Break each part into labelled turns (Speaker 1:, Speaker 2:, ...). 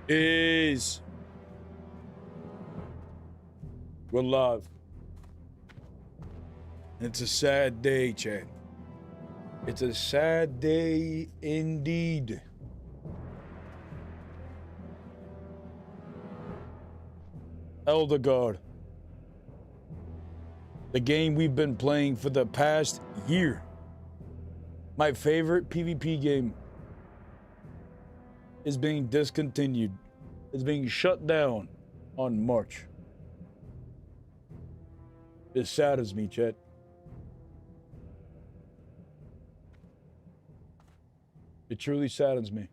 Speaker 1: Is we're live. It's a sad day, Chad. It's a sad day indeed. Elder God. The game we've been playing for the past year. My favorite PvP game is being discontinued. It's being shut down on March. It saddens me, Chet. It truly saddens me.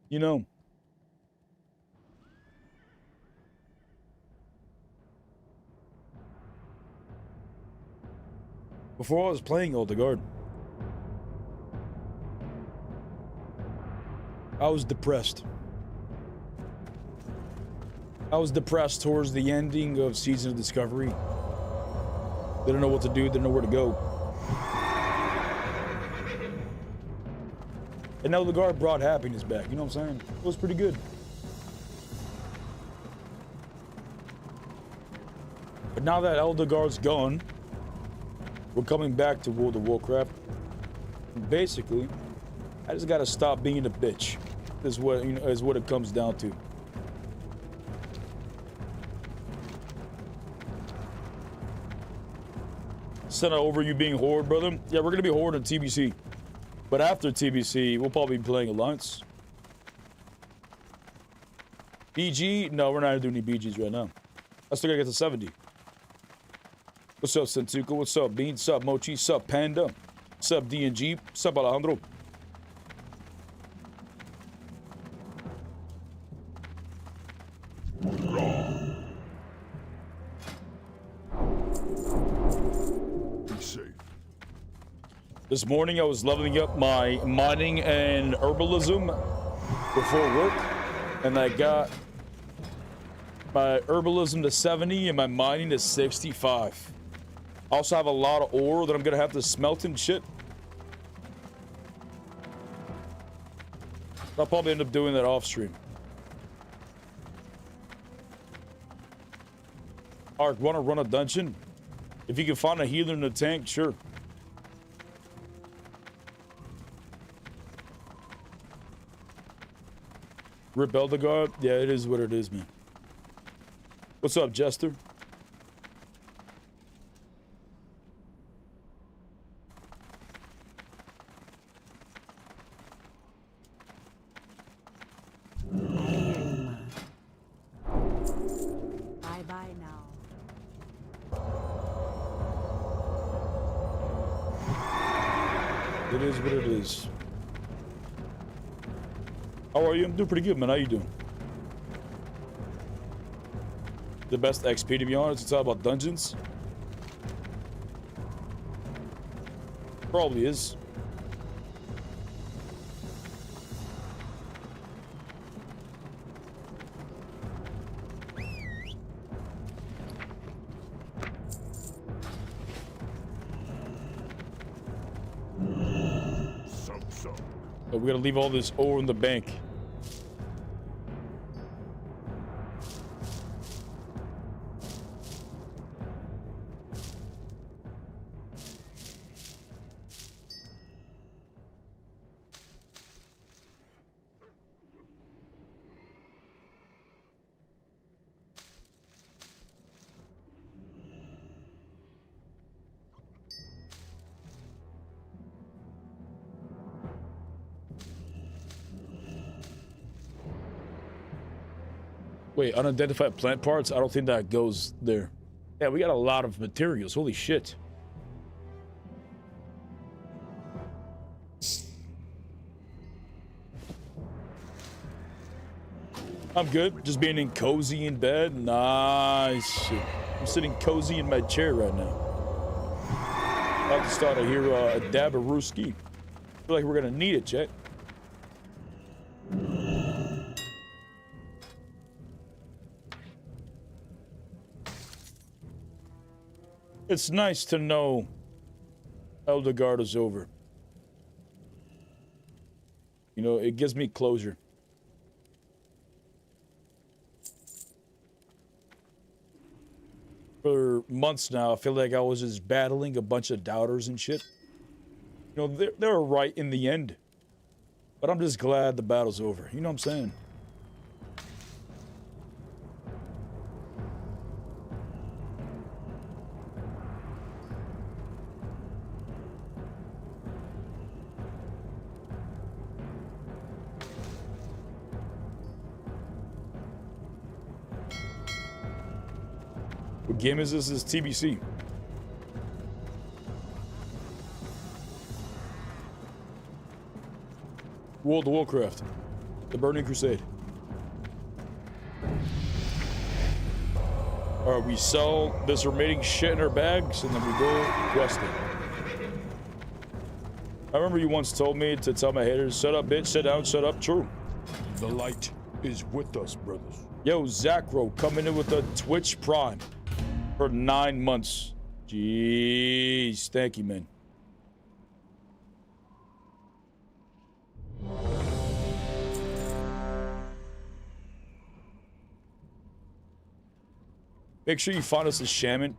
Speaker 1: You know, before I was playing Old Guard, I was depressed. I was depressed towards the ending of Season of Discovery. Didn't know what to do, didn't know where to go. And Elder God brought happiness back, you know what I'm saying? It was pretty good. But now that Elder Guard's gone, we're coming back to World of Warcraft. Basically, I just gotta stop being a bitch. Is what, you know, is what it comes down to. Send over you being Horde, brother. Yeah, we're gonna be Horde in TBC. But after TBC, we'll probably be playing Alliance. BG? No, we're not doing any BGs right now. I still gotta get to 70. What's up, Sentuka? What's up, Bean? What's up, Mochi? What's up, Panda? What's up, DNG? What's up, Alejandro? This morning I was leveling up my mining and herbalism before work, and I got my herbalism to 70 and my mining to 65. I also have a lot of ore that I'm gonna have to smelt and shit. I'll probably end up doing that off stream. Ark, wanna run a dungeon? If you can find a healer in the tank, sure. Rip Elder God? Yeah, it is what it is, man. What's up, Jester?
Speaker 2: Bye-bye now.
Speaker 1: It is what it is. How are you? I'm doing pretty good, man. How you doing? The best XP, to be honest. It's all about dungeons. Probably is. But we gotta leave all this ore in the bank. Wait, unidentified plant parts? I don't think that goes there. Yeah, we got a lot of materials. Holy shit. I'm good. Just being in cozy in bed. Nice. I'm sitting cozy in my chair right now. About to start to hear a dab of Ruski. Feel like we're gonna need it, Chet. It's nice to know Elder Guard is over. You know, it gives me closure. For months now, I feel like I was just battling a bunch of doubters and shit. You know, they were right in the end. But I'm just glad the battle's over. You know what I'm saying? What game is this? This is TBC. World of Warcraft. The Burning Crusade. Alright, we sell this remaining shit in our bags and then we go questing. I remember you once told me to tell my haters, shut up, bitch, sit down, shut up. True.
Speaker 2: The light is with us, brothers.
Speaker 1: Yo, Zacro coming in with a Twitch Prime for 9 months. Jeez, thank you, man. Make sure you find us a shaman.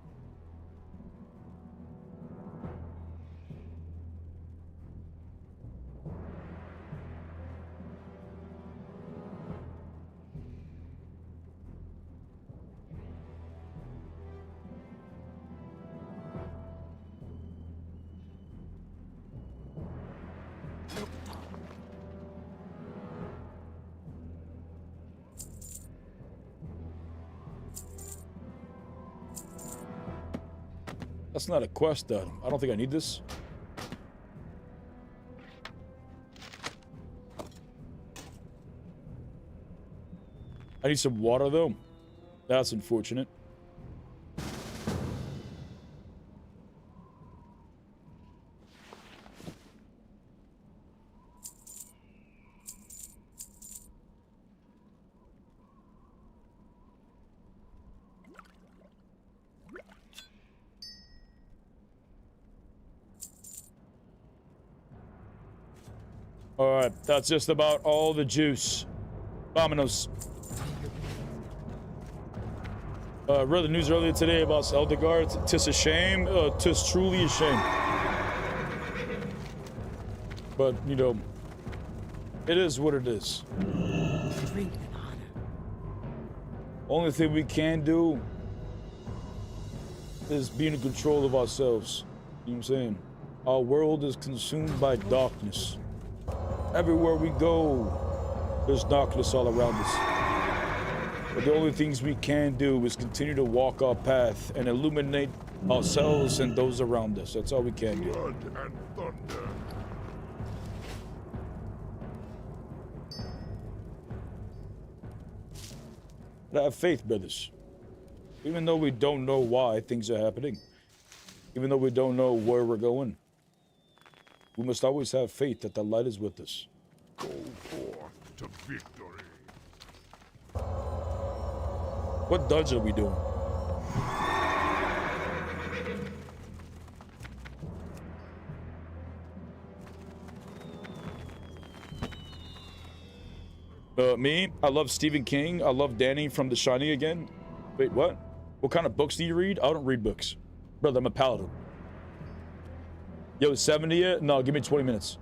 Speaker 1: That's not a quest item. I don't think I need this. I need some water, though. That's unfortunate. Alright, that's just about all the juice. Vamonos. Read the news earlier today about Eldegard. Tis a shame. Tis truly a shame. But, you know, it is what it is.
Speaker 3: Drink in honor.
Speaker 1: Only thing we can do is be in control of ourselves. You know what I'm saying? Our world is consumed by darkness. Everywhere we go, there's darkness all around us. But the only things we can do is continue to walk our path and illuminate ourselves and those around us. That's all we can do.
Speaker 2: Blood and thunder.
Speaker 1: But I have faith, brothers. Even though we don't know why things are happening, even though we don't know where we're going, we must always have faith that the light is with us.
Speaker 2: Go forth to victory.
Speaker 1: What dungeon are we doing? Me? I love Stephen King. I love Danny from The Shining again. Wait, what? What kind of books do you read? I don't read books. Brother, I'm a paladin. Yo, 70 yet? No, give me 20 minutes.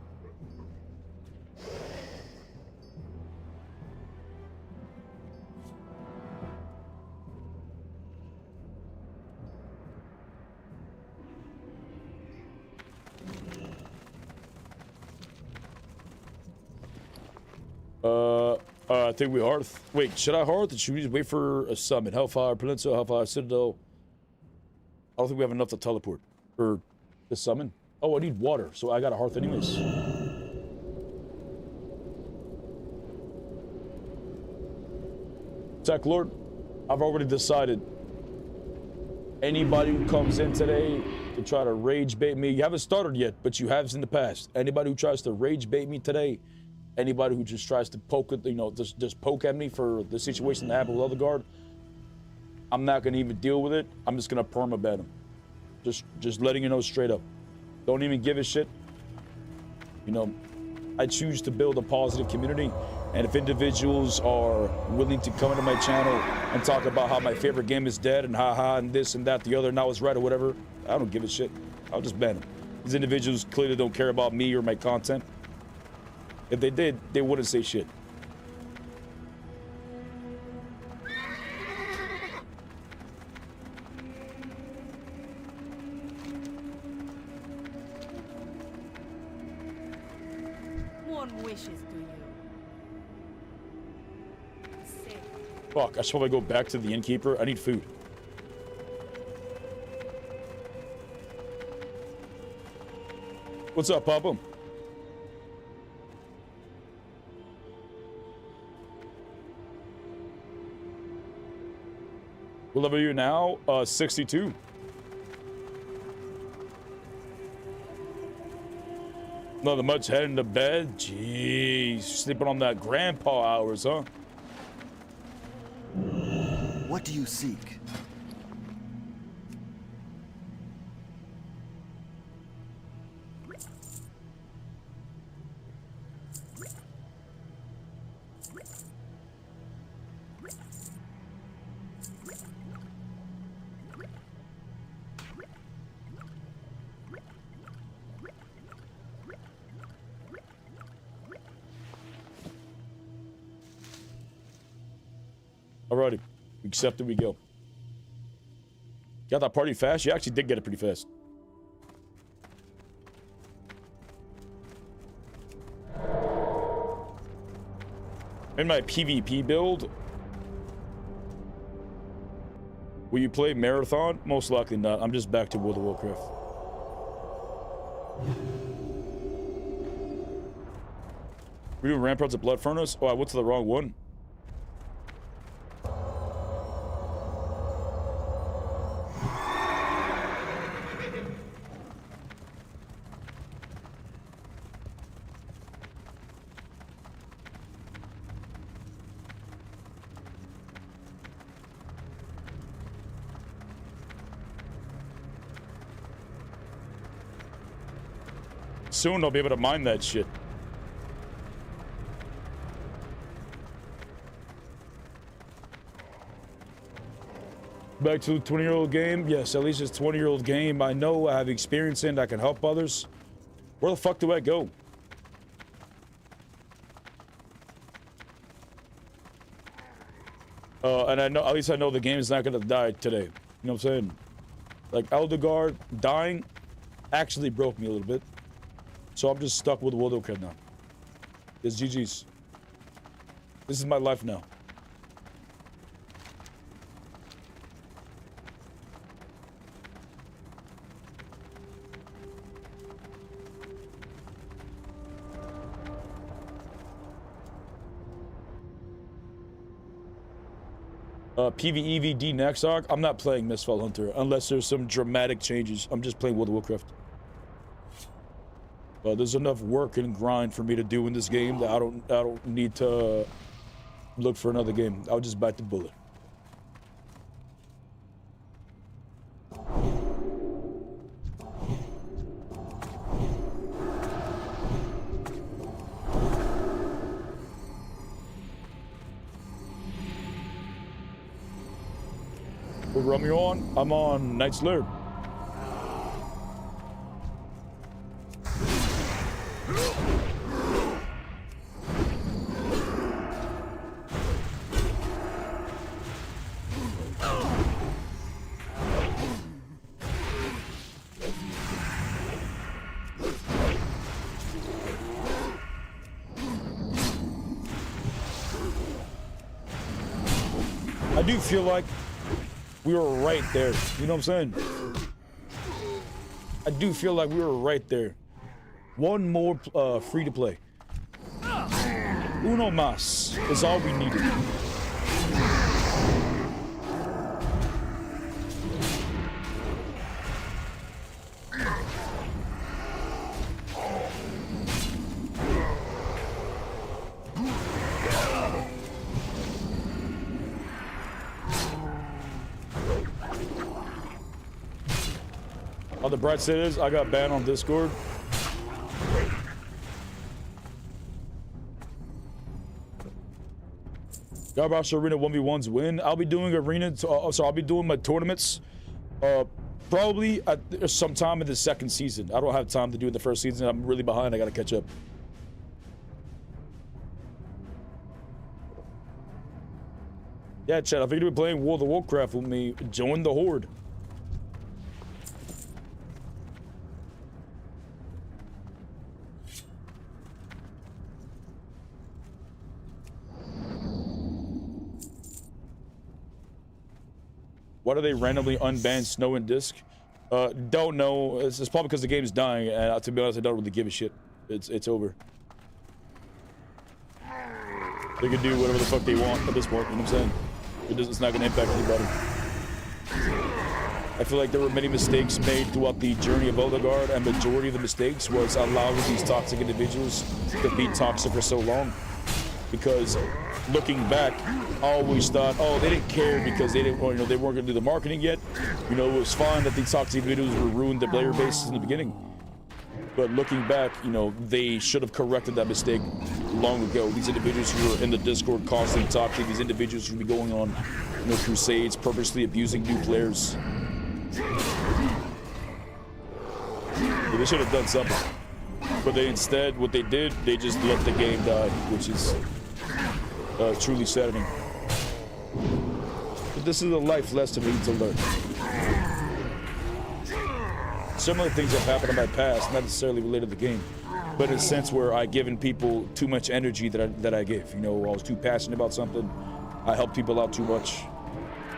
Speaker 1: I think we hearth. Wait, should I hearth? Should we just wait for a summit? Hellfire Peninsula, Hellfire Citadel. I don't think we have enough to teleport. Or to summon. Oh, I need water, so I got a hearth anyways. Tech Lord, I've already decided. Anybody who comes in today to try to rage bait me, you haven't started yet, but you have in the past. Anybody who tries to rage bait me today, anybody who just tries to poke it, you know, just poke at me for the situation that happened with Eldegard, I'm not gonna even deal with it. I'm just gonna permaban him. Just letting you know straight up. Don't even give a shit. You know, I choose to build a positive community, and if individuals are willing to come into my channel and talk about how my favorite game is dead and haha and this and that, the other, and I was right or whatever, I don't give a shit. I'll just ban them. These individuals clearly don't care about me or my content. If they did, they wouldn't say shit.
Speaker 3: One wishes to you. Say.
Speaker 1: Fuck, I should probably go back to the innkeeper. I need food. What's up, Papa? What level are you now? 62. Nothing much, heading to bed. Jeez, sleeping on that grandpa hours, huh?
Speaker 4: What do you seek?
Speaker 1: Alrighty, accepted we go. Got that party fast? You actually did get it pretty fast. In my PvP build, will you play Marathon? Most likely not. I'm just back to World of Warcraft. We doing Ramparts of Blood Furnace? Oh, I went to the wrong one. Soon I'll be able to mine that shit. Back to the 20-year-old game? Yes, at least it's a 20-year-old game. I know I have experience in, I can help others. Where the fuck do I go? And I know, at least I know the game is not gonna die today. You know what I'm saying? Like, Eldegard dying actually broke me a little bit. So I'm just stuck with World of Warcraft now. It's GG's. This is my life now. PvEVD next arc. I'm not playing Mistfall Hunter unless there's some dramatic changes. I'm just playing World of Warcraft. There's enough work and grind for me to do in this game that I don't need to look for another game. I'll just bite the bullet. What realm you on? I'm on Knight's Lair. I do feel like we were right there. You know what I'm saying? I do feel like we were right there. One more free to play. Uno más is all we needed. On the bright side is I got banned on Discord. Garbosh Arena 1v1s win. I'll be doing arena, so I'll be doing my tournaments probably at sometime in the second season. I don't have time to do it the first season. I'm really behind. I gotta catch up. Yeah, Chad, I think you'll be playing World of Warcraft with me. Join the Horde. Why do they randomly unban Snow and Disc? Don't know. It's probably because the game's dying, and to be honest, I don't really give a shit. It's over. They can do whatever the fuck they want at this point, you know what I'm saying? It's not gonna impact anybody. I feel like there were many mistakes made throughout the journey of Elderguard, and majority of the mistakes was allowing these toxic individuals to be toxic for so long. Because looking back, I always thought, oh, they didn't care because they didn't, you know, they weren't gonna do the marketing yet. You know, it was fine that these toxic individuals were ruined the player bases in the beginning. But looking back, you know, they should have corrected that mistake long ago. These individuals who were in the Discord constantly talking, these individuals who would be going on, you know, crusades, purposely abusing new players. They should have done something. But they instead, what they did, they just let the game die, which is truly saddening. But this is a life lesson we need to learn. Similar things have happened in my past, not necessarily related to the game, but in a sense where I given people too much energy that I gave. You know, I was too passionate about something. I helped people out too much.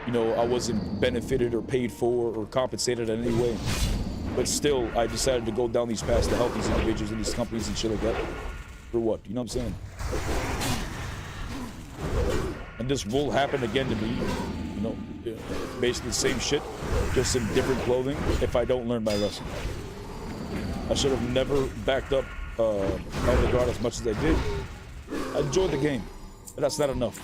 Speaker 1: You know, I wasn't benefited or paid for or compensated in any way. But still, I decided to go down these paths to help these individuals and these companies and shit like that. For what? You know what I'm saying? And this will happen again to me. You know, basically the same shit, just in different clothing, if I don't learn my lesson. I should have never backed up Elderguard as much as I did. I enjoyed the game, but that's not enough.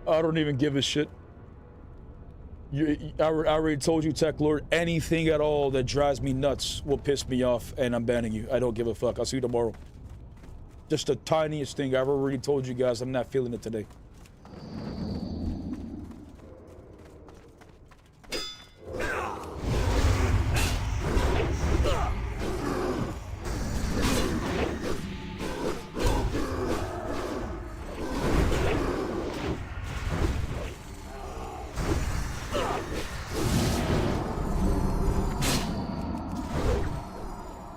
Speaker 1: I don't even give a shit. I already told you, Tech Lord, anything at all that drives me nuts will piss me off, and I'm banning you. I don't give a fuck. I'll see you tomorrow. Just the tiniest thing. I've already told you guys I'm not feeling it today.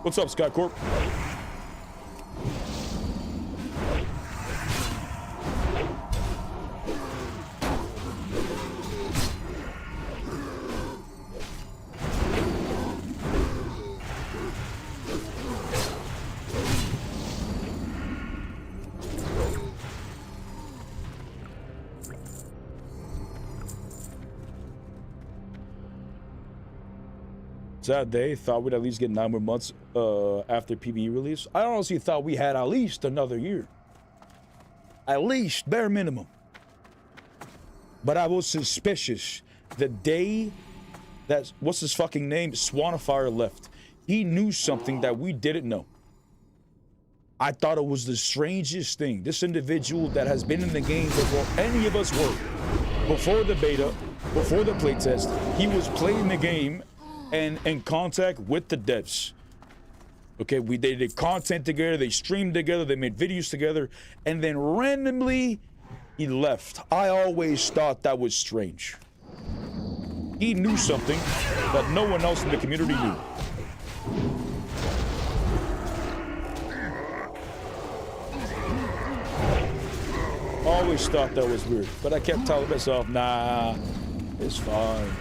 Speaker 1: What's up, Skycorp? Sad day. Thought we'd at least get 9 more months after PvE release. I honestly thought we had at least another year. At least, bare minimum. But I was suspicious the day that, what's his fucking name? Swanifire left. He knew something that we didn't know. I thought it was the strangest thing. This individual that has been in the game before any of us were. Before the beta, before the playtest, he was playing the game and in contact with the devs. Okay, they did content together, they streamed together, they made videos together, and then randomly he left. I always thought that was strange. He knew something that no one else in the community knew. Always thought that was weird, but I kept telling myself, nah, it's fine.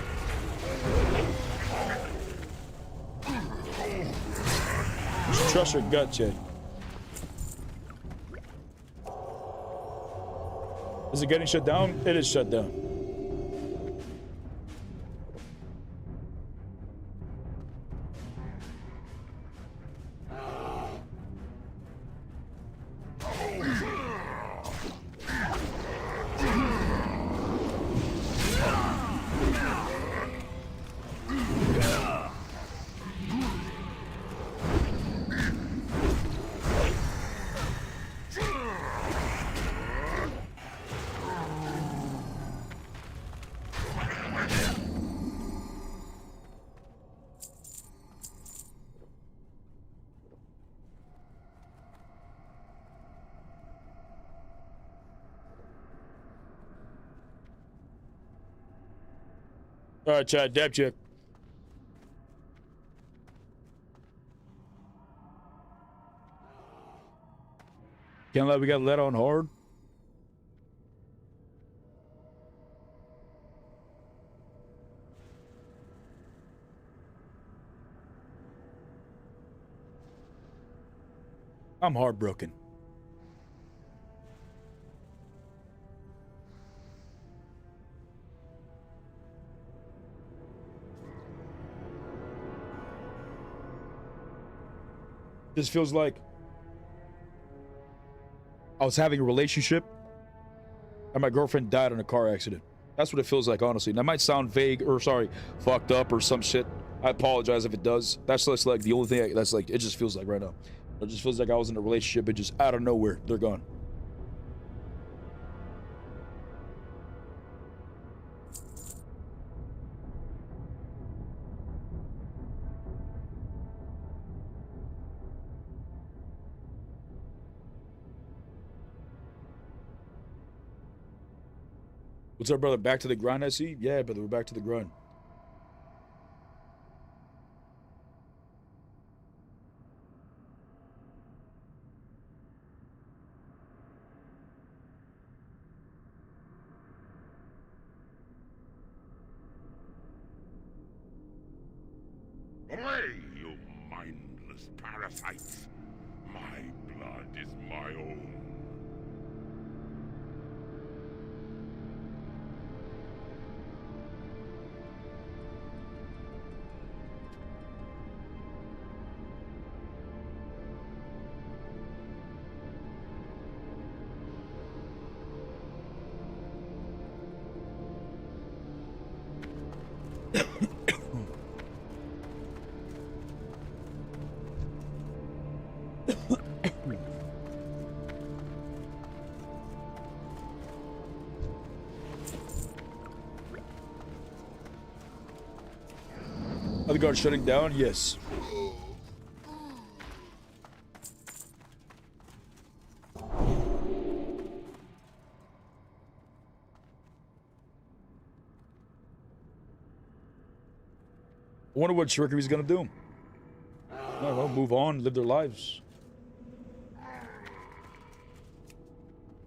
Speaker 1: Just trust your gut, Jay. Is it getting shut down? It is shut down. All right, Chad, dab check. Can't let we got let on hard. I'm heartbroken. This feels like I was having a relationship and my girlfriend died in a car accident. That's what it feels like, honestly. And that might sound vague or, sorry, fucked up or some shit. I apologize if it does. That's just like the only thing that's like, it just feels like right now. It just feels like I was in a relationship and just out of nowhere, they're gone. What's up, brother? Back to the grind, I see? Yeah, brother, we're back to the grind.
Speaker 2: Away, you mindless parasites! My blood is my own.
Speaker 1: Are the guards shutting down? Yes. I wonder what Shurikery's gonna do. No, well, move on, live their lives.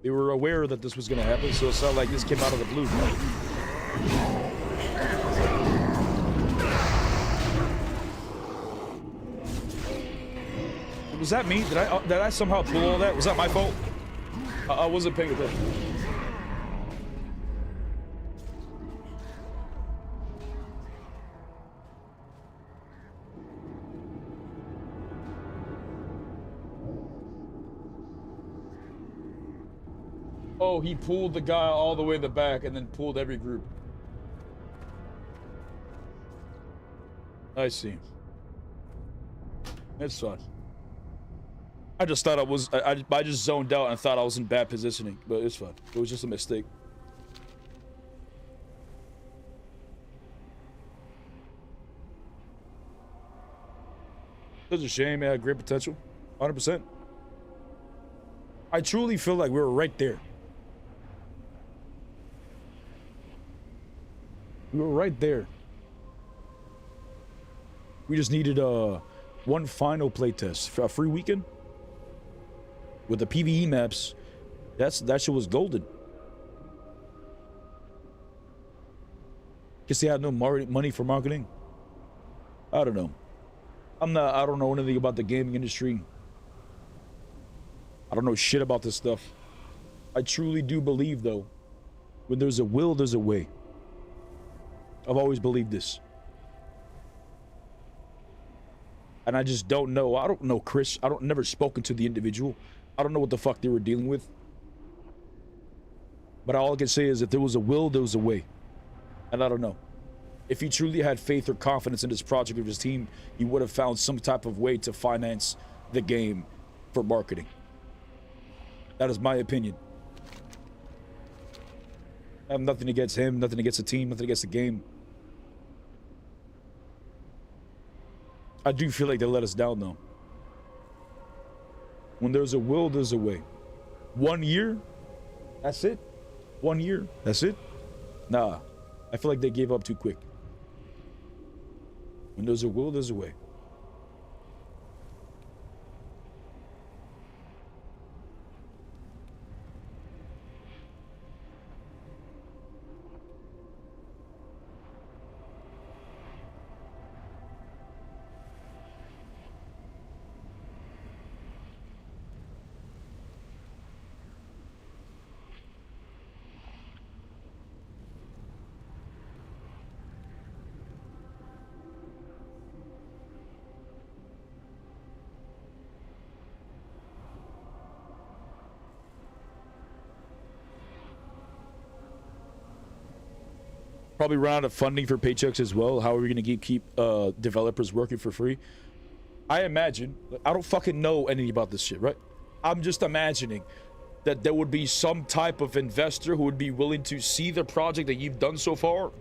Speaker 1: They were aware that this was gonna happen, so it's not like this came out of the blue. Was that me? Did I somehow pull all that? Was that my fault? I wasn't paying attention. Oh, he pulled the guy all the way in the back and then pulled every group. I see. It's fun. I just thought I just zoned out and thought I was in bad positioning, but it's fun. It was just a mistake. It's a shame. It had great potential. 100%. I truly feel like we were right there. We were right there. We just needed one final playtest for a free weekend with the PvE maps That shit was golden. Guess they had no money for marketing. I don't know. I don't know anything about the gaming industry. I don't know shit about this stuff. I truly do believe, though, when there's a will, there's a way. I've always believed this. And I just don't know. I don't know Chris. Never spoken to the individual. I don't know what the fuck they were dealing with. But all I can say is if there was a will, there was a way. And I don't know. If he truly had faith or confidence in this project of his team, he would have found some type of way to finance the game for marketing. That is my opinion. I have nothing against him, nothing against the team, nothing against the game. I do feel like they let us down, though. When there's a will, there's a way. 1 year? That's it? 1 year? That's it? Nah. I feel like they gave up too quick. When there's a will, there's a way. Probably run out of funding for paychecks as well. How are we going to keep developers working for free? I imagine, I don't fucking know anything about this shit, right? I'm just imagining that there would be some type of investor who would be willing to see the project that you've done so far.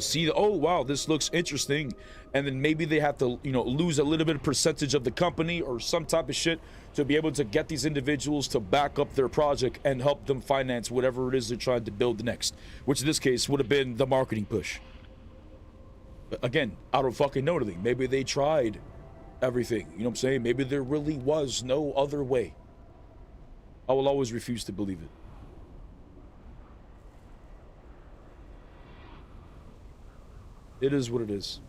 Speaker 1: See oh wow, this looks interesting. And then maybe they have to, lose a little bit of percentage of the company or some type of shit to be able to get these individuals to back up their project and help them finance whatever it is they're trying to build next, which in this case would have been the marketing push. But again, I don't fucking know anything. Maybe they tried everything, you know what I'm saying? Maybe there really was no other way. I will always refuse to believe it. It is what it is.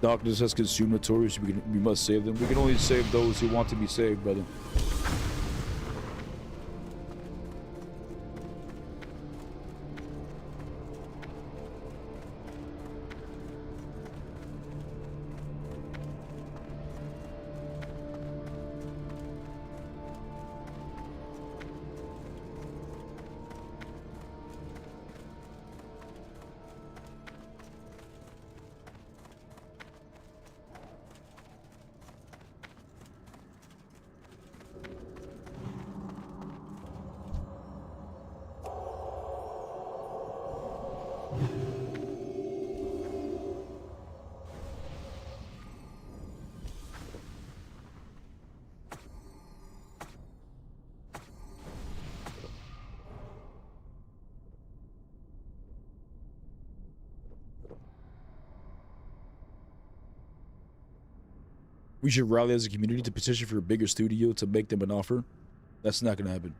Speaker 1: Darkness has consumed notorious. We must save them. We can only save those who want to be saved, brother. We should rally as a community to petition for a bigger studio to make them an offer. That's not gonna happen.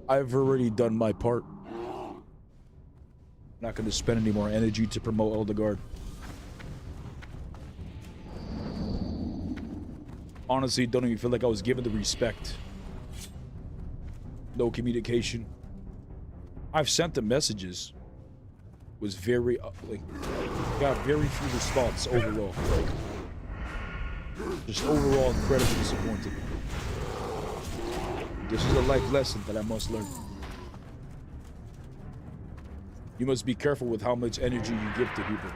Speaker 1: I've already done my part. I'm not gonna spend any more energy to promote Eldegard. Honestly, don't even feel like I was given the respect. No communication. I've sent the messages. Was very got very few response overall. Just overall incredibly disappointed. This is a life lesson that I must learn. You must be careful with how much energy you give to people.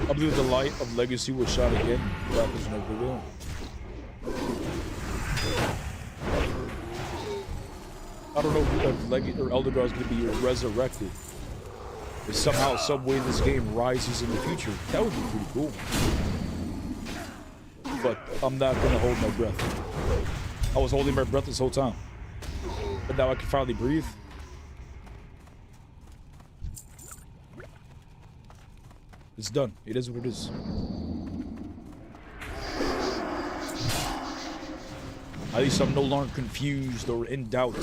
Speaker 1: I believe the light of legacy was shot again. That was no video. I don't know if Legacy or Elder God is going to be resurrected. If somehow, some way, this game rises in the future, that would be pretty cool. But I'm not going to hold my breath. I was holding my breath this whole time, but now I can finally breathe. It's done. It is what it is. At least I'm no longer confused or in doubt.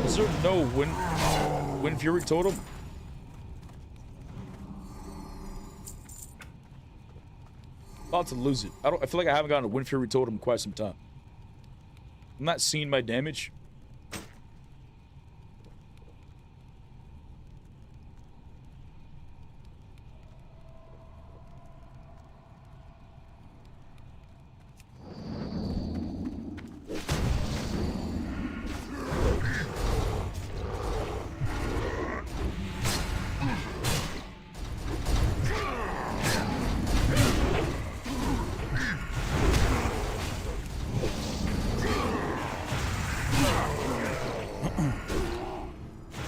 Speaker 1: Is there no Wind Fury totem? About to lose it. I feel like I haven't gotten a Wind Fury totem in quite some time. I'm not seeing my damage.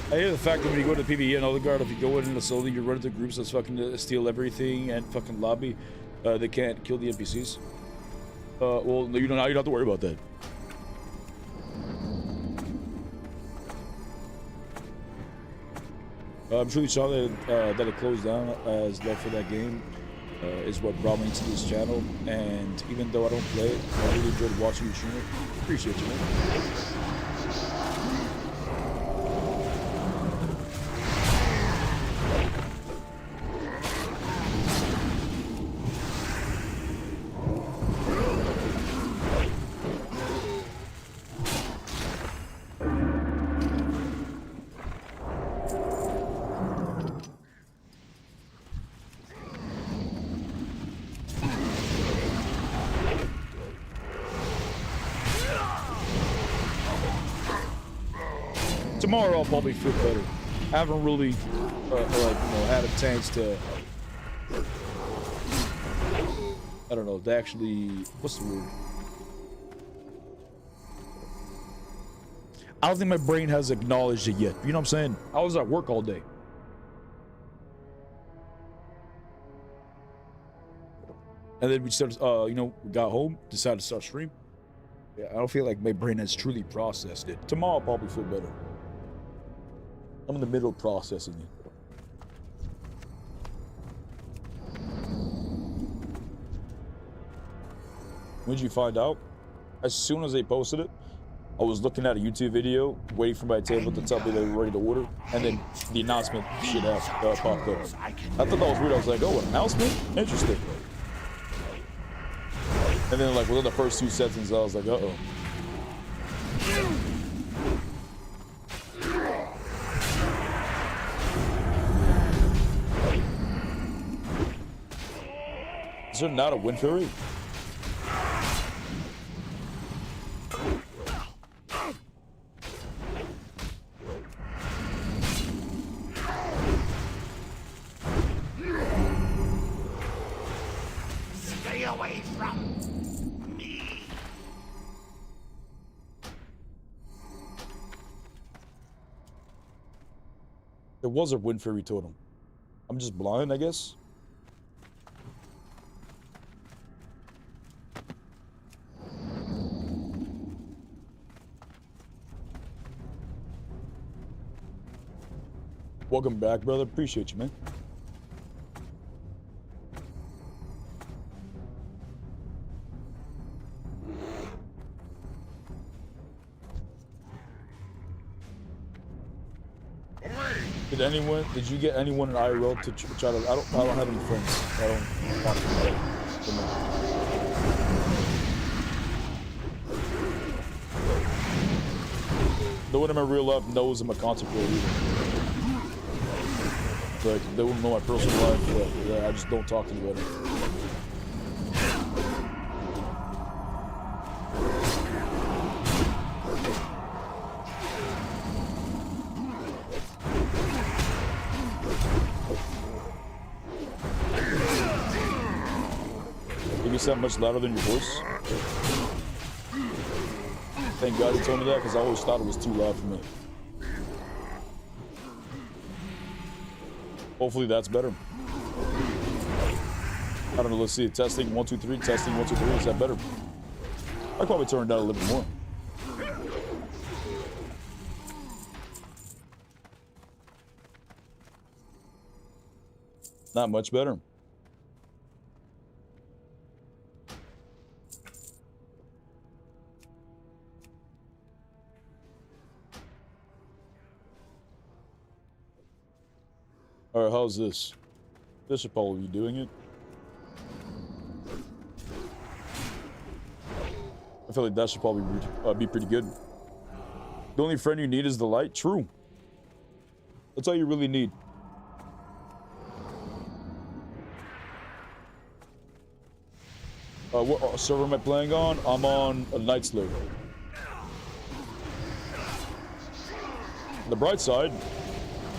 Speaker 1: I hate the fact that when you go to PvE and Elder Guard, if you go in slowly, you run into groups that's fucking steal everything and fucking lobby. They can't kill the NPCs. Well, you don't have to worry about that. I'm truly sorry that it closed down, as love for that game is what brought me to this channel. And even though I don't play it, I really enjoyed watching you stream it. Appreciate you, man. Tomorrow I'll probably feel better. I haven't really, had a chance to, I don't know, to actually, what's the word? I don't think my brain has acknowledged it yet. You know what I'm saying? I was at work all day. And then we started, you know, we got home, decided to start stream. Yeah, I don't feel like my brain has truly processed it. Tomorrow I'll probably feel better. I'm in the middle of processing it. When did you find out? As soon as they posted it, I was looking at a YouTube video, waiting for my table to tell me they were ready to order, and then the announcement shit popped up. I thought that was weird. I was like, oh, an announcement? Interesting. And then, like, within the first 2 sentences, I was like, uh-oh. Is there not a Wind Fury?
Speaker 2: Stay away from me.
Speaker 1: There was a Wind Fury totem. I'm just blind, I guess. Welcome back, brother. Appreciate you, man. Did you get anyone in IRL to try to? I don't have any friends. I don't want to. No one in my real life knows I'm a content creator either. Like, they wouldn't know my personal life. Yeah, I just don't talk to anybody. You sound much louder than your voice. Thank God he told me that, because I always thought it was too loud for me. Hopefully that's better. I don't know, let's see. Testing 1 2 3, testing 1 2 3. Is that better? I'd probably turn it down a little bit more. Not much better. Alright, how's this? This should probably be doing it. I feel like that should probably be pretty good. The only friend you need is the light? True. That's all you really need. What server am I playing on? I'm on a Night Slayer. On the bright side,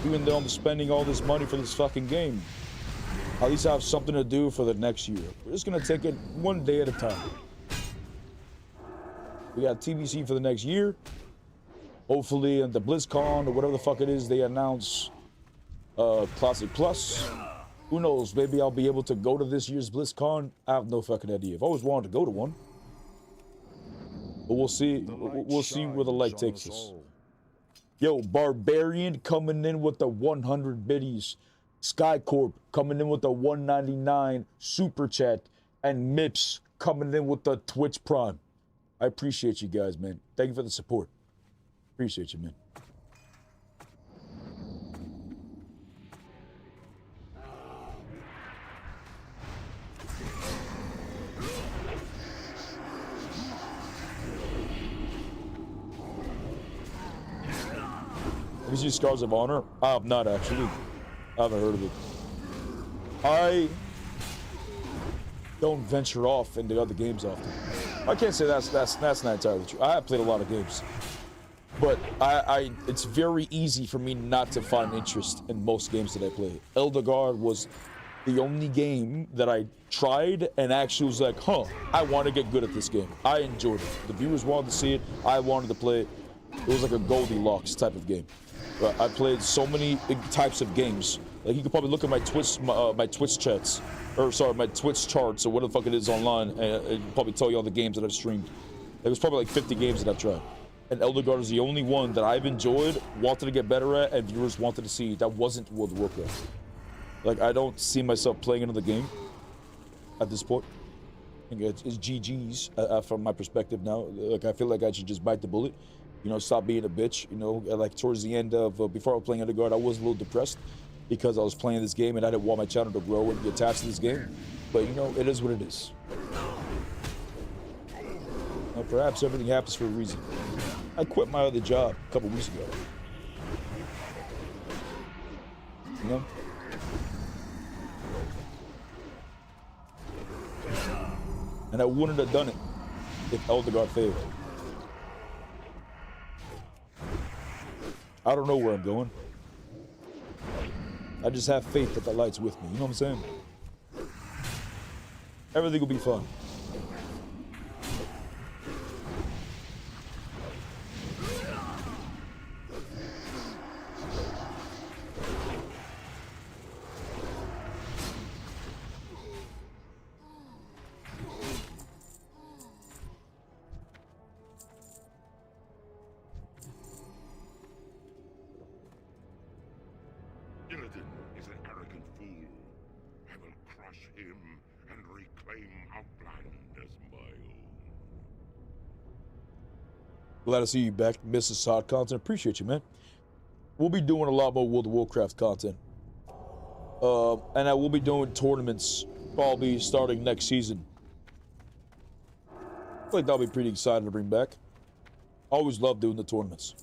Speaker 1: even though I'm spending all this money for this fucking game, at least I have something to do for the next year. We're just gonna take it one day at a time. We got TBC for the next year. Hopefully at the BlizzCon or whatever the fuck it is, they announce Classic Plus. Who knows, maybe I'll be able to go to this year's BlizzCon. I have no fucking idea. I've always wanted to go to one. But we'll see. We'll see where the light takes us. Yo, Barbarian coming in with the 100 biddies. Skycorp coming in with the 199 super chat. And Mips coming in with the Twitch Prime. I appreciate you guys, man. Thank you for the support. Appreciate you, man. Have you seen Scars of Honor? I have not, actually. I haven't heard of it. I don't venture off into other games often. I can't say that's not entirely true. I have played a lot of games. But it's very easy for me not to find interest in most games that I play. Eldegar was the only game that I tried and actually was like, I want to get good at this game. I enjoyed it. The viewers wanted to see it. I wanted to play it. It was like a Goldilocks type of game. But I played so many types of games Like, you could probably look at my Twitch, my Twitch chats, or sorry, my Twitch charts, or what the fuck it is online, and it'd probably tell you all the games that I've streamed. There was probably like 50 games that I've tried. And Elder Guard is the only one that I've enjoyed, wanted to get better at, and viewers wanted to see. That wasn't World of Warcraft. Like, I don't see myself playing another game at this point. I think it's GG's from my perspective now. Like, I feel like I should just bite the bullet, you know, stop being a bitch. You know, like towards the end of before I was playing Elder Guard, I was a little depressed because I was playing this game and I didn't want my channel to grow and be attached to this game. But you know, it is what it is. Well, perhaps everything happens for a reason. I quit my other job a couple weeks ago. You know? And I wouldn't have done it if Elder Guard failed. I don't know where I'm going. I just have faith that the light's with me. You know what I'm saying? Everything will be fun.
Speaker 2: Paladin is an arrogant fool. I will crush him and reclaim Outland as my own.
Speaker 1: Glad to see you back, Mrs. Sod content. Appreciate you, man. We'll be doing a lot more World of Warcraft content. And I will be doing tournaments probably starting next season. I feel like that'll be pretty exciting to bring back. Always love doing the tournaments.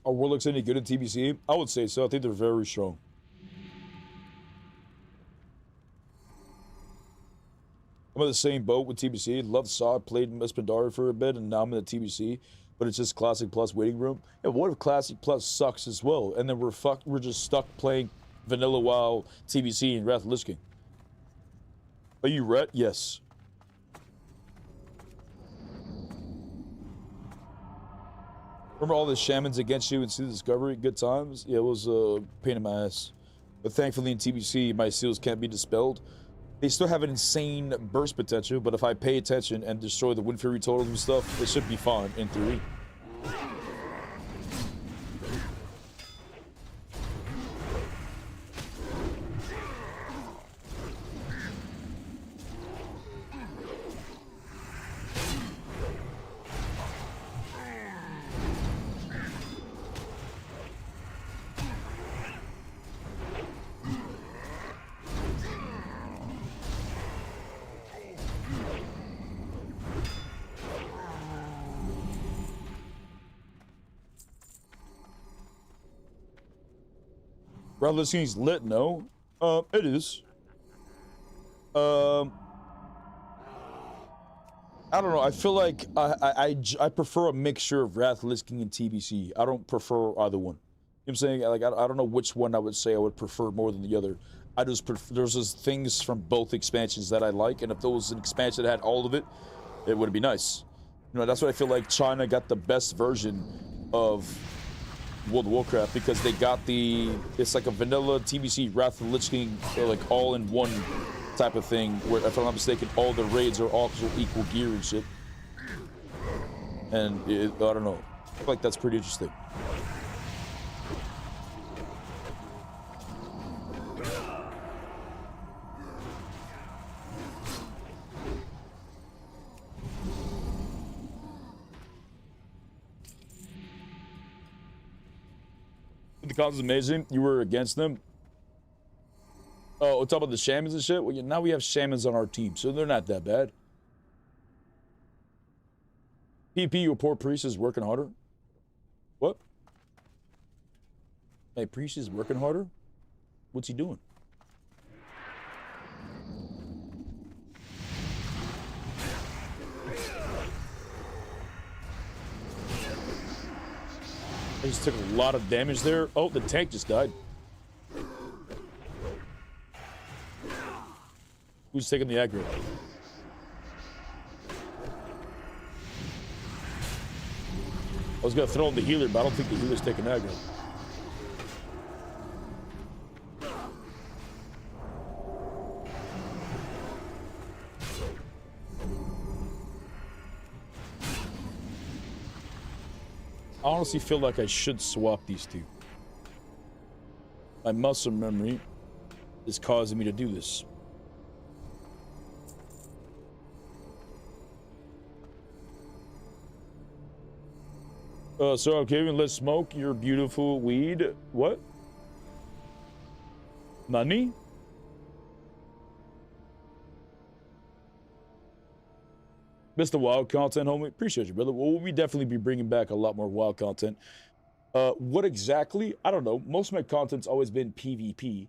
Speaker 1: Are Warlocks any good in TBC? I would say so. I think they're very strong. I'm in the same boat with TBC. Loved Sod, played Espandari for a bit, and now I'm in the TBC. But it's just Classic Plus waiting room. Yeah, what if Classic Plus sucks as well? And then we're just stuck playing Vanilla WoW, TBC, and Wrath of the Lich King. Are you Rhett? Yes. Remember all the shamans against you in Sea of Discovery? Good times? Yeah, it was a pain in my ass. But thankfully in TBC, my seals can't be dispelled. They still have an insane burst potential, but if I pay attention and destroy the Wind Fury totals and stuff, it should be fine in theory. Wrath of the Lich King's lit, no? It is. I don't know. I feel like I prefer a mixture of Wrath of the Lich King and TBC. I don't prefer either one. You know what I'm saying? Like, I don't know which one I would say I would prefer more than the other. I just there's just things from both expansions that I like, and if there was an expansion that had all of it, it would be nice. You know, that's why I feel like China got the best version of World of Warcraft, because they got it's like a vanilla TBC Wrath of the Lich King, like all in one type of thing, where if I'm not mistaken, all the raids are also equal gear and shit. And I don't know, I feel like that's pretty interesting. The cause is amazing. You were against them. Oh, talk about the shamans and shit. Well, yeah, now we have shamans on our team, so they're not that bad. PP, your poor priest is working harder. What? Hey, priest is working harder? What's he doing? I just took a lot of damage there. Oh, the tank just died. Who's taking the aggro? I was gonna throw in the healer, but I don't think the healer's taking aggro. I honestly feel like I should swap these two. My muscle memory is causing me to do this. So Kevin, let's smoke your beautiful weed. What? Nani? Mr. Wild content, homie. Appreciate you, brother. Well, we'll definitely be bringing back a lot more wild content. What exactly? I don't know. Most of my content's always been PvP.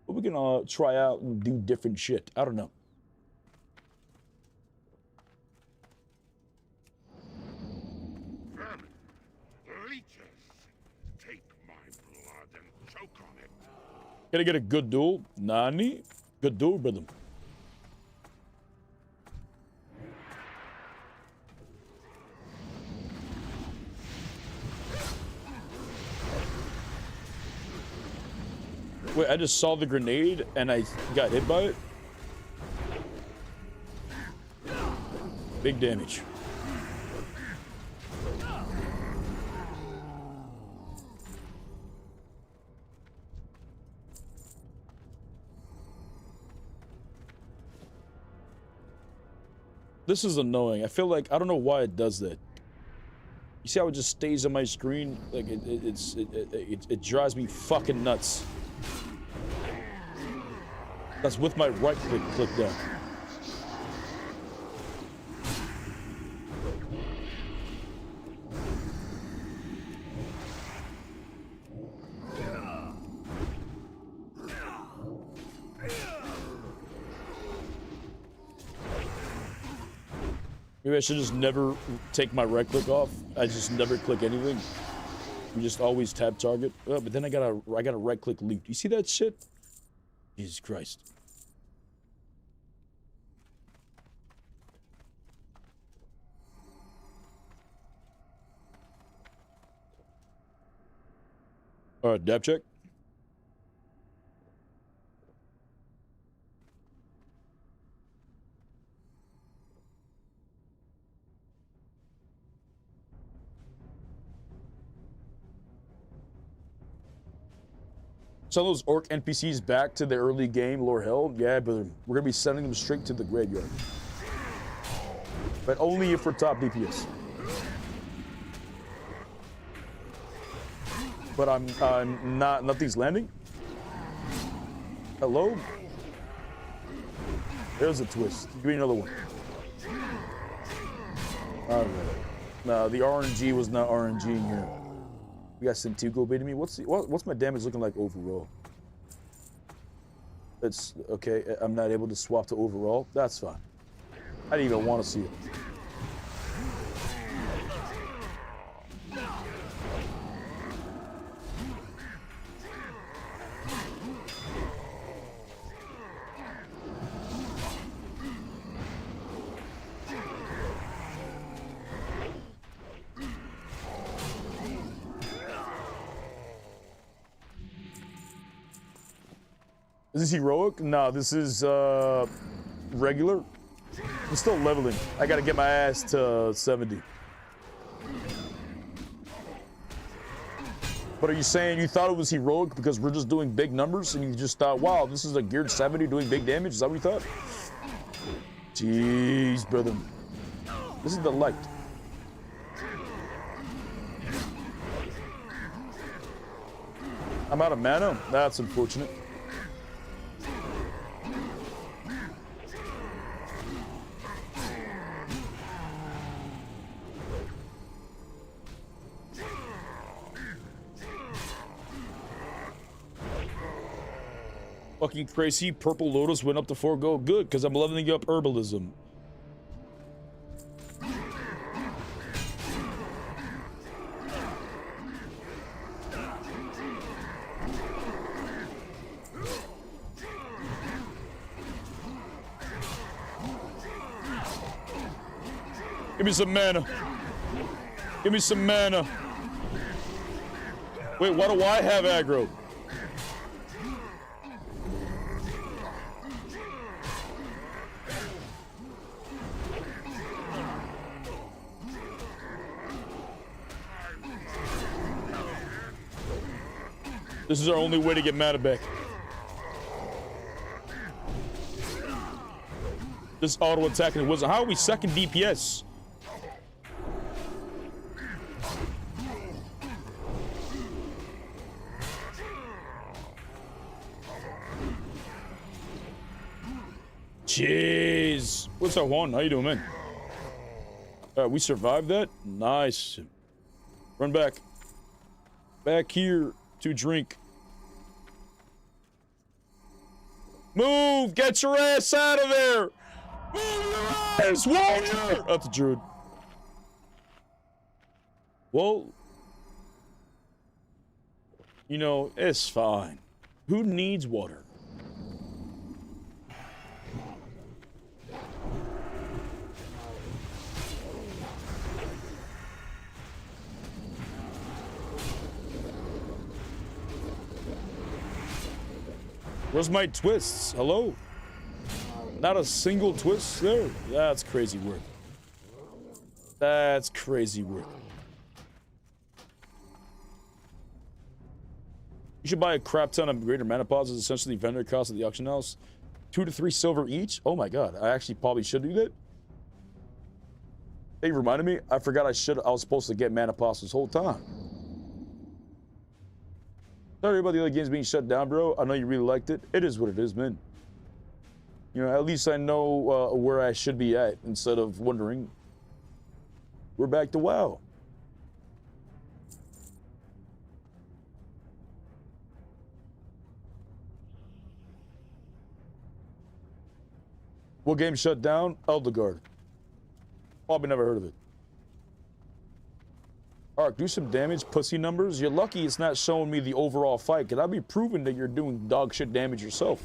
Speaker 1: But we're gonna try out and do different shit. I don't know. Gotta get a good duel. Nani? Good duel, brother. Wait, I just saw the grenade and I got hit by it? Big damage. This is annoying. I feel like I don't know why it does that. You see how it just stays on my screen? Like it drives me fucking nuts. That's with my right click down. Maybe I should just never take my right click off. I just never click anything. You just always tab target. Oh, but then I gotta right click loot. You see that shit? Jesus Christ. All right, dab check. Some of those orc NPCs back to the early game lore hell. Yeah, but we're gonna be sending them straight to the graveyard. But only if we're top DPS. But I'm not. Nothing's landing. Hello. There's a twist. Give me another one. All right. No, the RNG was not RNG here. We got Centugo baiting me. What's my damage looking like overall? It's okay. I'm not able to swap to overall. That's fine. I didn't even want to see it. Is this heroic? No, this is regular. I'm still leveling. I gotta get my ass to 70. But are you saying you thought it was heroic because we're just doing big numbers and you just thought, wow, this is a geared 70 doing big damage? Is that what you thought? Jeez, brother. This is the light. I'm out of mana? That's unfortunate. Fucking crazy. Purple Lotus went up to 4 gold. Good, because I'm leveling up herbalism. Give me some mana. Give me some mana. Wait, why do I have aggro? This is our only way to get mana back. This auto attacking the wizard. How are we second DPS? Jeez. What's up, Juan? How you doing, man? We survived that? Nice. Run back. Back here to drink. Move! Get your ass out of there! Move your ass, warrior! That's the druid. Well, you know, it's fine. Who needs water? Where's my twists? Hello? Not a single twist there? That's crazy work. That's crazy work. You should buy a crap ton of greater mana pods as essentially vendor cost at the auction house. 2 to 3 silver each? Oh my god, I actually probably should do that. Hey, you reminded me? I forgot I was supposed to get mana pods this whole time. Sorry about the other games being shut down, bro. I know you really liked it. It is what it is, man. You know, at least I know where I should be at instead of wondering. We're back to WoW. What game shut down? Elderguard. Probably never heard of it. Ark, do some damage, pussy numbers. You're lucky it's not showing me the overall fight, because I'd be proving that you're doing dog shit damage yourself.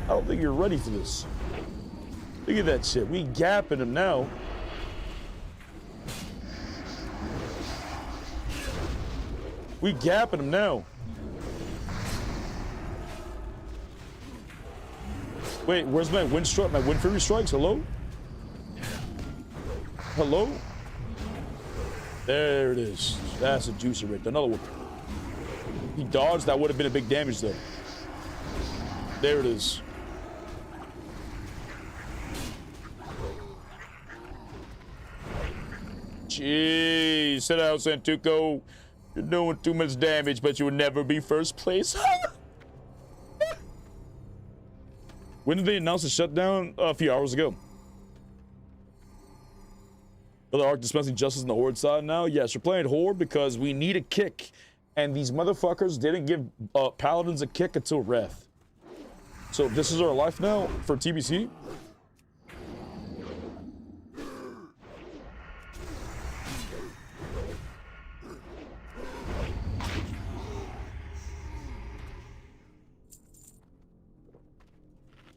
Speaker 1: I don't think you're ready for this. Look at that shit. We gapping him now. We gapping him now. Wait, where's my wind strike? My wind fury strikes? Hello? Hello? There it is. That's a juicer right there. Another one. He dodged. That would have been a big damage though. There it is. Jeez, sit down, Santuko. You're doing too much damage, but you will never be first place. When did they announce the shutdown? A few hours ago. Other Ark dispensing justice in the Horde side now? Yes, we're playing Horde because we need a kick. And these motherfuckers didn't give Paladins a kick until Wrath. So this is our life now for TBC.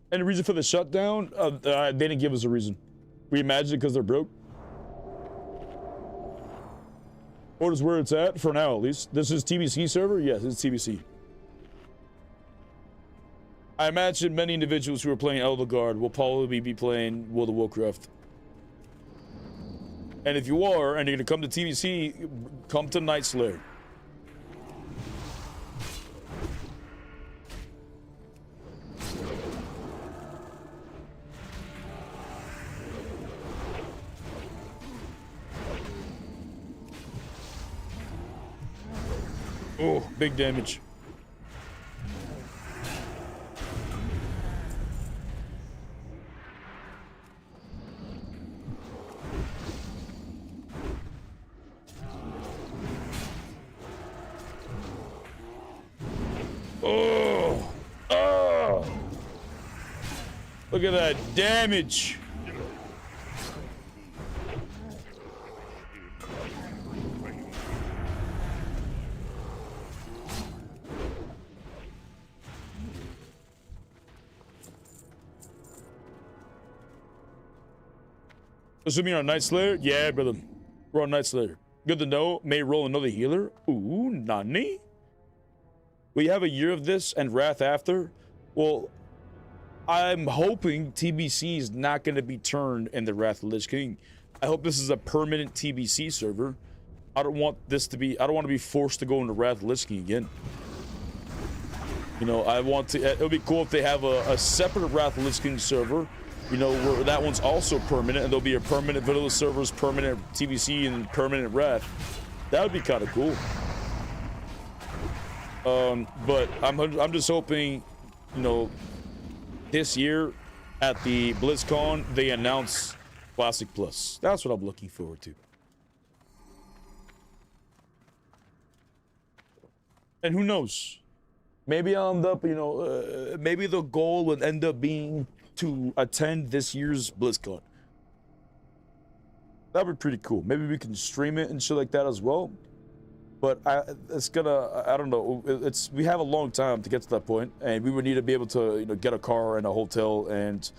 Speaker 1: Any reason for the shutdown? They didn't give us a reason. We imagined it because they're broke. Order's where it's at, for now at least. This is TBC server? Yes, it's TBC. I imagine many individuals who are playing Elderguard will probably be playing World of Warcraft. And if you are, and you're going to come to TBC, come to Night Slayer. Oh, big damage. Oh, oh. Look at that damage. Assuming you're on Night Slayer? Yeah, brother. We're on Night Slayer. Good to know. May roll another healer. Ooh, nani? We have a year of this and Wrath after. Well, I'm hoping TBC is not going to be turned in the Wrath of Lich King. I hope this is a permanent TBC server. I don't want to be forced to go into Wrath of Lich King again. You know, it would be cool if they have a separate Wrath of Lich King server, you know, where that one's also permanent, and there'll be a permanent vanilla servers, permanent TBC, and permanent Wrath. That would be kind of cool. But I'm just hoping, you know, this year at the BlizzCon they announce Classic Plus. That's what I'm looking forward to. And who knows? Maybe I'll end up, you know, maybe the goal would end up being to attend this year's BlizzCon. That'd be pretty cool. Maybe we can stream it and shit like that as well. But I don't know. We have a long time to get to that point, and we would need to be able to, you know, get a car and a hotel and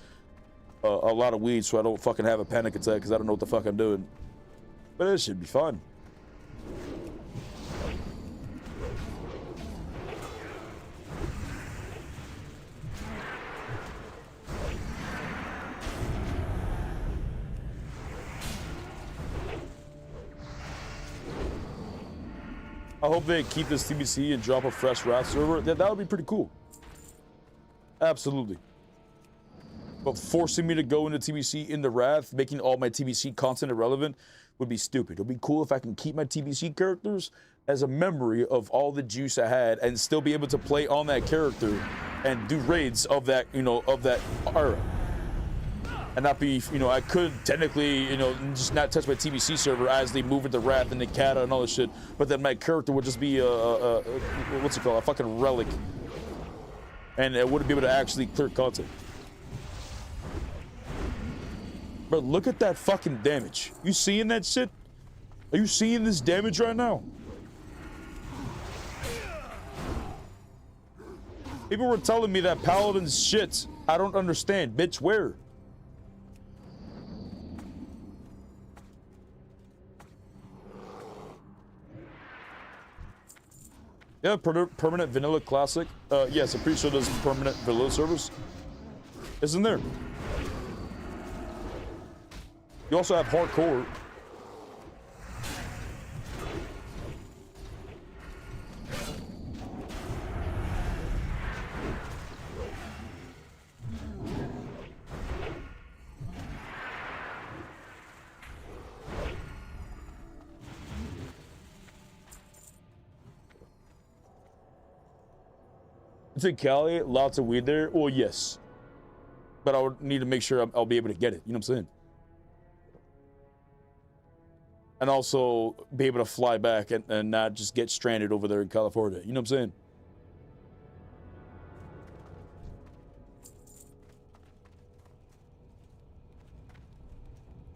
Speaker 1: a lot of weed, so I don't fucking have a panic attack because I don't know what the fuck I'm doing. But it should be fun. I hope they keep this TBC and drop a fresh Wrath server. That would be pretty cool. Absolutely. But forcing me to go into TBC in the Wrath, making all my TBC content irrelevant, would be stupid. It would be cool if I can keep my TBC characters as a memory of all the juice I had and still be able to play on that character and do raids of that, you know, of that era. And not be, you know, I could technically, you know, just not touch my TBC server as they move into Wrath and the Kata and all this shit, but then my character would just be what's it called, a fucking relic, and I wouldn't be able to actually clear content. But look at that fucking damage. You seeing that shit? Are you seeing this damage right now? People were telling me that Paladin's shit. I don't understand, bitch. Where? Yeah, permanent vanilla classic. Yes, I'm pretty sure there's permanent vanilla servers. Isn't there? You also have hardcore. It's in Cali, lots of weed there. Well, yes. But I would need to make sure I'll be able to get it. You know what I'm saying? And also be able to fly back and not just get stranded over there in California. You know what I'm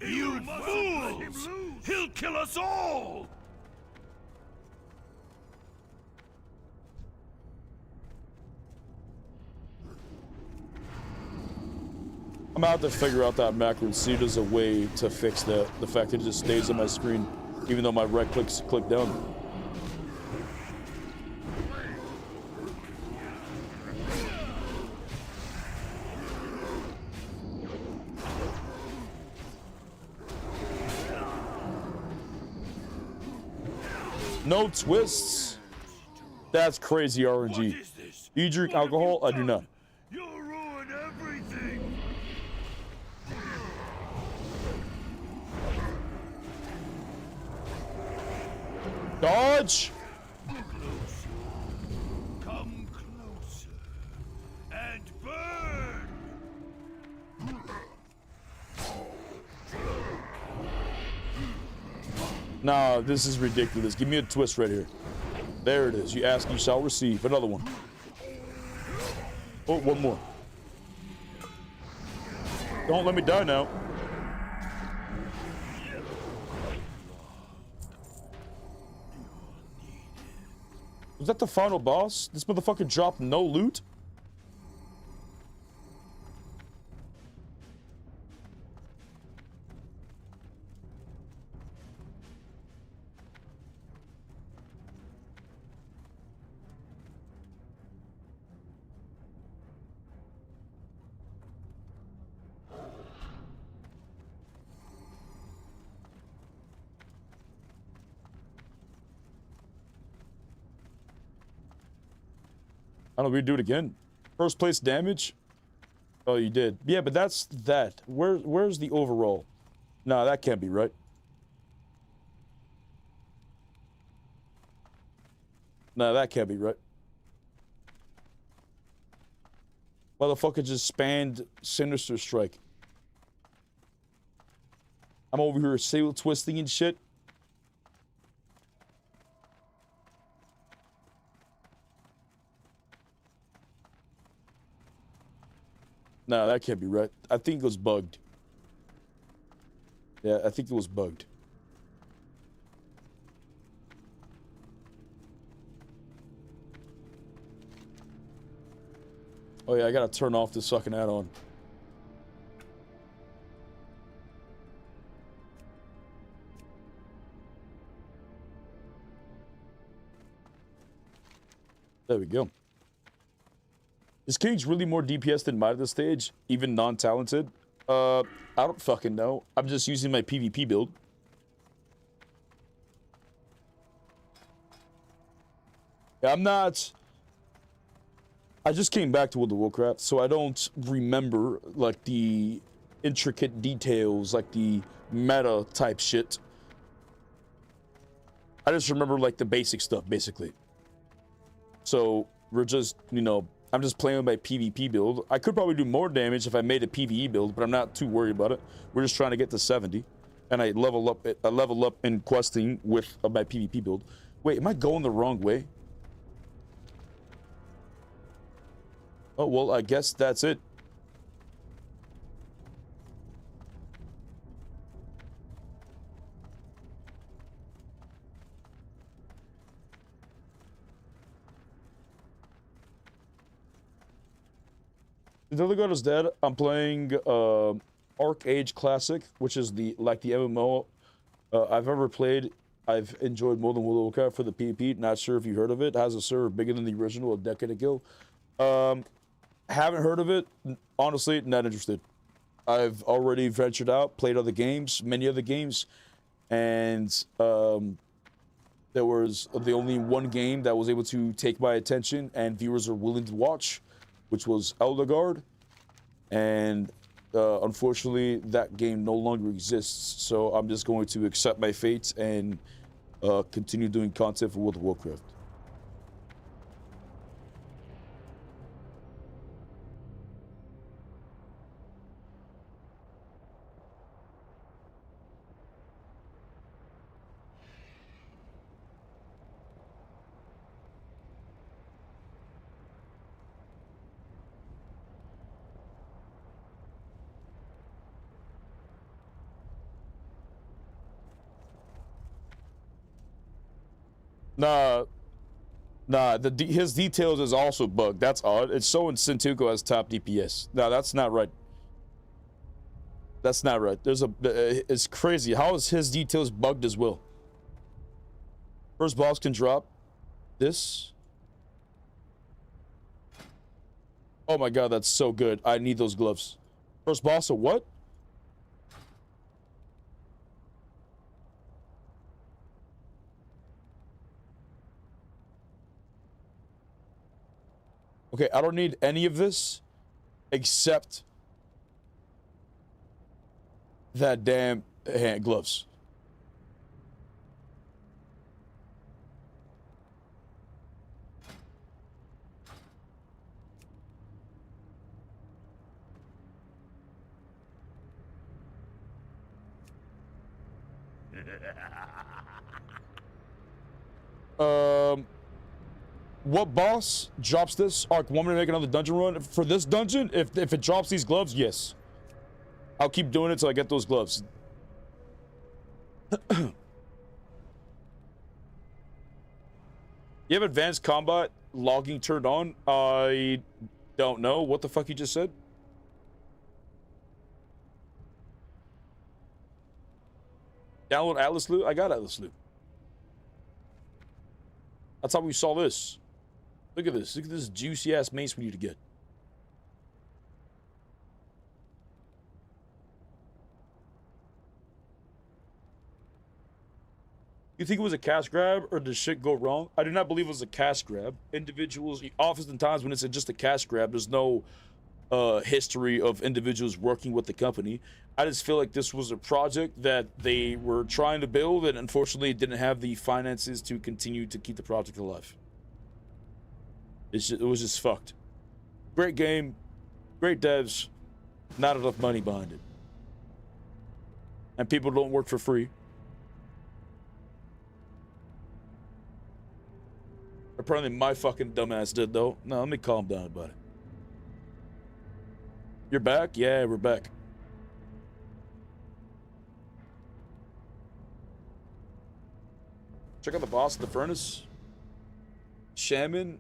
Speaker 1: saying?
Speaker 5: You fools! He'll kill us all!
Speaker 1: I'm about to figure out that macro and see if there's a way to fix that. The fact that it just stays on my screen, even though my right click's clicked down. No twists. That's crazy RNG. Do you drink alcohol? I do not.
Speaker 5: You'll ruin everything.
Speaker 1: Dodge!
Speaker 5: Come closer and burn.
Speaker 1: Nah, this is ridiculous. Give me a twist right here. There it is. You ask, you shall receive. Another one. Oh, one more. Don't let me die now. Was that the final boss? This motherfucker dropped no loot? I don't know, we do it again. First place damage? Oh, you did. Yeah, but that's that. Where's the overall? Nah, that can't be right. Nah, that can't be right. Motherfucker just spanned Sinister Strike. I'm over here sail twisting and shit. Nah, that can't be right. I think it was bugged. Yeah, I think it was bugged. Oh yeah, I gotta turn off this fucking add-on. There we go. Is Cage really more DPS than mine at this stage? Even non-talented? I don't fucking know. I'm just using my PvP build. Yeah, I'm not... I just came back to World of Warcraft, so I don't remember, like, the intricate details, like the meta type shit. I just remember, like, the basic stuff, basically. So, we're just, you know, I'm just playing with my PvP build. I could probably do more damage if I made a PvE build, but I'm not too worried about it. We're just trying to get to 70. And I level up in questing with my PvP build. Wait, am I going the wrong way? Oh, well, I guess that's it. The other god is dead. I'm playing Arc Age Classic, which is the MMO I've ever played. I've enjoyed more than World of Warcraft for the PvP. Not sure if you heard of it. It has a server bigger than the original a decade ago. Haven't heard of it. Honestly, not interested. I've already ventured out, played other games, many other games, and there was the only one game that was able to take my attention and viewers are willing to watch, which was Elder Guard, and unfortunately that game no longer exists, so I'm just going to accept my fate and continue doing content for World of Warcraft. His details is also bugged. That's odd. It's showing Centuko as top DPS. No, that's not right. That's not right. It's crazy. How is his details bugged as well? First boss can drop this. Oh my god, that's so good. I need those gloves. First boss of what? Okay, I don't need any of this except that damn hand gloves. What boss drops this? Arc, want me to make another dungeon run? For this dungeon, if it drops these gloves, yes. I'll keep doing it till I get those gloves. You have advanced combat logging turned on? I don't know. What the fuck you just said? Download Atlas Loot? I got Atlas Loot. That's how we saw this. Look at this. Look at this juicy ass mace we need to get. You think it was a cash grab or did shit go wrong? I do not believe it was a cash grab. Individuals, oftentimes when it's just a cash grab, there's no history of individuals working with the company. I just feel like this was a project that they were trying to build and unfortunately didn't have the finances to continue to keep the project alive. It was just fucked. Great game, great devs, not enough money behind it. And people don't work for free. Apparently my fucking dumbass did though. No, let me calm down about it. You're back? Yeah, we're back. Check out the boss of the furnace. Shaman.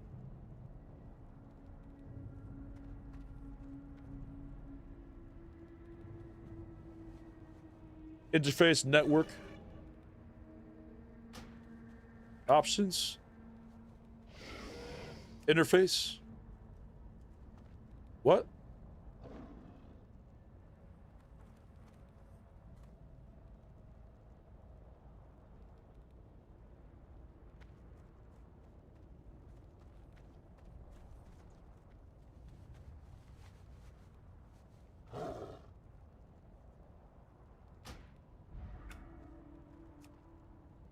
Speaker 1: Interface network. Options. Interface. What?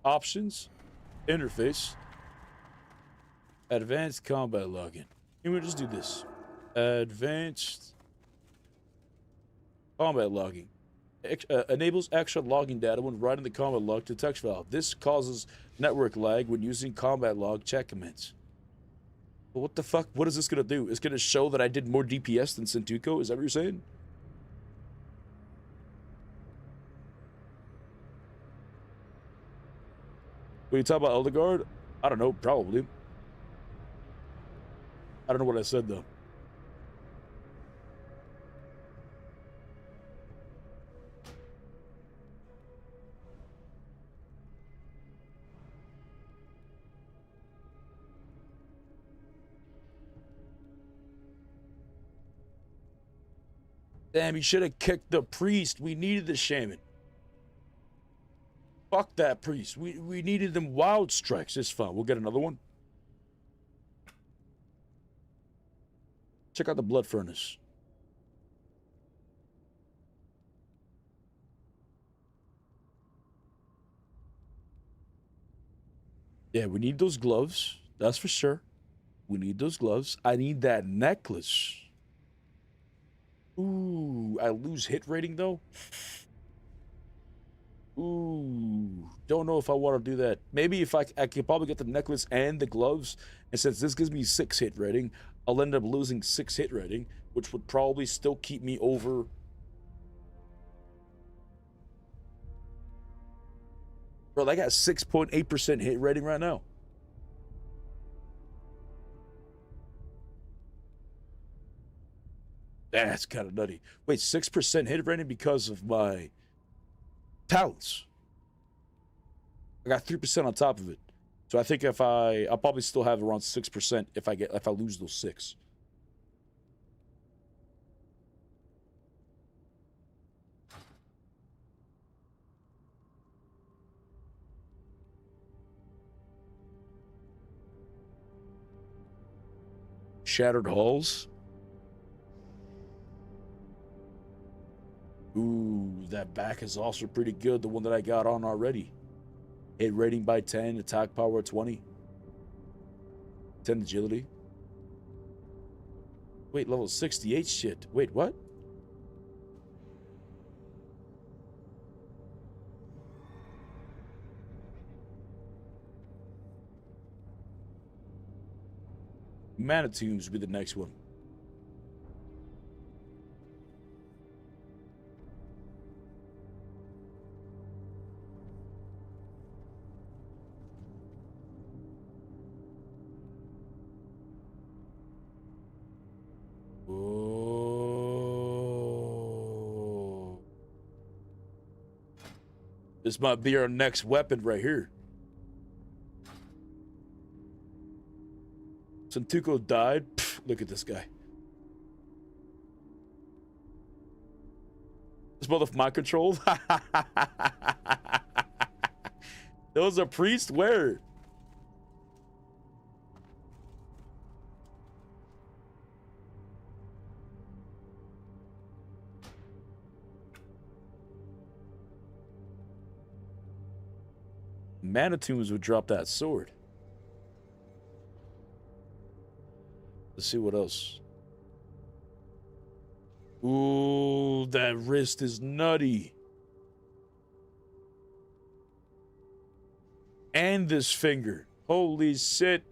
Speaker 1: Options, interface, advanced combat login. You want to just do this. Advanced combat logging. Enables extra logging data when writing the combat log to text file. This causes network lag when using combat log check commands. But what the fuck? What is this going to do? It's going to show that I did more DPS than Centuco? Is that what you're saying? When you talk about Elder Guard, I don't know, probably. I don't know what I said, though. Damn, he should have kicked the priest. We needed the shaman. Fuck that priest. We needed them wild strikes. It's fine. We'll get another one. Check out the blood furnace. Yeah, we need those gloves. That's for sure. We need those gloves. I need that necklace. Ooh, I lose hit rating though. Ooh, don't know if I want to do that. Maybe if I could probably get the necklace and the gloves. And since this gives me 6 hit rating, I'll end up losing 6 hit rating, which would probably still keep me over. Bro, I got 6.8% hit rating right now. That's kind of nutty. Wait, 6% hit rating because of my talents. I got 3% on top of it. So I think I'll probably still have around 6% if I lose those 6. Shattered hulls. Ooh, that back is also pretty good. The one that I got on already. Hit rating by 10, attack power 20. 10 agility. Wait, level 68 shit. Wait, what? Mana Tombs would be the next one. Oh. This might be our next weapon right here. Centuco died. Pff, look at this guy. This motherfucker mind controlled. There was a priest? Where? Manitoons would drop that sword. Let's see what else. Ooh, that wrist is nutty. And this finger. Holy shit.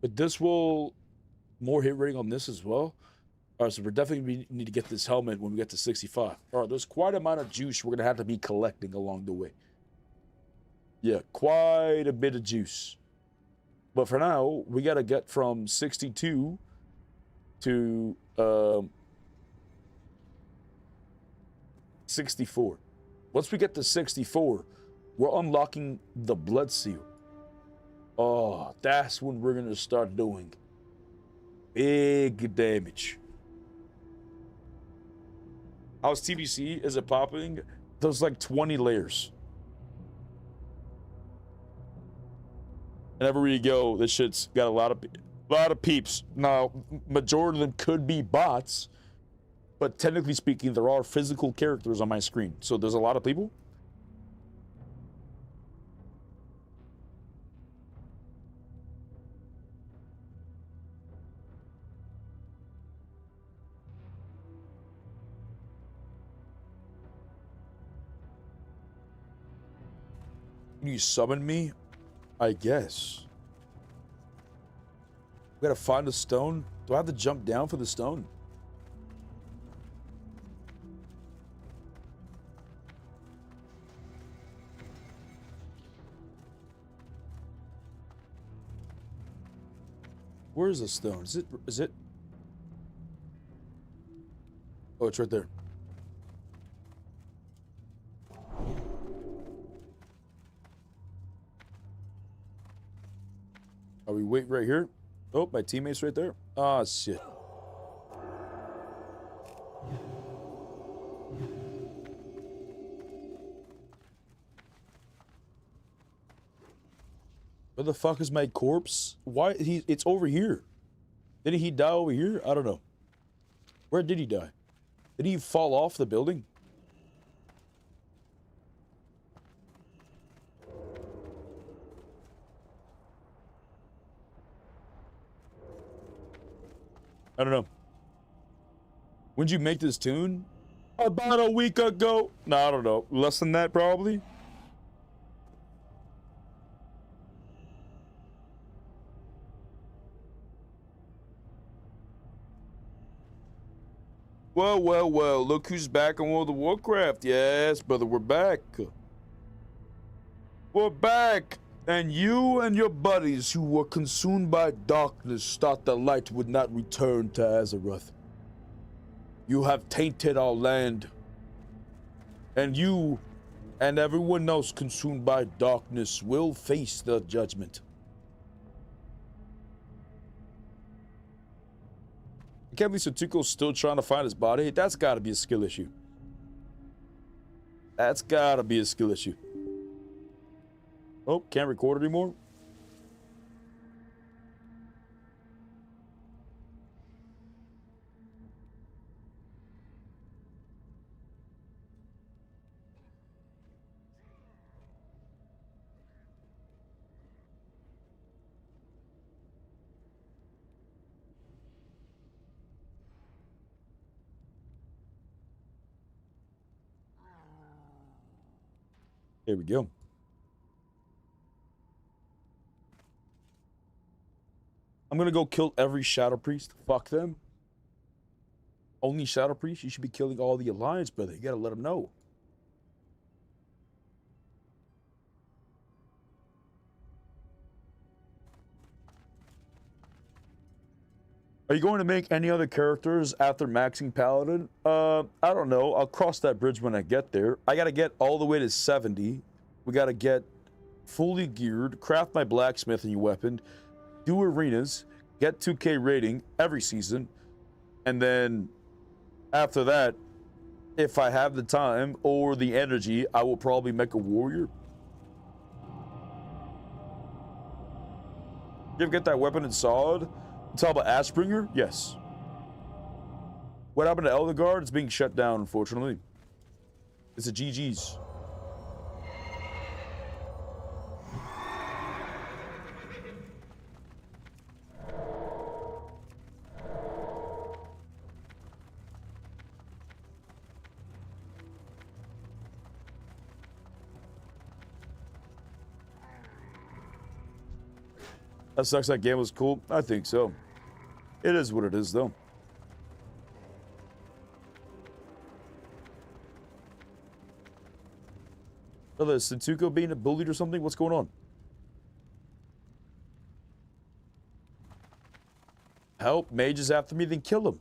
Speaker 1: But this will more hit rating on this as well. All right, so we're definitely need to get this helmet when we get to 65. All right, there's quite a amount of juice we're gonna have to be collecting along the way. Yeah, quite a bit of juice. But for now, we gotta get from 62 to 64. Once we get to 64, we're unlocking the blood seal. Oh, that's when we're gonna start doing big damage. How's TBC? Is it popping? There's like 20 layers. And everywhere you go, this shit's got a lot of peeps. Now, majority of them could be bots, but technically speaking, there are physical characters on my screen. So there's a lot of people. Can you summon me? I guess. We gotta find a stone. Do I have to jump down for the stone? Where is the stone? Is it? Oh, it's right there. Are we wait right here? Oh, my teammate's right there. Ah, shit. Where the fuck is my corpse? Why it's over here. Didn't he die over here? I don't know. Where did he die? Did he fall off the building? I don't know. When'd you make this tune? About a week ago. No, I don't know. Less than that, probably. Well, well, well. Look who's back on World of Warcraft. Yes, brother, we're back. We're back. And you and your buddies who were consumed by darkness thought the light would not return to Azeroth. You have tainted our land. And you and everyone else consumed by darkness will face the judgment. I can't believe Satuko's still trying to find his body. That's gotta be a skill issue. That's gotta be a skill issue. Oh, can't record anymore? Here we go. I'm gonna go kill every Shadow Priest. Fuck them. Only Shadow Priest? You should be killing all the Alliance, brother. You gotta let them know. Are you going to make any other characters after maxing Paladin? I don't know. I'll cross that bridge when I get there. I gotta get all the way to 70. We gotta get fully geared, craft my blacksmithing weapon, do arenas, get 2K rating every season, and then after that, if I have the time or the energy, I will probably make a warrior. You ever get that weapon in Solid? You talk about Ashbringer? Yes. What happened to Elder Guard? It's being shut down, unfortunately. It's a GG's. That sucks. That game was cool. I think so. It is what it is, though. Oh, is Sentuko being bullied or something? What's going on? Help. Mage is after me, then kill him.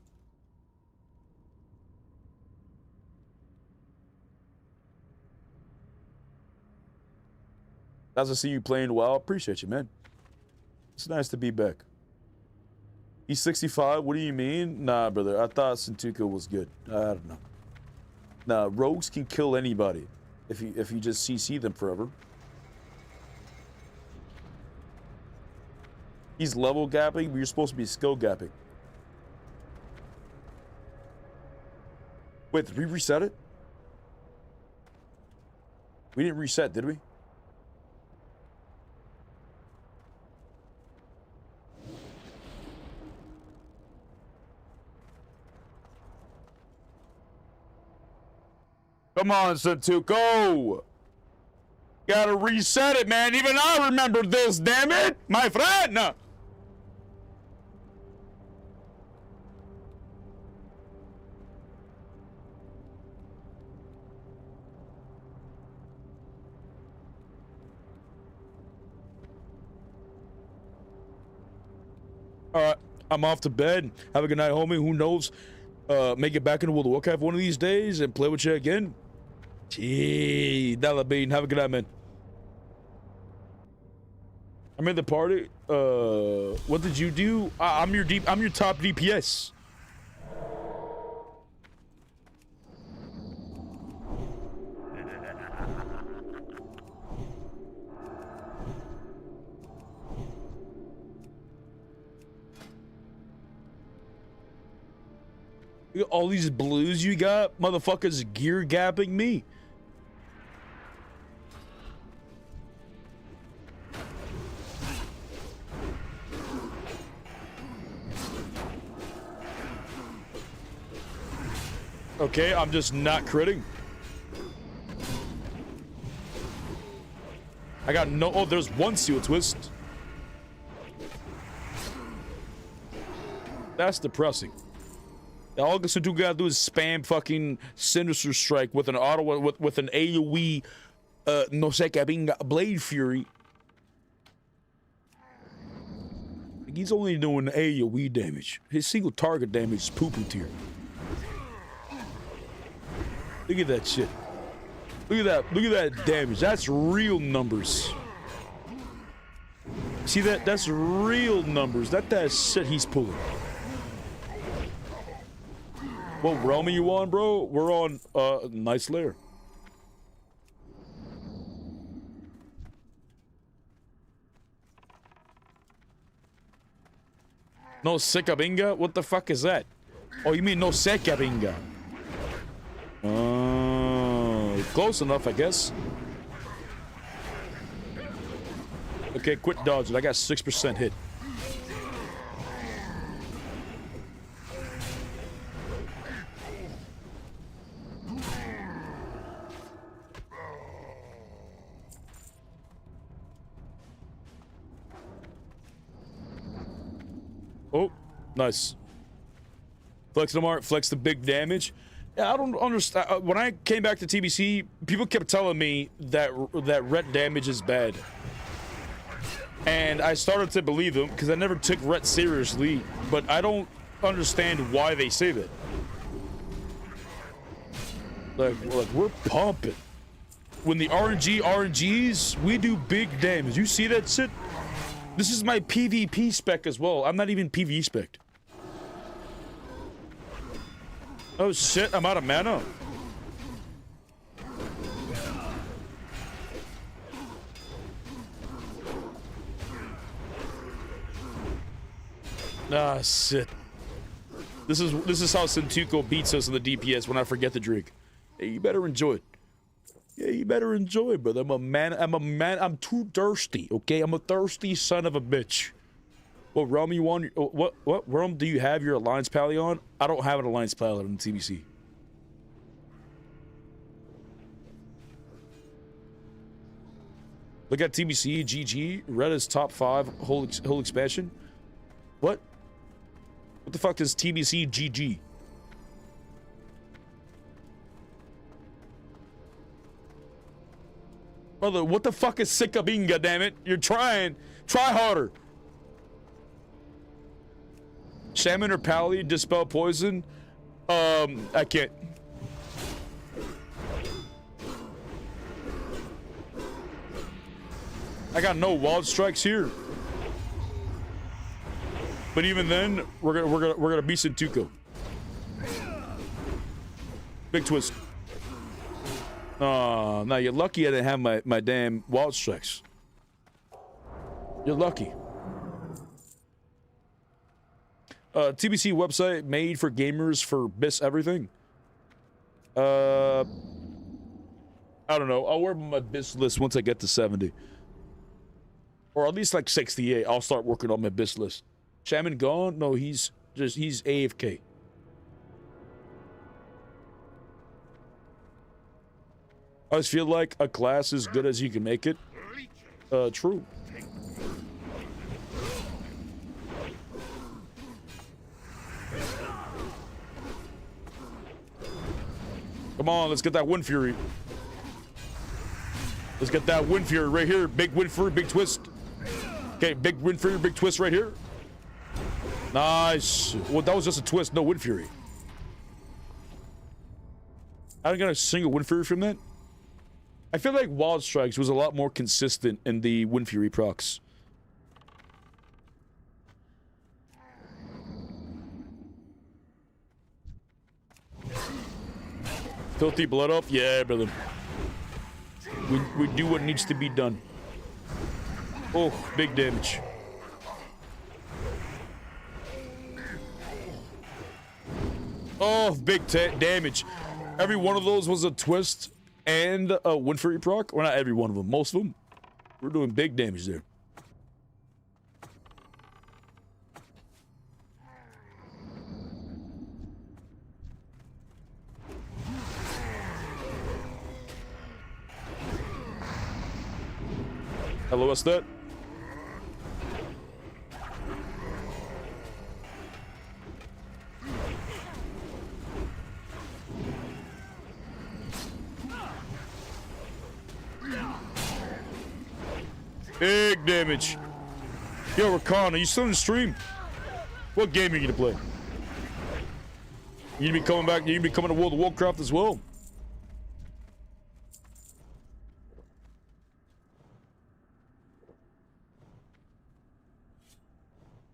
Speaker 1: As I see you playing well, appreciate you, man. It's nice to be back. He's 65. What do you mean? Nah, brother. I thought Sentuko was good. I don't know. Nah, rogues can kill anybody if you just CC them forever. He's level gapping, but you're supposed to be skill gapping. Wait, did we reset it? We didn't reset, did we? Come on, Sentuko! Gotta reset it, man. Even I remember this, damn it! My friend! Alright, I'm off to bed. Have a good night, homie. Who knows? Make it back into World of Warcraft one of these days and play with you again. Gee, Dollar Bean, have a good night, man. I'm in the party. What did you do? I'm your top DPS. All these blues you got, motherfuckers gear gapping me. Okay, I'm just not critting. I got no. Oh, there's one seal twist. That's depressing. All Sentuko gotta do is spam fucking Sinister Strike with an auto with an AoE no sé qué pinga Blade Fury. He's only doing AoE damage. His single target damage is pooping tier. Look at that shit. Look at that. Look at that damage. That's real numbers. See that? That's real numbers. That shit he's pulling. What realm are you on, bro? We're on nice layer. No Sekabinga? What the fuck is that? Oh, you mean no Sekabinga? Close enough, I guess. Okay, quit dodging. I got 6% hit. Oh, nice. Flex the mark, flex the big damage. Yeah, I don't understand. When I came back to TBC, people kept telling me that ret damage is bad. And I started to believe them because I never took ret seriously, but I don't understand why they say that. Like we're pumping. when the RNGs, we do big damage. You see that shit? This is my PvP spec as well. I'm not even PvE spec. Oh shit, I'm out of mana. Ah, shit. This is how Centuko beats us in the DPS when I forget the drink. Hey, you better enjoy it. Yeah, you better enjoy it, brother. I'm too thirsty, okay? I'm a thirsty son of a bitch. What realm you want? What realm do you have your Alliance Pally on? I don't have an Alliance Pally on TBC. Look at TBC, GG, Red is top 5 whole expansion. What? What the fuck is TBC GG? Brother, what the fuck is Sikabinga, damn it? You're trying. Try harder. Shaman or Pally, dispel poison? I can't. I got no wild strikes here. But even then, we're gonna beat Centuko. Big twist. Now you're lucky I didn't have my damn wild strikes. You're lucky. TBC website made for gamers for BIS everything. I don't know. I'll work on my BIS list once I get to 70. Or at least like 68. I'll start working on my BIS list. Shaman gone? No, he's AFK. I always feel like a class is good as you can make it. True. Come on, let's get that Wind Fury. Let's get that Wind Fury right here. Big Wind Fury, big twist. Okay, big Wind Fury, big twist right here. Nice. Well, that was just a twist, no Wind Fury. I didn't get a single Wind Fury from that. I feel like Wild Strikes was a lot more consistent in the Wind Fury procs. Filthy blood up? Yeah, brother. We do what needs to be done. Oh, big damage. Oh, big damage. Every one of those was a twist and a Wind Fury proc. Or not every one of them, most of them. We're doing big damage there. Hello, what's that? Big damage. Yo, Rakan, are you still in the stream? What game are you gonna play? You gonna be coming back? You gonna be coming to World of Warcraft as well?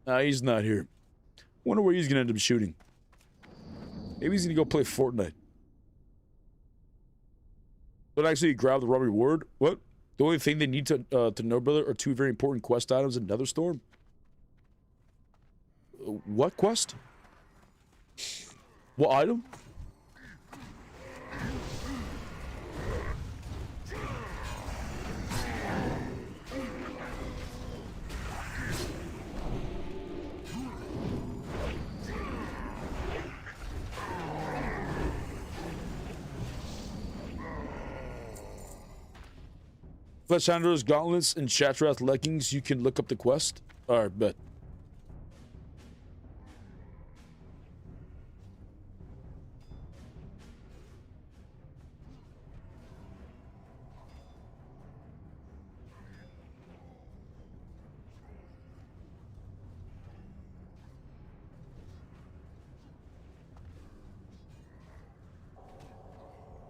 Speaker 1: Nah, he's not here. Wonder where he's gonna end up shooting. Maybe he's gonna go play Fortnite. But actually grab the raw reward? What? The only thing they need to know, brother, are 2 very important quest items in Netherstorm? What quest? What item? Fletchander's gauntlets and Shatrath leggings. You can look up the quest. Alright, bet.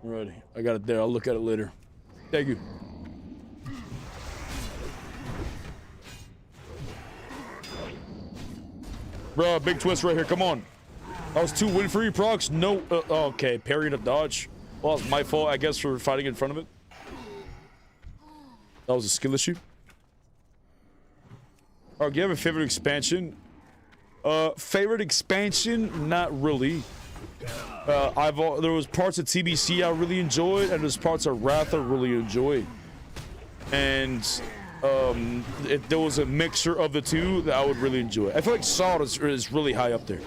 Speaker 1: Alrighty, I got it there. I'll look at it later. Thank you. Bro, big twist right here. Come on. That was 2 win for you, procs. No. Okay, parry to dodge. Well, it's my fault, I guess, for fighting in front of it. That was a skill issue. Alright, do you have a favorite expansion? Favorite expansion? Not really. There was parts of TBC I really enjoyed, and there's parts of Wrath I really enjoyed. And there was a mixture of the two that I would really enjoy. I feel like Sod is really high up there,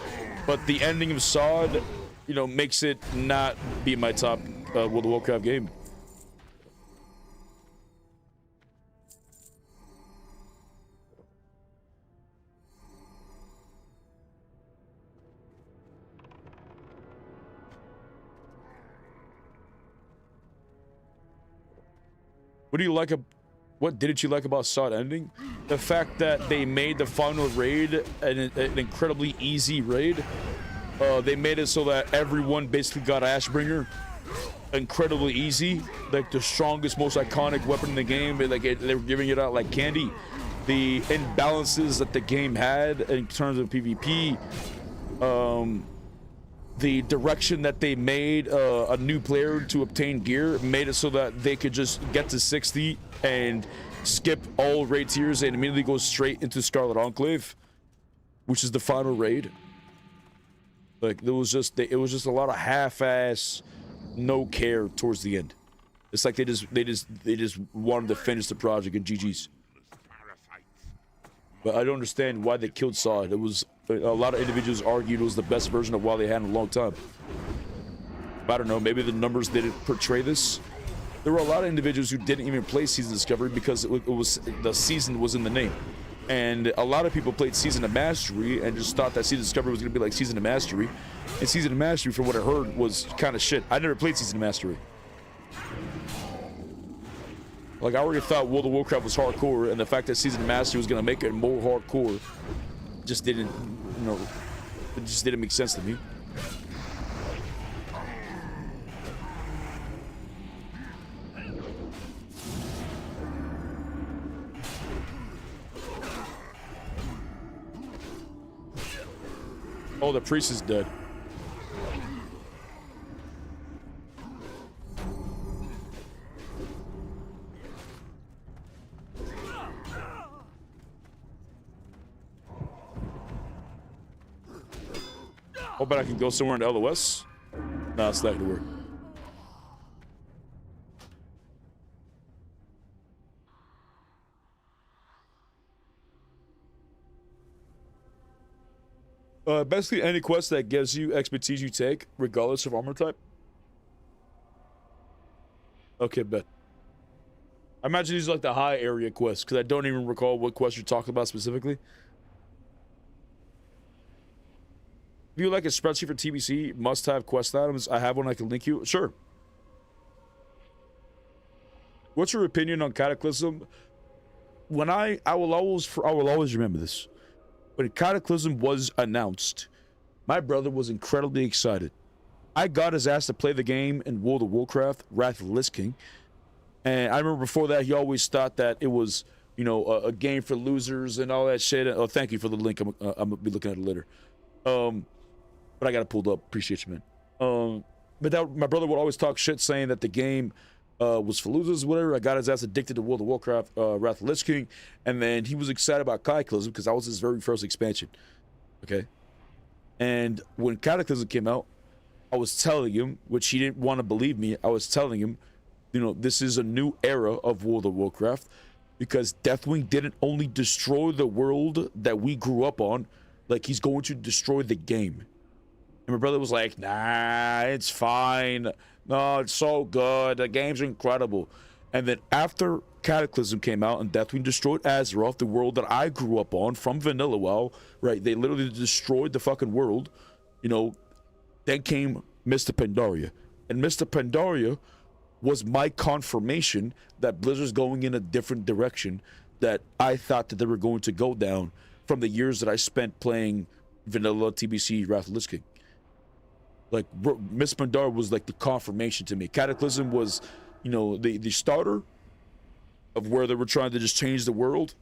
Speaker 1: but the ending of Sod, you know, makes it not be my top World of Warcraft game. What didn't you like about Sod ending? The fact that they made the final raid an incredibly easy raid. They made it so that everyone basically got Ashbringer incredibly easy. Like the strongest, most iconic weapon in the game. They were giving it out like candy. The imbalances that the game had in terms of PvP. The direction that they made a new player to obtain gear made it so that they could just get to 60 and skip all raid tiers and immediately go straight into Scarlet Enclave, which is the final raid. Like it was just a lot of half-ass, no care towards the end. It's like they just wanted to finish the project and GG's. But I don't understand why they killed Sod. It was a lot of individuals argued it was the best version of WoW they had in a long time. I don't know, maybe the numbers didn't portray this. There were a lot of individuals who didn't even play Season Discovery because it was the season was in the name. And a lot of people played Season of Mastery and just thought that Season Discovery was going to be like Season of Mastery. And Season of Mastery, from what I heard, was kind of shit. I never played Season of Mastery. Like, I already thought World of Warcraft was hardcore, and the fact that Season of Mastery was going to make it more hardcore just didn't, you know, it just didn't make sense to me. Oh, the priest is dead. Oh, but I can go somewhere in the LOS? No, it's not gonna work. Basically any quest that gives you expertise you take, regardless of armor type. Okay, bet. I imagine these are like the high area quests, because I don't even recall what quest you're talking about specifically. If you like a spreadsheet for TBC, must-have quest items, I have one I can link you. Sure. What's your opinion on Cataclysm? When I will always remember this. When Cataclysm was announced, my brother was incredibly excited. I got his ass to play the game in World of Warcraft, Wrath of the Lich King. And I remember before that, he always thought that it was, you know, a game for losers and all that shit. Oh, thank you for the link. I'm gonna be looking at it later. But I got it pulled up. Appreciate you, man. But that, my brother would always talk shit saying that the game was for losers, whatever. I got his ass addicted to World of Warcraft, Wrath of the Lich King, and then he was excited about Cataclysm because that was his very first expansion. Okay, and when Cataclysm came out, I was telling him, which he didn't want to believe me. I was telling him, you know, this is a new era of World of Warcraft because Deathwing didn't only destroy the world that we grew up on, like he's going to destroy the game. And my brother was like, nah, it's fine. No, it's so good. The game's incredible. And then after Cataclysm came out and Deathwing destroyed Azeroth, the world that I grew up on from Vanilla WoW, right? They literally destroyed the fucking world. You know, then came Mr. Pandaria. And Mr. Pandaria was my confirmation that Blizzard's going in a different direction that I thought that they were going to go down from the years that I spent playing Vanilla TBC Wrath of the Lich King. Like, Miss Pandaria was like the confirmation to me. Cataclysm was, you know, the starter of where they were trying to just change the world.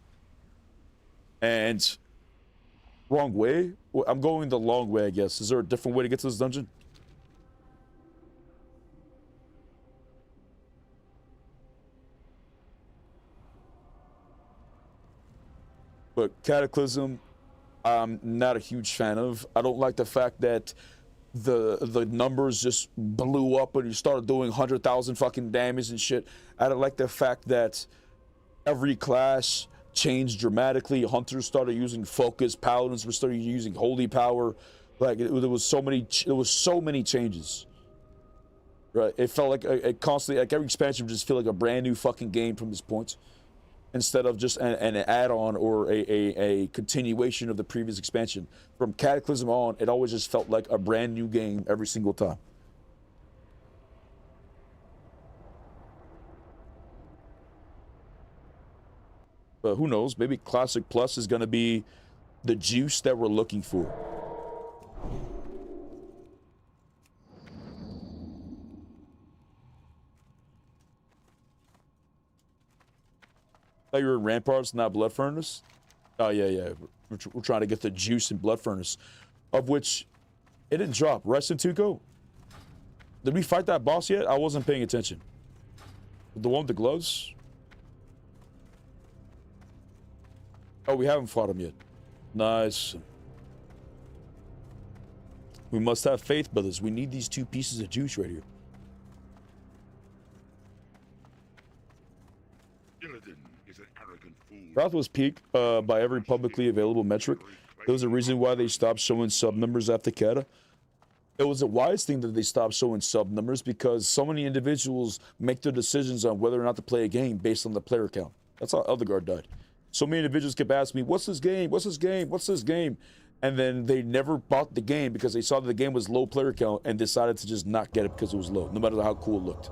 Speaker 1: And wrong way. Well, I'm going the long way, I guess. Is there a different way to get to this dungeon? But Cataclysm, I'm not a huge fan of. I don't like the fact that the numbers just blew up when you started doing 100,000 fucking damage and shit. I don't like the fact that every class changed dramatically. Hunters started using focus. Paladins were started using holy power. Like there was so many changes. Right? It felt like it constantly, like every expansion would just feel like a brand new fucking game from this point, instead of just an add-on or a continuation of the previous expansion. From Cataclysm on, it always just felt like a brand new game every single time. But who knows? Maybe Classic Plus is going to be the juice that we're looking for. Thought you were in Ramparts, not Blood Furnace? Oh, yeah. We're trying to get the juice in Blood Furnace, of which it didn't drop. Rest in Tuco. Did we fight that boss yet? I wasn't paying attention. The one with the gloves? Oh, we haven't fought him yet. Nice. We must have faith, brothers. We need these 2 pieces of juice right here. Wrath was peaked by every publicly available metric. There was a reason why they stopped showing sub numbers after Kata. It was a wise thing that they stopped showing sub numbers because so many individuals make their decisions on whether or not to play a game based on the player count. That's how Elderguard died. So many individuals kept asking me, what's this game? What's this game? What's this game? And then they never bought the game because they saw that the game was low player count and decided to just not get it because it was low, no matter how cool it looked.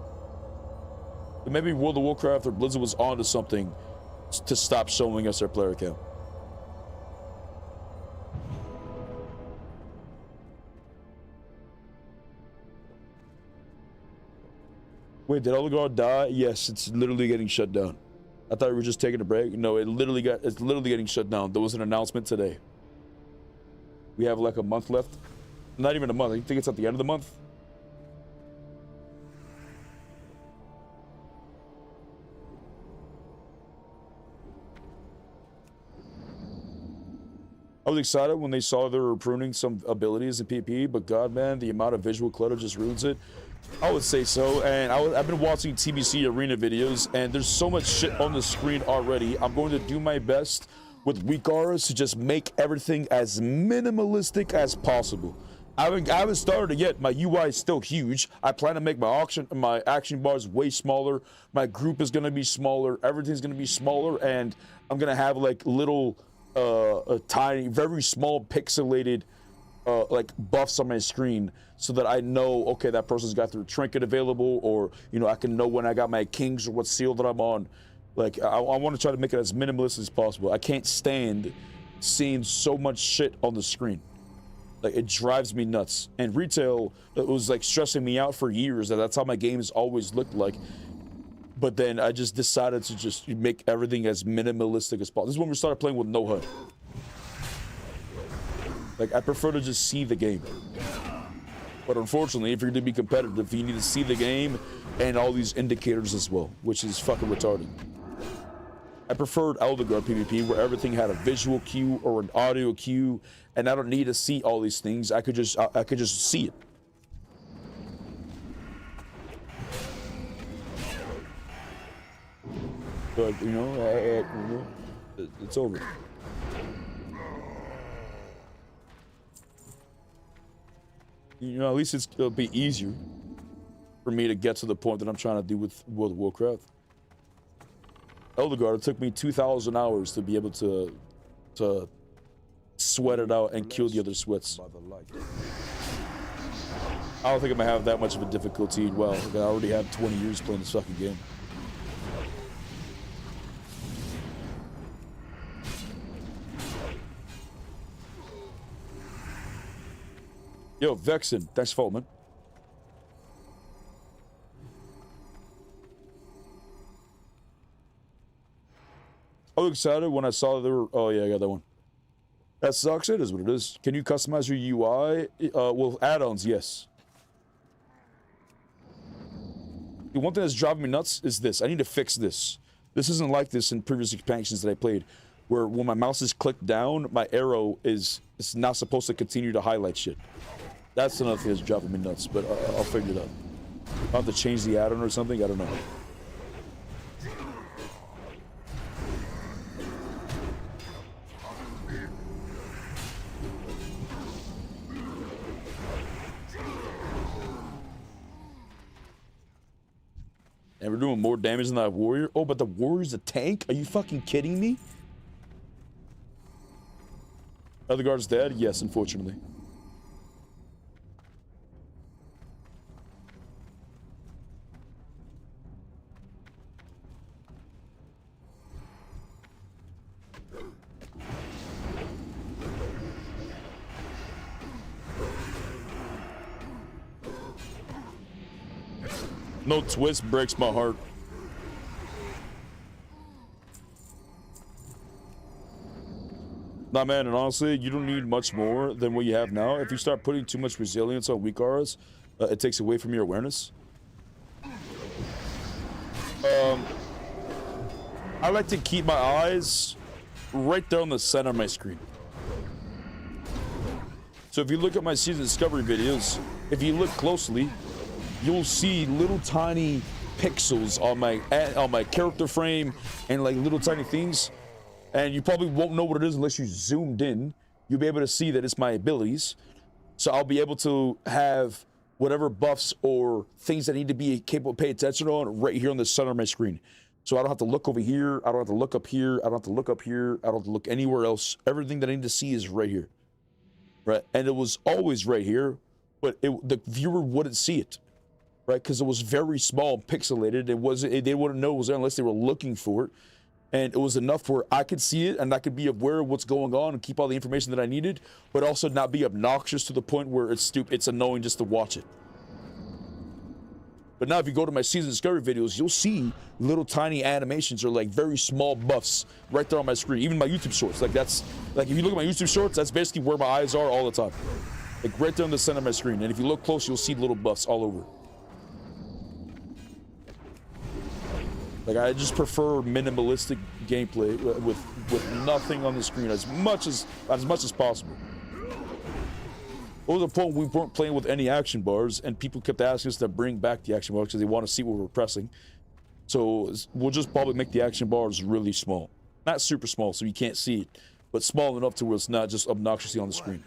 Speaker 1: But maybe World of Warcraft or Blizzard was onto something to stop showing us our player count. Wait, did Elderguard die? Yes, it's literally getting shut down. I thought we were just taking a break. No, it's literally getting shut down. There was an announcement today. We have like a month left. Not even a month. I think it's at the end of the month. I was excited when they saw they were pruning some abilities in PvP, but god man, the amount of visual clutter just ruins it. I would say so, and I've been watching TBC arena videos, and there's so much shit on the screen already. I'm going to do my best with weak auras to just make everything as minimalistic as possible. I haven't started it yet. My UI is still huge. I plan to make my action bars way smaller. My group is going to be smaller. Everything's going to be smaller, and I'm going to have like little tiny, very small pixelated like buffs on my screen so that I know, okay, that person's got their trinket available, or, you know, I can know when I got my kings or what seal that I'm on. Like, I want to try to make it as minimalist as possible. I can't stand seeing so much shit on the screen. Like, it drives me nuts. And retail, it was like stressing me out for years that that's how my games always looked like. But then I just decided to just make everything as minimalistic as possible. This is when we started playing with no HUD. Like, I prefer to just see the game. But unfortunately, if you're going to be competitive, you need to see the game and all these indicators as well, which is fucking retarded. I preferred Elderguard PvP, where everything had a visual cue or an audio cue, and I don't need to see all these things. I could just see it. But you know, it's over. You know, at least it'll be easier for me to get to the point that I'm trying to do with World of Warcraft. Elderguard, it took me 2,000 hours to be able to sweat it out and kill the other sweats. I don't think I'm gonna have that much of a difficulty. Well, I already have 20 years playing this fucking game. Yo, Vexen, thanks for following, man. I was excited when I saw there were... Oh, yeah, I got that one. That sucks. It is what it is. Can you customize your UI? Well, add-ons, yes. The one thing that's driving me nuts is this. I need to fix this. This isn't like this in previous expansions that I played, where when my mouse is clicked down, my arrow is not supposed to continue to highlight shit. That's another thing that's driving me nuts, but I'll figure it out. I'll have to change the add-on or something. I don't know. And we're doing more damage than that warrior. Oh, but the warrior's a tank? Are you fucking kidding me? Are the guards dead? Yes, unfortunately. No twist breaks my heart. Nah, man, and honestly, you don't need much more than what you have now. If you start putting too much resilience on weak auras, it takes away from your awareness. I like to keep my eyes right there on the center of my screen. So if you look at my season discovery videos, if you look closely, you'll see little tiny pixels on my character frame and like little tiny things, and you probably won't know what it is unless you zoomed in. You'll be able to see that it's my abilities, so I'll be able to have whatever buffs or things that need to be capable of paying attention on right here on the center of my screen. So I don't have to look over here, I don't have to look up here, I don't have to look up here, I don't have to look anywhere else. Everything that I need to see is right here, right? And it was always right here, but the viewer wouldn't see it. Right, because it was very small, pixelated. They wouldn't know it was there unless they were looking for it, and it was enough where I could see it and I could be aware of what's going on and keep all the information that I needed, but also not be obnoxious to the point where it's stupid. It's annoying just to watch it. But now, if you go to my season discovery videos, you'll see little tiny animations or like very small buffs right there on my screen. Even my YouTube shorts, like that's like if you look at my YouTube shorts, that's basically where my eyes are all the time, like right there in the center of my screen. And if you look close, you'll see little buffs all over. Like, I just prefer minimalistic gameplay with nothing on the screen as much as possible. There was a point we weren't playing with any action bars, and people kept asking us to bring back the action bars because they want to see what we're pressing. So we'll just probably make the action bars really small. Not super small so you can't see it, but small enough to where it's not just obnoxiously on the screen.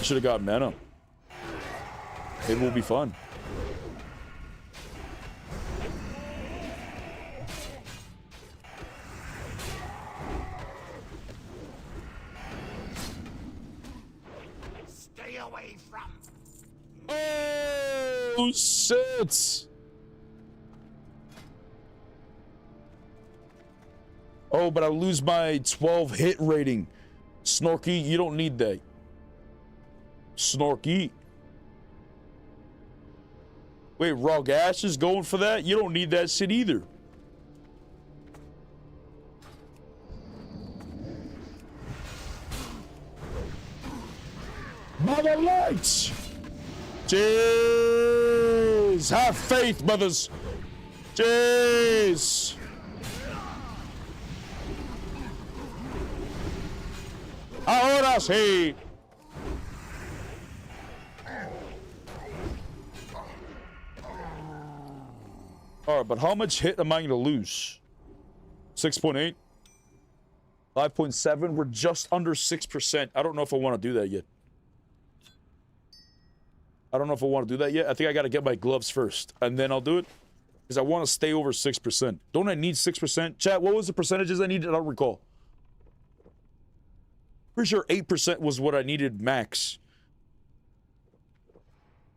Speaker 1: Should have got mana. It will be fun.
Speaker 2: Stay away from.
Speaker 1: Oh, shit! Oh, but I lose my 12 hit rating. Snorky, you don't need that. Snorky. Wait, Rog Ash is going for that? You don't need that shit either. Mother Lights! Jeez! Have faith, mothers! Jeez! Ahora sí! All right, but how much hit am I going to lose? 6.8? 5.7? We're just under 6%. I don't know if I want to do that yet. I don't know if I want to do that yet. I think I got to get my gloves first, and then I'll do it. Because I want to stay over 6%. Don't I need 6%? Chat, what was the percentages I needed? I don't recall. Pretty sure 8% was what I needed max.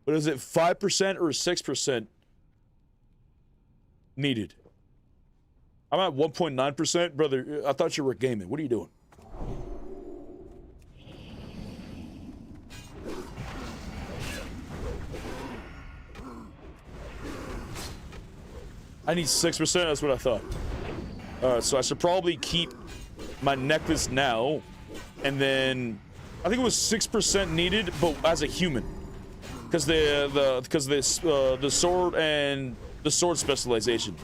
Speaker 1: But is it 5% or 6%? Needed. I'm at 1.9%. Brother, I thought you were gaming. What are you doing? I need 6%. That's what I thought. So I should probably keep my necklace now, and then I think it was 6% needed, but as a human, because the sword and the sword specialization.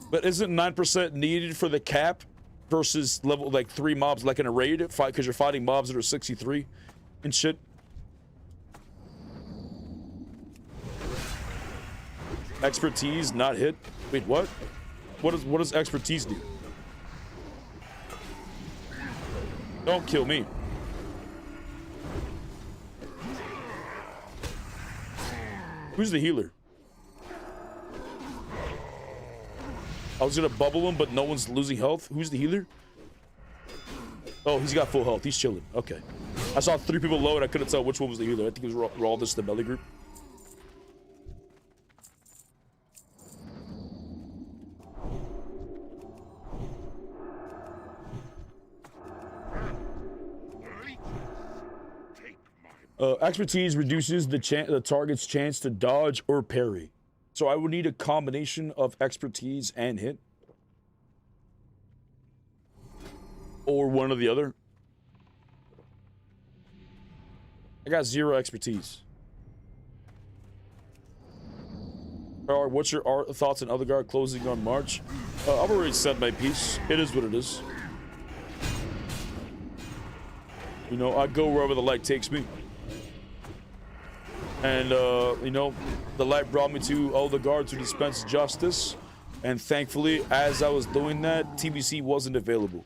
Speaker 1: But isn't 9% needed for the cap versus level like 3 mobs like in a raid fight, because you're fighting mobs that are 63 and shit? Expertise not hit. Wait, what? What does expertise do? Don't kill me. Who's the healer? I was gonna bubble him, but no one's losing health. Who's the healer? Oh, he's got full health. He's chilling. Okay. I saw 3 people low, and I couldn't tell which one was the healer. I think it was all just the belly group. Expertise reduces the target's chance to dodge or parry. So I would need a combination of expertise and hit. Or one or the other. I got 0 expertise. Alright, what's your thoughts on Elderguard closing on March? I've already said my piece. It is what it is. You know, I go wherever the light takes me. And, you know, the light brought me to Elderguard to dispense justice. And thankfully, as I was doing that, TBC wasn't available.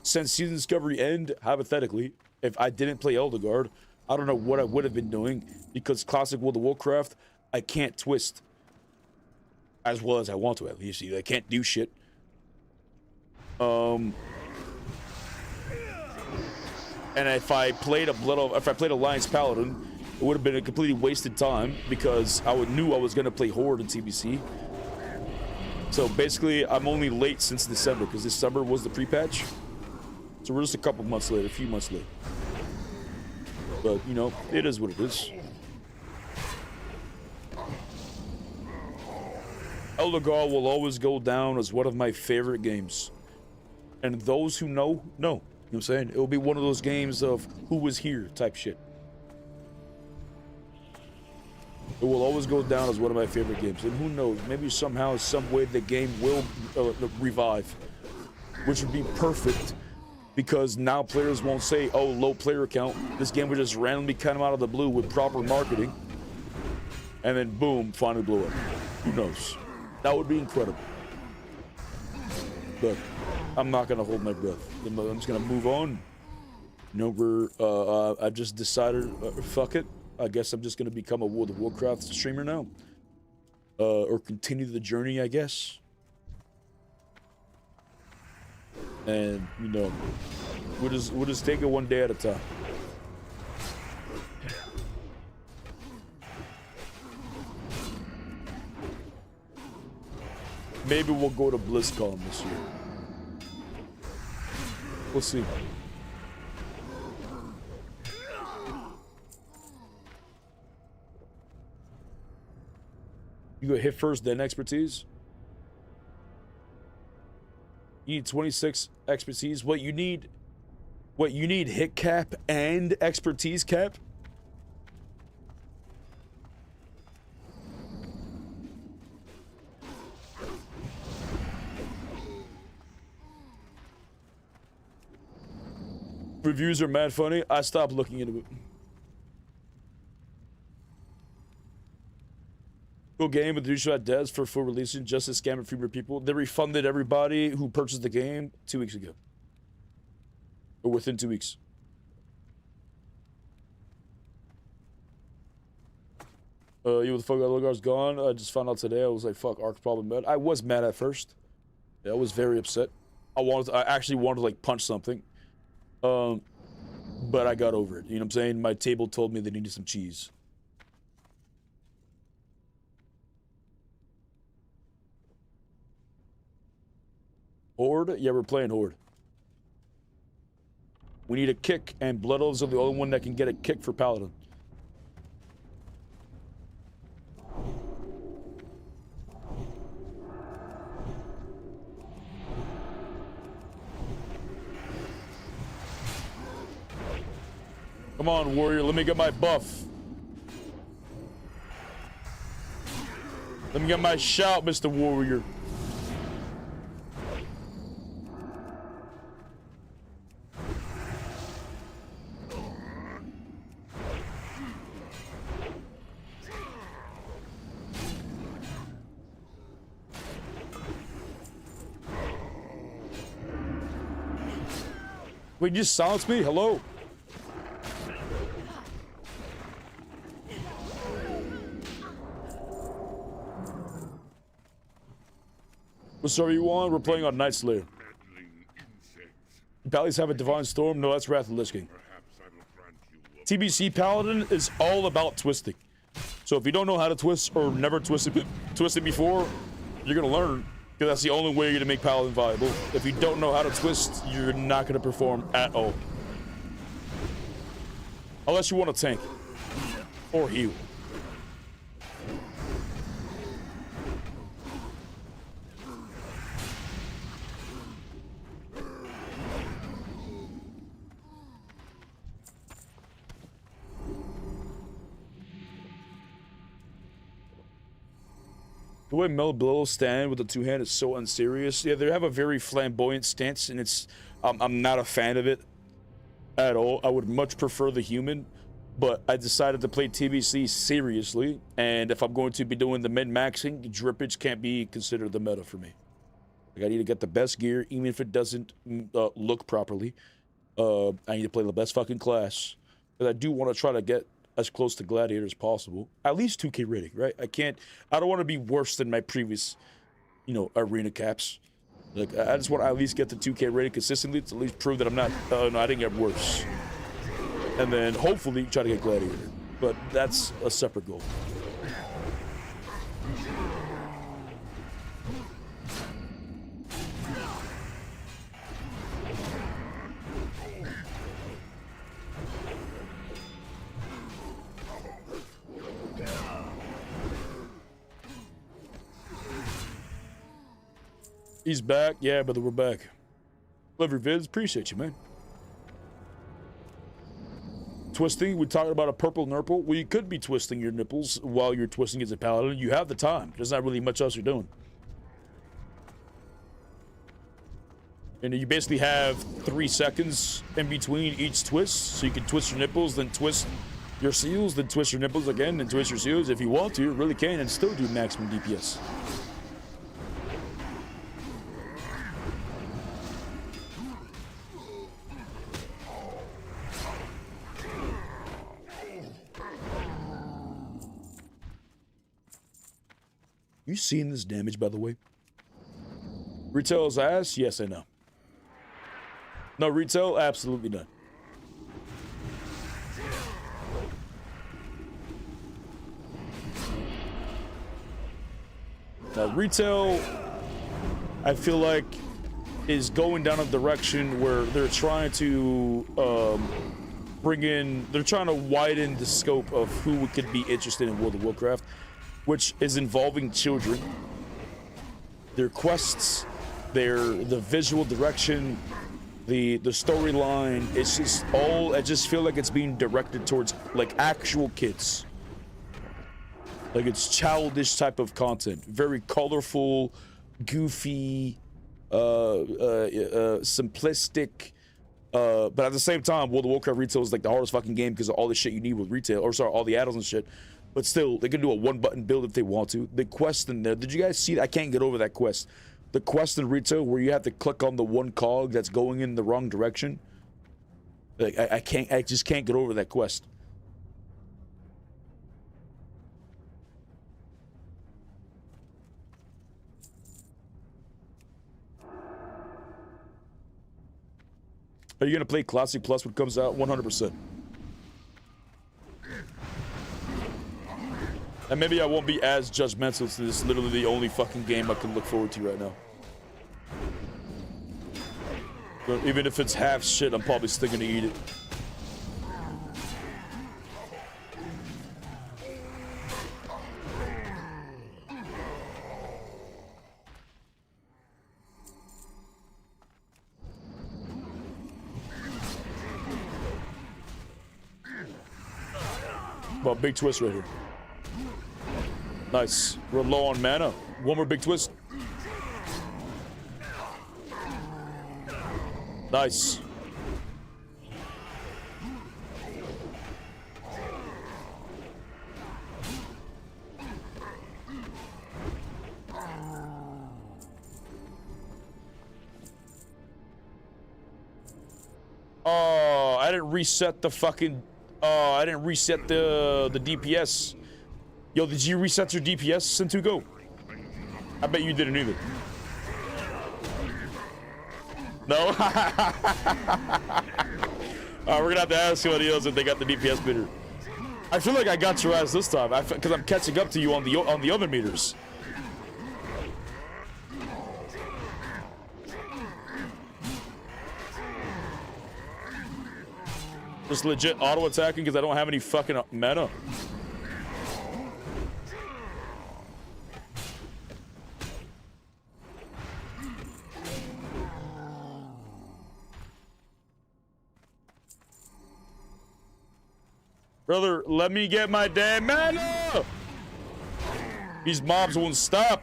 Speaker 1: Since Season Discovery end, hypothetically, if I didn't play Elderguard, I don't know what I would have been doing. Because Classic World of Warcraft, I can't twist as well as I want to, at least. I can't do shit. And if I played Alliance Paladin, it would have been a completely wasted time because I knew I was going to play Horde in TBC. So basically, I'm only late since December because December was the pre-patch. So we're just a couple months late, a few months late. But, you know, it is what it is. Elderguard will always go down as one of my favorite games. And those who know. You know what I'm saying? It will be one of those games of who was here type shit. It will always go down as one of my favorite games. And who knows, maybe somehow, some way the game will revive. Which would be perfect. Because now players won't say, oh, low player count. This game would just randomly come out of the blue with proper marketing. And then boom, finally blow up. Who knows? That would be incredible. But I'm not going to hold my breath. I'm just going to move on. You know, I just decided, fuck it. I guess I'm just going to become a World of Warcraft streamer now. Or continue the journey, I guess. And, you know, we'll just take it one day at a time. Maybe we'll go to BlizzCon this year. We'll see. You go hit first, then expertise. You need 26 expertise. What you need hit cap and expertise cap? Reviews are mad funny. I stopped looking into it. Cool game with the shot devs for full releasing just to scam and fewer people. They refunded everybody who purchased the game 2 weeks ago. Or within 2 weeks. You with the fuck Elderguard's gone? I just found out today. I was like, fuck, Ark's probably mad. I was mad at first. Yeah, I was very upset. I actually wanted to like punch something. But I got over it. You know what I'm saying? My table told me they needed some cheese. Horde? Yeah, we're playing Horde. We need a kick, and Blood Elves are the only one that can get a kick for Paladin. Come on, warrior. Let me get my buff. Let me get my shout, Mr. Warrior. Wait, you just silenced me? Hello? What server you on? We're playing on Night Slayer. Pallies have a Divine Storm? No, that's Wrath of the Lich King. TBC Paladin is all about twisting. So if you don't know how to twist or never twisted before, you're gonna learn. Because that's the only way you're gonna make Paladin viable. If you don't know how to twist, you're not gonna perform at all. Unless you want to tank. Or heal. The way Mel Blow stand with the two hand is so unserious. Yeah, they have a very flamboyant stance, and it's I'm not a fan of it at all. I would much prefer the human, but I decided to play TBC seriously, and if I'm going to be doing the min-maxing, drippage can't be considered the meta for me. Like, I need to get the best gear, even if it doesn't look properly. I need to play the best fucking class, but I do want to try to get as close to Gladiator as possible. At least 2K rating, right? I don't want to be worse than my previous, you know, arena caps. Like, I just want to at least get the 2K rating consistently to at least prove that I'm not, no, I didn't get worse. And then hopefully try to get Gladiator. But that's a separate goal. He's back. Yeah, brother, we're back. Love your vids. Appreciate you, man. Twisting. We talking about a purple nurple. Well, you could be twisting your nipples while you're twisting as a paladin. You have the time. There's not really much else you're doing. And you basically have 3 seconds in between each twist. So you can twist your nipples, then twist your seals, then twist your nipples again, then twist your seals. If you want to, you really can, and still do maximum DPS. You seen this damage, by the way? Retail's ass? Yes and no. No, retail? Absolutely not. Now, retail, I feel like, is going down a direction where they're trying to they're trying to widen the scope of who could be interested in World of Warcraft, which is involving children, their quests, the visual direction, the storyline. It's just all, I just feel like it's being directed towards like actual kids. Like it's childish type of content, very colorful, goofy, simplistic. But at the same time, World of Warcraft retail is like the hardest fucking game because of all the shit you need with retail, or sorry, all the add-ons and shit. But still, they can do a one-button build if they want to. The quest in there, did you guys see that? I can't get over that quest. The quest in retail where you have to click on the one cog that's going in the wrong direction. Like I just can't get over that quest. Are you gonna play Classic Plus when it comes out? 100%. And maybe I won't be as judgmental since this is literally the only fucking game I can look forward to right now. But even if it's half shit, I'm probably still gonna eat it. Well, big twist right here. Nice. We're low on mana. One more big twist. Nice. Oh, I didn't reset the fucking... Oh, I didn't reset the DPS. Yo, did you reset your DPS, Centugo? I bet you didn't either. No? We're gonna have to ask somebody else if they got the DPS meter. I feel like I got your ass this time, because I'm catching up to you on the other meters. Just legit auto attacking because I don't have any fucking mana. Brother, let me get my damn mana! These mobs won't stop.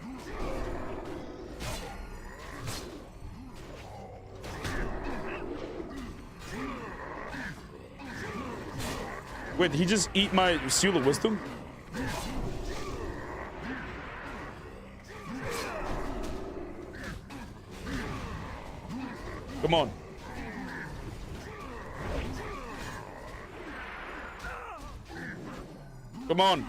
Speaker 1: Wait, did he just eat my Seal of Wisdom? Come on. Come on.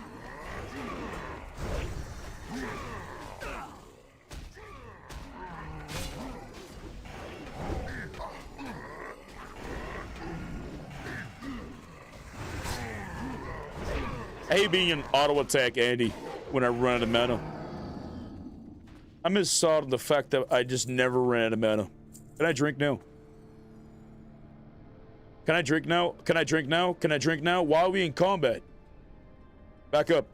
Speaker 1: I hate being an auto attack, Andy, when I run out of mana. I miss salt the fact that I just never ran out of mana. Can I drink now? Can I drink now? Can I drink now? Can I drink now? Why are we in combat? Back up.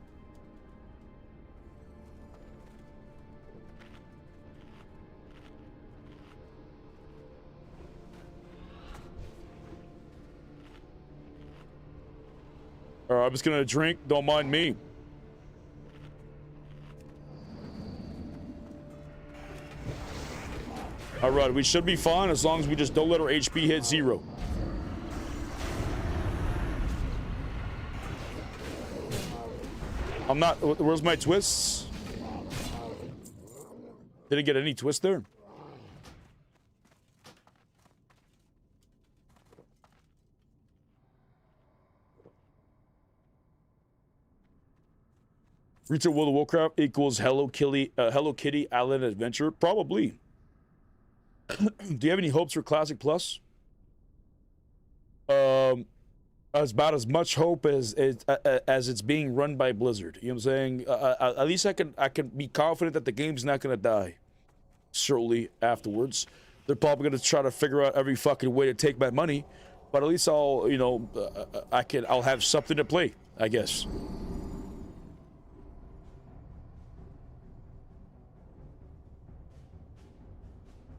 Speaker 1: All right, I'm just gonna drink. Don't mind me. All right, we should be fine as long as we just don't let our HP hit 0. I'm not. Where's my twists? Didn't get any twist there. Retail World of Warcraft equals Hello Kitty Island Adventure? Probably. Do you have any hopes for Classic Plus? As about as much hope as it's being run by Blizzard. You know what I'm saying? At least I can be confident that the game's not gonna die shortly afterwards. They're probably gonna try to figure out every fucking way to take my money, but at least I'll, you know, I'll have something to play, I guess.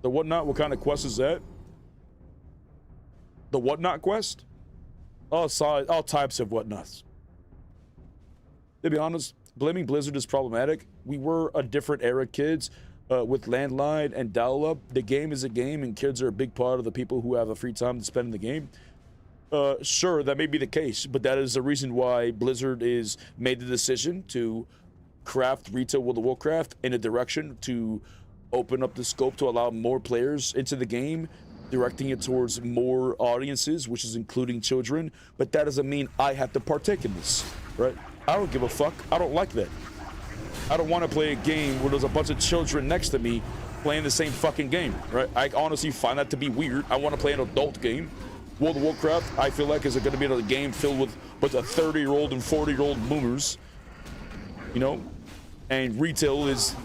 Speaker 1: The Whatnot? What kind of quest is that? The Whatnot quest? All types of Whatnots. To be honest, blaming Blizzard is problematic. We were a different era, kids, with landline and dial-up. The game is a game, and kids are a big part of the people who have the free time to spend in the game. Sure, that may be the case, but that is the reason why Blizzard is made the decision to craft Retail World of Warcraft in a direction to open up the scope to allow more players into the game, directing it towards more audiences, which is including children. But that doesn't mean I have to partake in this, right? I don't give a fuck. I don't like that. I don't want to play a game where there's a bunch of children next to me playing the same fucking game, right? I honestly find that to be weird. I want to play an adult game. World of Warcraft, I feel like, is going to be another game filled with a 30-year-old and 40-year-old boomers, you know? And retail is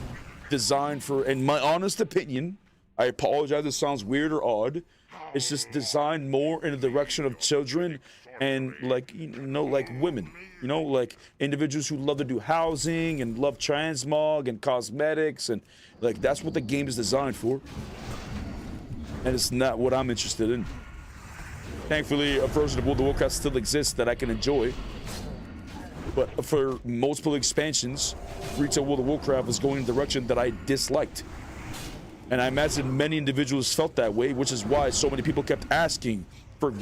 Speaker 1: designed for, in my honest opinion, I apologize if it sounds weird or odd, it's just designed more in the direction of children and, like, you know, like women, you know, like individuals who love to do housing and love transmog and cosmetics, and like that's what the game is designed for, and it's not what I'm interested in. Thankfully, a version of World of Warcraft still exists that I can enjoy. But for multiple expansions, retail World of Warcraft was going in a direction that I disliked. And I imagine many individuals felt that way, which is why so many people kept asking for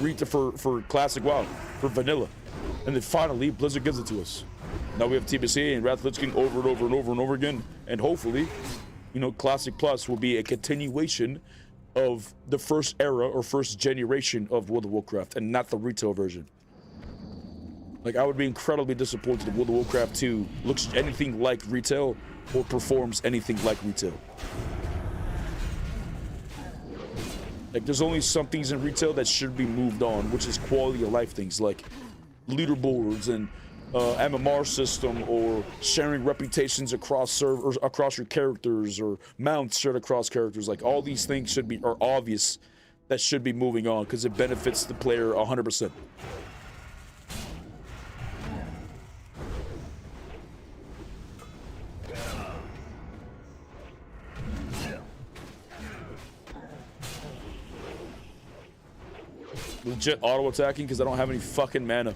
Speaker 1: classic WoW, for vanilla. And then finally, Blizzard gives it to us. Now we have TBC and Wrath of the Lich King over and over and over and over again. And hopefully, you know, Classic Plus will be a continuation of the first era or first generation of World of Warcraft and not the retail version. Like, I would be incredibly disappointed if World of Warcraft 2 looks anything like retail or performs anything like retail. Like, there's only some things in retail that should be moved on, which is quality of life things like leaderboards and MMR system, or sharing reputations across servers, across your characters, or mounts shared across characters. Like, all these things are obvious that should be moving on because it benefits the player 100%. Legit auto attacking because I don't have any fucking mana.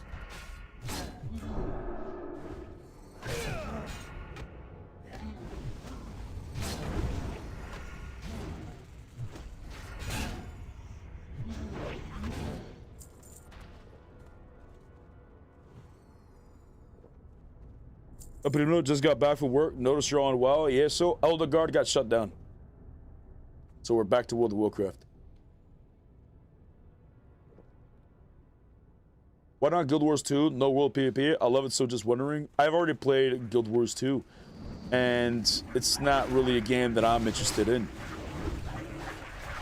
Speaker 1: Bruno just got back from work. Notice you're on WoW. Yeah, so Elder Guard got shut down. So we're back to World of Warcraft. Why not Guild Wars 2? No World PvP. I love it, so just wondering. I've already played Guild Wars 2, and it's not really a game that I'm interested in.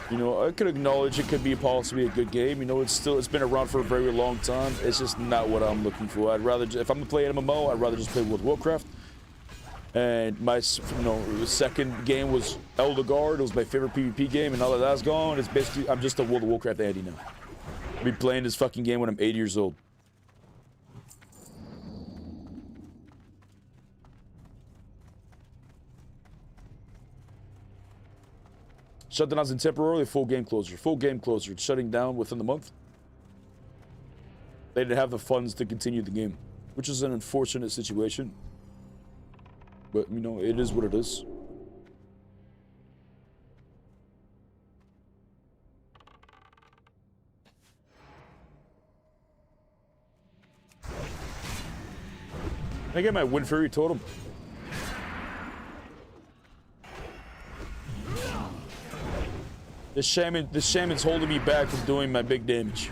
Speaker 1: You know, I could acknowledge it could be possibly a good game. You know, it's been around for a very long time. It's just not what I'm looking for. I'd rather, if I'm gonna play an MMO, I'd rather just play World of Warcraft. And my, second game was Elder Guard. It was my favorite PvP game, and now that that's gone, it's basically, I'm just a World of Warcraft Andy now. I'll be playing this fucking game when I'm 80 years old. Shutdowns in temporarily, full game closure. Full game closure. It's shutting down within the month. They didn't have the funds to continue the game, which is an unfortunate situation. But, you know, it is what it is. I get my Wind Fury totem. The shaman's holding me back from doing my big damage.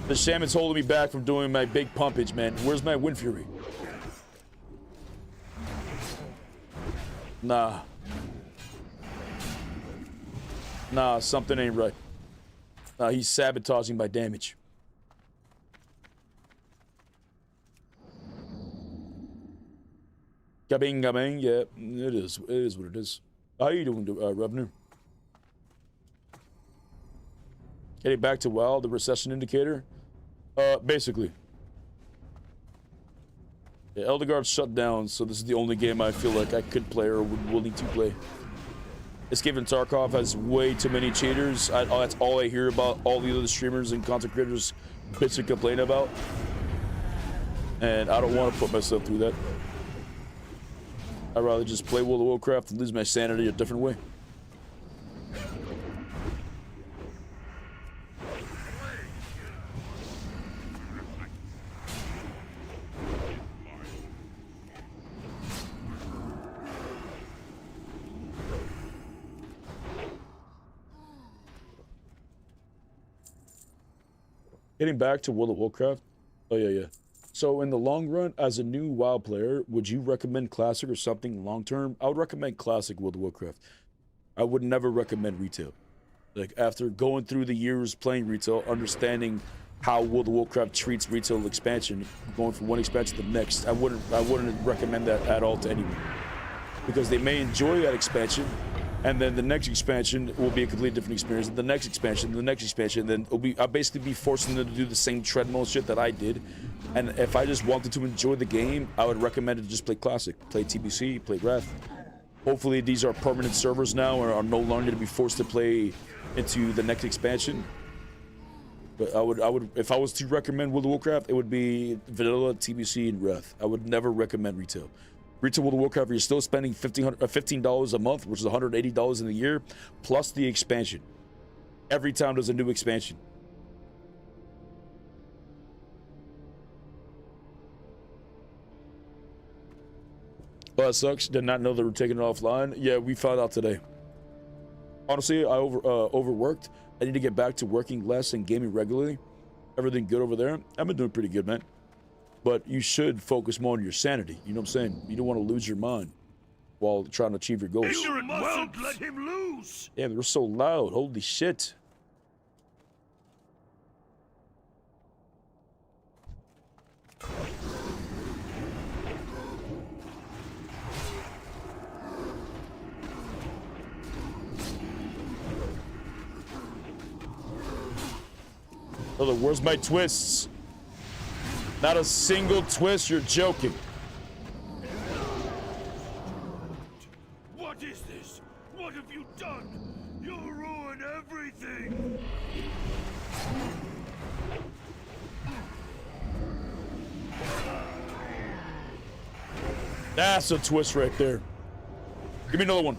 Speaker 1: The shaman's holding me back from doing my big pumpage, man. Where's my Wind Fury? Nah. Nah, something ain't right. Nah, he's sabotaging my damage. Gabing, gabing, yeah, it is. It is what it is. How you doing, Revenue? Getting back to WoW, the recession indicator. Basically. Yeah, Elder Guard shut down, so this is the only game I feel like I could play or would willing to play. Escape from Tarkov has way too many cheaters. That's all I hear about all the other streamers and content creators bitch and complain about. And I don't want to put myself through that. I'd rather just play World of Warcraft and lose my sanity a different way. Getting back to World of Warcraft. Oh, yeah. So in the long run, as a new WoW player, would you recommend Classic or something long term? I would recommend Classic World of Warcraft. I would never recommend retail. Like, after going through the years playing retail, understanding how World of Warcraft treats retail expansion, going from one expansion to the next, I wouldn't recommend that at all to anyone. Because they may enjoy that expansion, and then the next expansion will be a completely different experience. The next expansion, then I'll basically be forcing them to do the same treadmill shit that I did. And if I just wanted to enjoy the game, I would recommend it to just play Classic, play TBC, play Wrath. Hopefully these are permanent servers now and are no longer to be forced to play into the next expansion. But I would, if I was to recommend World of Warcraft, it would be vanilla, TBC, and Wrath. I would never recommend retail. Retail World of Warcraft, you're still spending $15 a month, which is $180 in a year, plus the expansion. Every time there's a new expansion. Well, that sucks. Did not know they were taking it offline. Yeah, we found out today. Honestly, I overworked. I need to get back to working less and gaming regularly. Everything good over there? I've been doing pretty good, man. But you should focus more on your sanity. You know what I'm saying? You don't want to lose your mind while trying to achieve your goals.
Speaker 5: Ignorant mustn't let him loose.
Speaker 1: Yeah, they're so loud. Holy shit. Brother, where's my twists? Not a single twist, you're joking.
Speaker 5: What is this? What have you done? You'll ruin everything.
Speaker 1: That's a twist right there. Give me another one.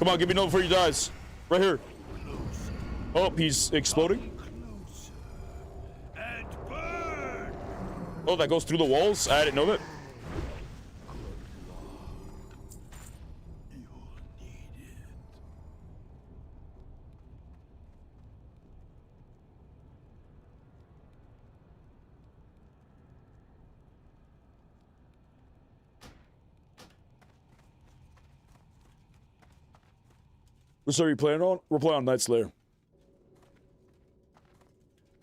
Speaker 1: Come on, give me another before he dies. Right here. Oh, he's exploding. Oh, that goes through the walls? I didn't know that. So are you playing on? We're playing on Night Slayer.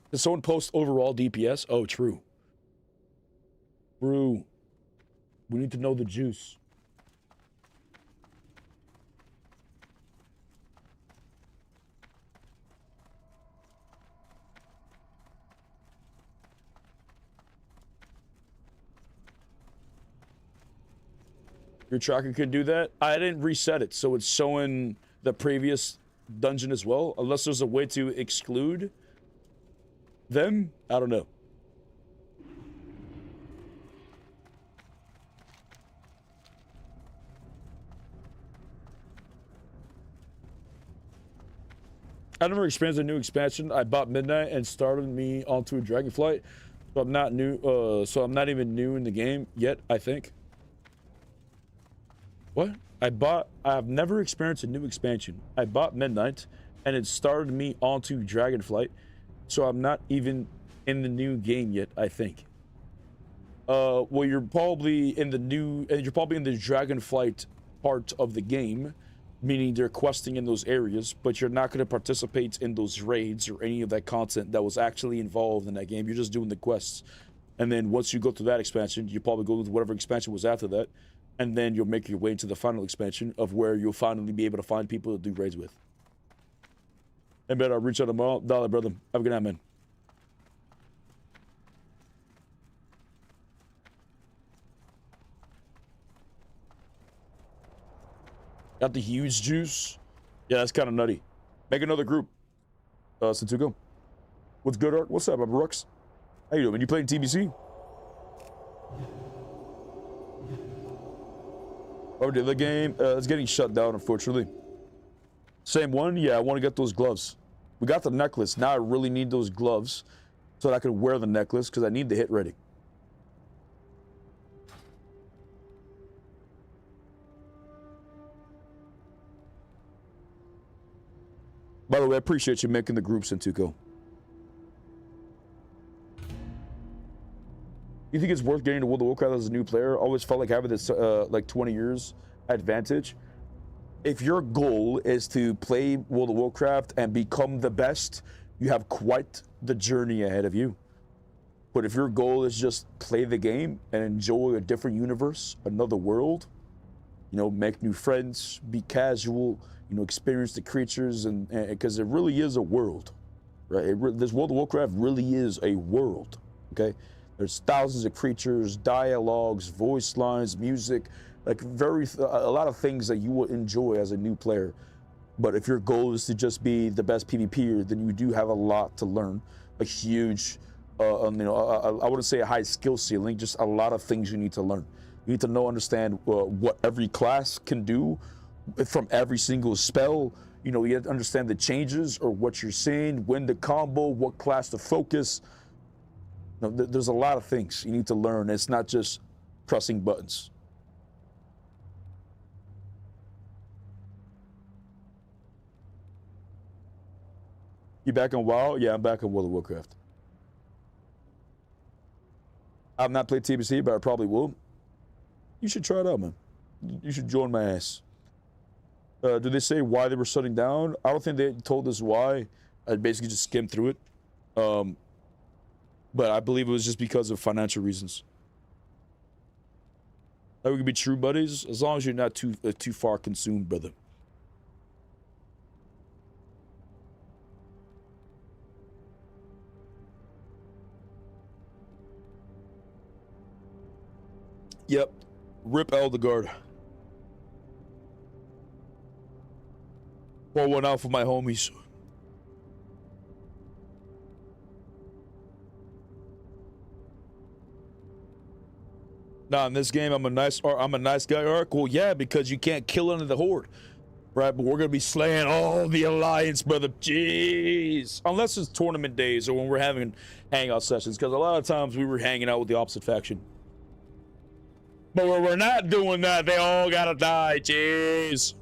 Speaker 1: Did someone post overall DPS? Oh, true. True. We need to know the juice. Your tracker could do that? I didn't reset it, so it's showing the previous dungeon as well. Unless there's a way to exclude them, I don't know. I never experienced a new expansion. I bought Midnight and started me onto a Dragonflight, so I'm not new. So I'm not even new in the game yet, I think. What? I've never experienced a new expansion. I bought Midnight, and it started me onto Dragonflight, so I'm not even in the new game yet, I think. Well, you're probably in the Dragonflight part of the game, meaning they're questing in those areas, but you're not going to participate in those raids or any of that content that was actually involved in that game. You're just doing the quests. And then once you go through that expansion, you probably go to whatever expansion was after that, and then you'll make your way into the final expansion of where you'll finally be able to find people to do raids with. And better, I'll reach out tomorrow. Dollar, brother. Have a good night, man. Got the huge juice. Yeah, that's kind of nutty. Make another group. Santuko. What's good, Art? What's up, Brooks? How you doing? You playing TBC? Oh, did the game? It's getting shut down, unfortunately. Same one? Yeah, I want to get those gloves. We got the necklace. Now I really need those gloves so that I can wear the necklace because I need the hit ready. By the way, I appreciate you making the group, Santuko. You think it's worth getting to World of Warcraft as a new player? Always felt like having this like 20 years advantage. If your goal is to play World of Warcraft and become the best, you have quite the journey ahead of you. But if your goal is just play the game and enjoy a different universe, another world, you know, make new friends, be casual, you know, experience the creatures, and because it really is a world, right? This World of Warcraft really is a world, okay? There's thousands of creatures, dialogues, voice lines, music, like a lot of things that you will enjoy as a new player. But if your goal is to just be the best PvPer, then you do have a lot to learn. A huge, I wouldn't say a high skill ceiling, just a lot of things you need to learn. You need to understand what every class can do from every single spell. You know, you have to understand the changes or what you're seeing, when to combo, what class to focus. You know, there's a lot of things you need to learn. It's not just pressing buttons. You back on WoW? Yeah, I'm back on World of Warcraft. I've not played TBC, but I probably will. You should try it out, man. You should join my ass. Do they say why they were shutting down? I don't think they told us why. I basically just skimmed through it. But I believe it was just because of financial reasons. That we could be true buddies, as long as you're not too far consumed, brother. Yep. Rip Eldegaard. Pour one out for my homies. Nah, in this game, I'm a nice guy, Ark. Well, yeah, because you can't kill under the horde, right? But we're gonna be slaying all the alliance, brother. Jeez, unless it's tournament days or when we're having hangout sessions, because a lot of times we were hanging out with the opposite faction. But when we're not doing that, they all gotta die. Jeez.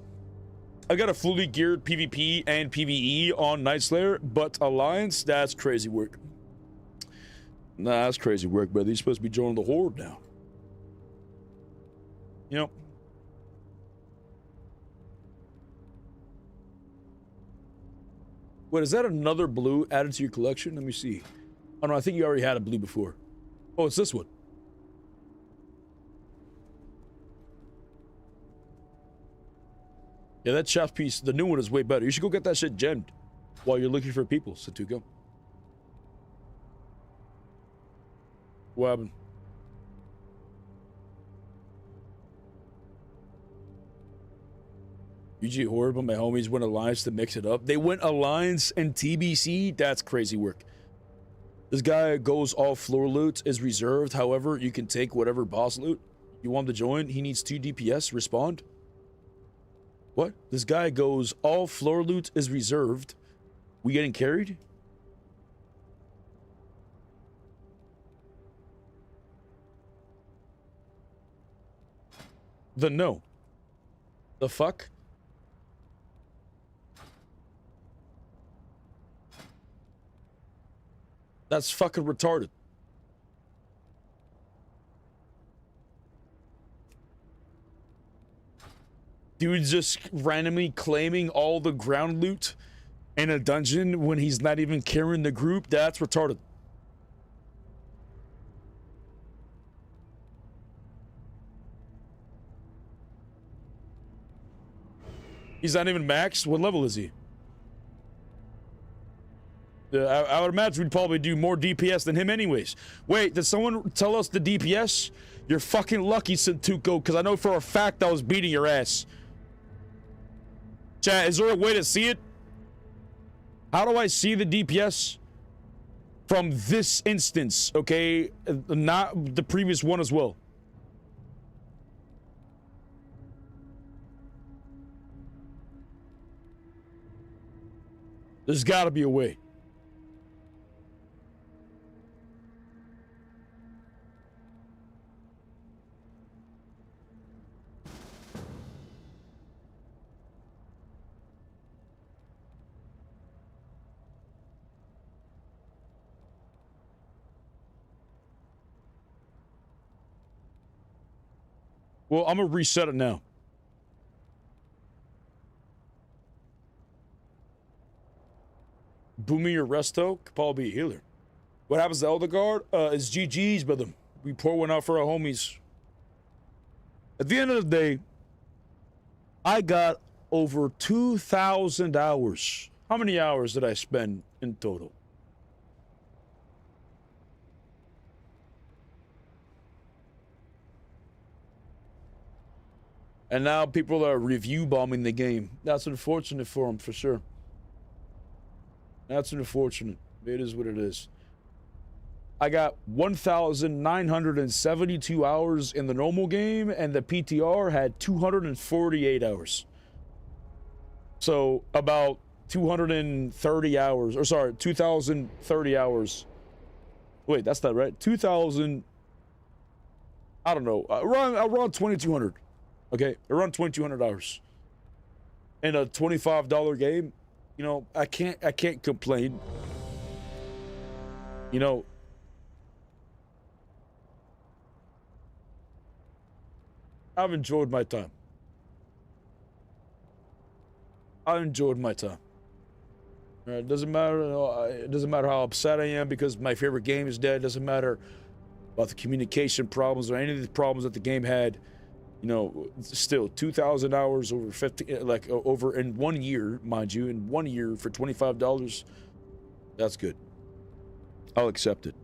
Speaker 1: I got a fully geared PvP and PvE on Night Slayer, but Alliance, that's crazy work. Nah, that's crazy work, brother. You're supposed to be joining the horde now. You know. Wait, is that another blue added to your collection? Let me see. Oh no, I think you already had a blue before. Oh, it's this one. Yeah, that chef piece, the new one is way better. You should go get that shit gemmed while you're looking for people, Satuko. What happened? UG Horde, but my homies went Alliance to mix it up. They went Alliance and TBC? That's crazy work. This guy goes all floor loot, is reserved. However, you can take whatever boss loot. You want him to join? He needs 2 DPS. Respond. What? This guy goes, all floor loot is reserved. We getting carried? Then no. The fuck? That's fucking retarded. Dude just randomly claiming all the ground loot in a dungeon when he's not even carrying the group. That's retarded. He's not even maxed? What level is he? I would imagine we'd probably do more DPS than him anyways. Wait, did someone tell us the DPS? You're fucking lucky, Santuko, because I know for a fact I was beating your ass. Chat, is there a way to see it? How do I see the DPS? From this instance, okay? Not the previous one as well. There's gotta be a way. Well, I'm gonna reset it now. Booming your resto could probably be a healer. What happens to Elder Guard? It's GG's, brother. We pour one out for our homies. At the end of the day, I got over 2,000 hours. How many hours did I spend in total? And now people are review bombing the game. That's unfortunate for them, for sure. That's unfortunate. It is what it is. I got 1,972 hours in the normal game, and the PTR had 248 hours. So about 230 hours, or sorry, 2,030 hours. Wait, that's not right. 2,000, I don't know, around 2,200. Okay, around 2,200 hours. In a $25 game, you know, I can't complain. You know, I've enjoyed my time. I enjoyed my time. It doesn't matter. It doesn't matter how upset I am because my favorite game is dead. It doesn't matter about the communication problems or any of the problems that the game had. You know, still 2,000 hours over 50, like over in 1 year, mind you, in 1 year for $25. That's good. I'll accept it.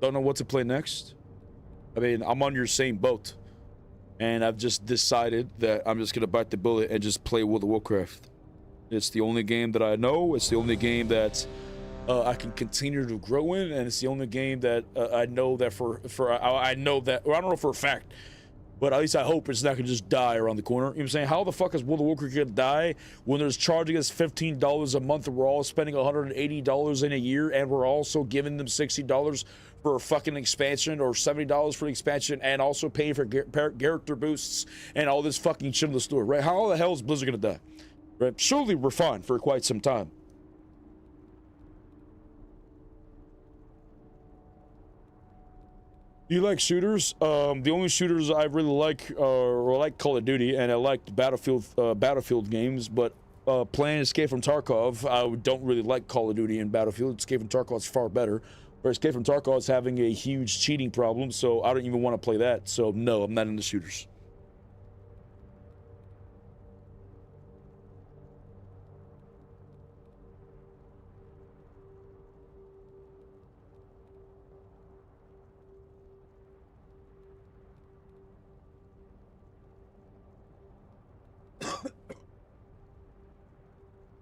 Speaker 1: Don't know what to play next. I mean, I'm on your same boat. And I've just decided that I'm just going to bite the bullet and just play World of Warcraft. It's the only game that I know. It's the only game that I can continue to grow in. And it's the only game that I know that I know that, or I don't know for a fact, but at least I hope it's not going to just die around the corner. You know what I'm saying? How the fuck is World of Warcraft going to die when there's charging us $15 a month and we're all spending $180 in a year and we're also giving them $60 for a fucking expansion or $70 for the expansion and also paying for character boosts and all this fucking shit in the store, right? How the hell is Blizzard going to die? Right? Surely we're fine for quite some time. Do you like shooters? The only shooters I really like are like Call of Duty, and I like Battlefield games, but playing Escape from Tarkov, I don't really like Call of Duty and Battlefield. Escape from Tarkov is far better. But Escape from Tarkov is having a huge cheating problem, so I don't even want to play that. So no, I'm not into shooters.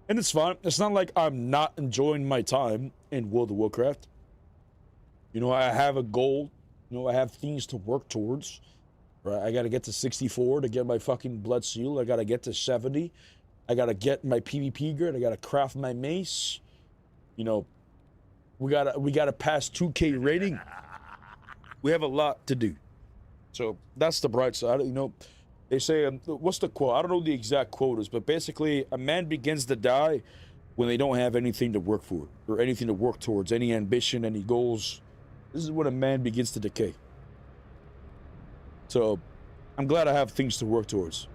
Speaker 1: And it's fine. It's not like I'm not enjoying my time in World of Warcraft. You know, I have a goal. You know, I have things to work towards. Right? I got to get to 64 to get my fucking blood seal. I got to get to 70. I got to get my PvP grid. I got to craft my mace. You know, we got to pass 2K rating. We have a lot to do. So that's the bright side. You know, they say, what's the quote? I don't know the exact quotas, but basically, a man begins to die when they don't have anything to work for or anything to work towards, any ambition, any goals. This is when a man begins to decay. So, I'm glad I have things to work towards.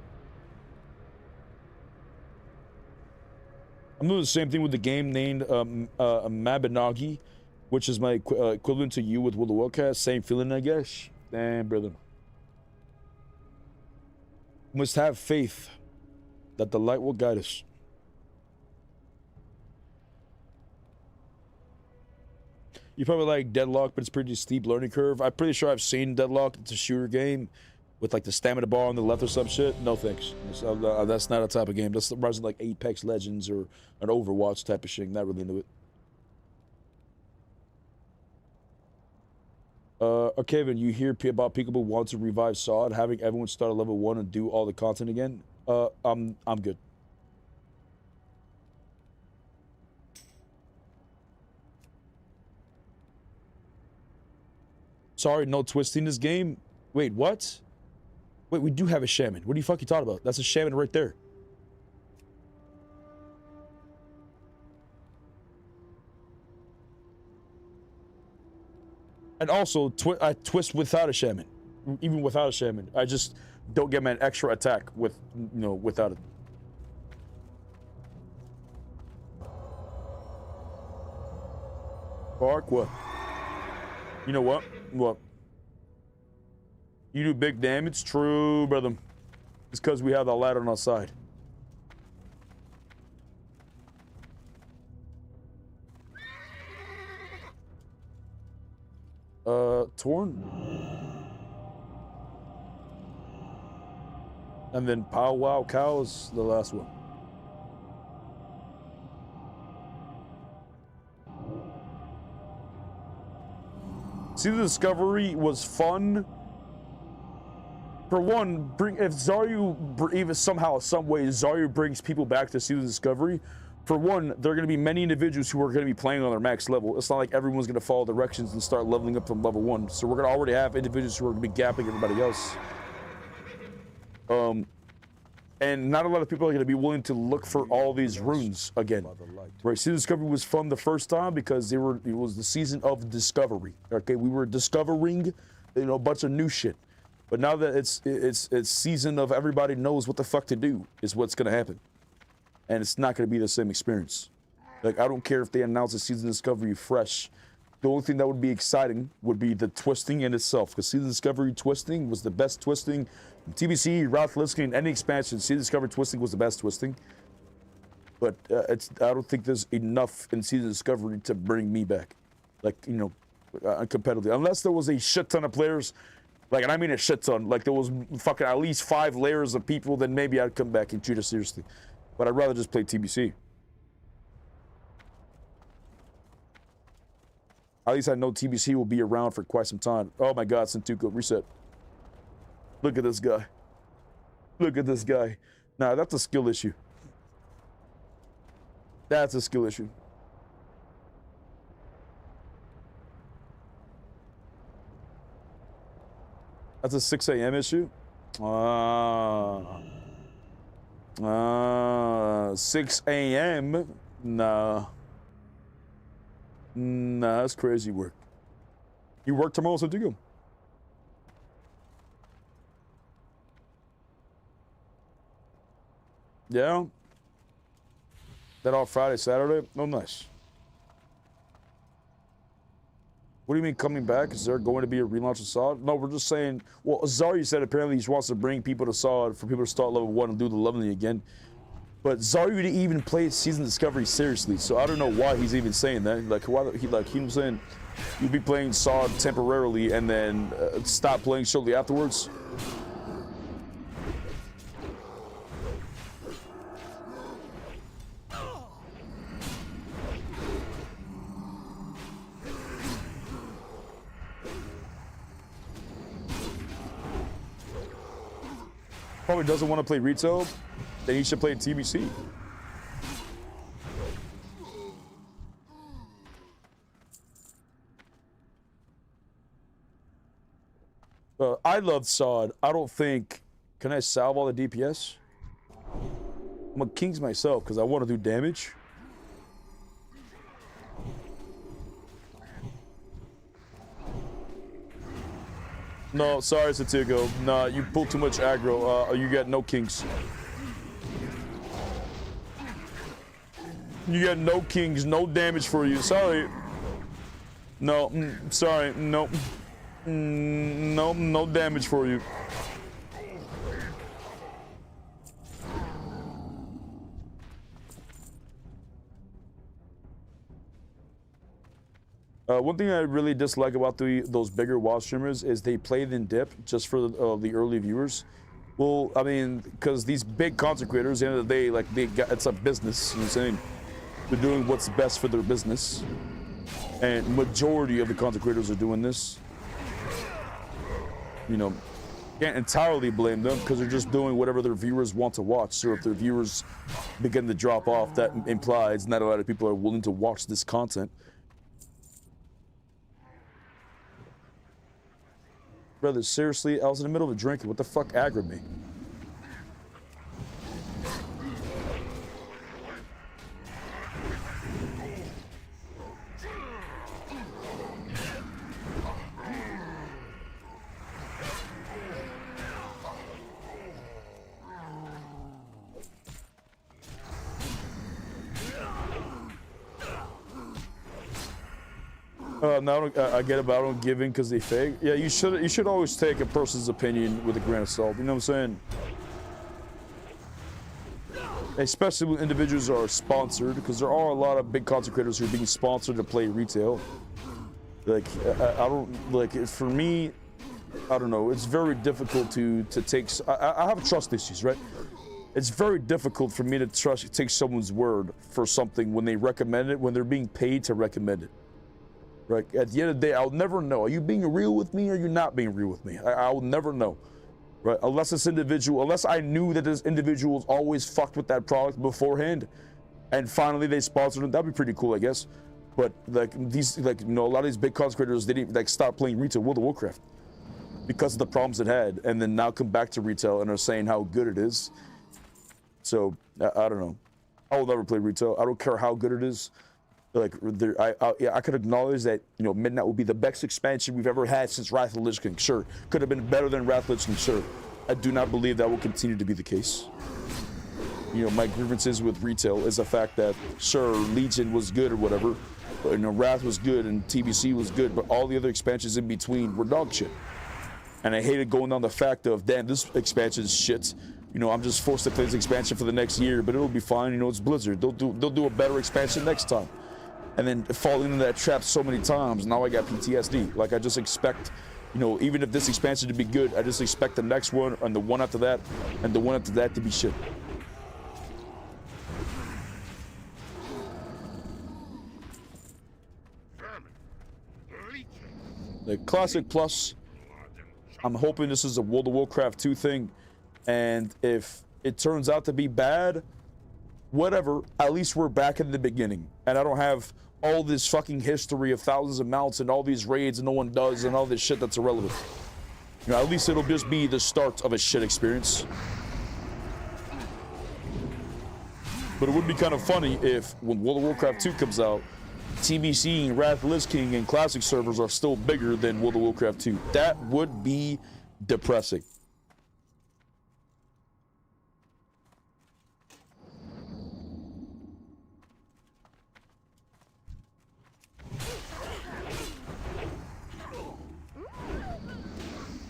Speaker 1: I'm doing the same thing with the game named Mabinogi, which is my equivalent to you with World of Warcraft. Same feeling, I guess. Damn, brother. We must have faith that the light will guide us. You probably like Deadlock, but it's pretty steep learning curve. I'm pretty sure I've seen Deadlock. It's a shooter game with like the stamina bar on the left or some shit. No thanks. That's not a type of game. That's reminds like Apex Legends or an Overwatch type of shit. Not really into it. Kevin, you hear about people want to revive SOD, having everyone start at level 1 and do all the content again? I'm good. Sorry, no twisting this game. Wait, what? Wait, we do have a shaman. What are you fucking talking about? That's a shaman right there. And also, I twist without a shaman. Even without a shaman. I just don't get an extra attack with, you know, without it. Bark, what? You know what? What? You do big damage? True, brother. It's because we have the ladder on our side. Torn. And then Pow Wow Cow is the last one. See, the Discovery was fun. For one, if Zaryu, even somehow, some way, Zaryu brings people back to see the Discovery, for one, there are going to be many individuals who are going to be playing on their max level. It's not like everyone's going to follow directions and start leveling up from level 1. So we're going to already have individuals who are going to be gapping everybody else. And not a lot of people are going to be willing to look for all these runes again. Right? See, Discovery was fun the first time because it was the season of discovery. Okay, we were discovering, a bunch of new shit. But now that it's season of everybody knows what the fuck to do is what's going to happen. And it's not going to be the same experience. Like, I don't care if they announce a season Discovery fresh. The only thing that would be exciting would be the twisting in itself. Because season Discovery twisting was the best twisting. TBC, Ralph Linsky, and any expansion, season Discovery twisting was the best twisting. But I don't think there's enough in season Discovery to bring me back. Like, competitively. Unless there was a shit ton of players. Like, and I mean a shit ton. Like, there was fucking at least 5 layers of people, then maybe I'd come back and treat it seriously. But I'd rather just play TBC. At least I know TBC will be around for quite some time. Oh my god, Centuko, reset. Look at this guy. Look at this guy. Nah, that's a skill issue. That's a skill issue. That's a 6 a.m. issue? 6 a.m.? Nah. Nah, that's crazy work. You work tomorrow, so do you? Yeah? That off Friday, Saturday? Oh, nice. What do you mean coming back? Is there going to be a relaunch of SOD? No, we're just saying, well, Zaryu said apparently he wants to bring people to SOD for people to start level 1 and do the leveling again. But Zaryu didn't even play Season Discovery seriously, so I don't know why he's even saying that. Like, why he was saying you'll be playing SOD temporarily and then stop playing shortly afterwards. Probably doesn't want to play retail, then he should play TBC. I love SOD. I don't think... Can I salve all the DPS? I'm a Kings myself because I want to do damage. No, sorry, Satigo. Nah, you pull too much aggro. You got no Kings. You got no Kings, no damage for you. Sorry. No, sorry. Nope. No, no damage for you. One thing I really dislike about those bigger WoW streamers is they play then dip just for the early viewers. Well, I mean, because these big content creators, at the end of the day, like it's a business. You know what I'm saying? They're doing what's best for their business, and majority of the content creators are doing this. You know, can't entirely blame them because they're just doing whatever their viewers want to watch. So if their viewers begin to drop off, that implies not a lot of people are willing to watch this content. Brother, seriously, I was in the middle of a drink. What the fuck aggroed me? No, I get about them giving because they fake. Yeah, you should always take a person's opinion with a grain of salt. You know what I'm saying? Especially when individuals are sponsored, because there are a lot of big content creators who are being sponsored to play retail. Like, I don't, like, for me, I don't know, it's very difficult to take, I have trust issues, right? It's very difficult for me to take someone's word for something when they recommend it, when they're being paid to recommend it. Right? At the end of the day, I'll never know. Are you being real with me or are you not being real with me? I will never know. Right? Unless this individual, unless I knew that this individual's always fucked with that product beforehand and finally they sponsored it, that'd be pretty cool, I guess. But like these, like, you know, a lot of these big content creators, they didn't like stop playing retail World of Warcraft because of the problems it had, and then now come back to retail and are saying how good it is. So I don't know. I will never play retail. I don't care how good it is. Like, I could acknowledge that, you know, Midnight will be the best expansion we've ever had since Wrath of the Lich King. Sure, could have been better than Wrath of the Lich King. Sure, I do not believe that will continue to be the case. You know, my grievances with retail is the fact that, sure, Legion was good or whatever, but, you know, Wrath was good and TBC was good, but all the other expansions in between were dog shit. And I hated going down the fact of, damn, this expansion is shit. You know, I'm just forced to play this expansion for the next year, but it'll be fine. You know, it's Blizzard. They'll do a better expansion next time. And then falling into that trap so many times, now I got PTSD. Like, I just expect, you know, even if this expansion to be good, I just expect the next one and the one after that and the one after that to be shit. The Classic Plus, I'm hoping this is a World of Warcraft 2 thing, and if it turns out to be bad, whatever, at least we're back in the beginning, and I don't have all this fucking history of thousands of mounts and all these raids and no one does and all this shit that's irrelevant. You know, at least it'll just be the start of a shit experience. But it would be kind of funny if, when World of Warcraft 2 comes out, TBC and Wrath of the Lich King and Classic servers are still bigger than World of Warcraft 2. That would be depressing.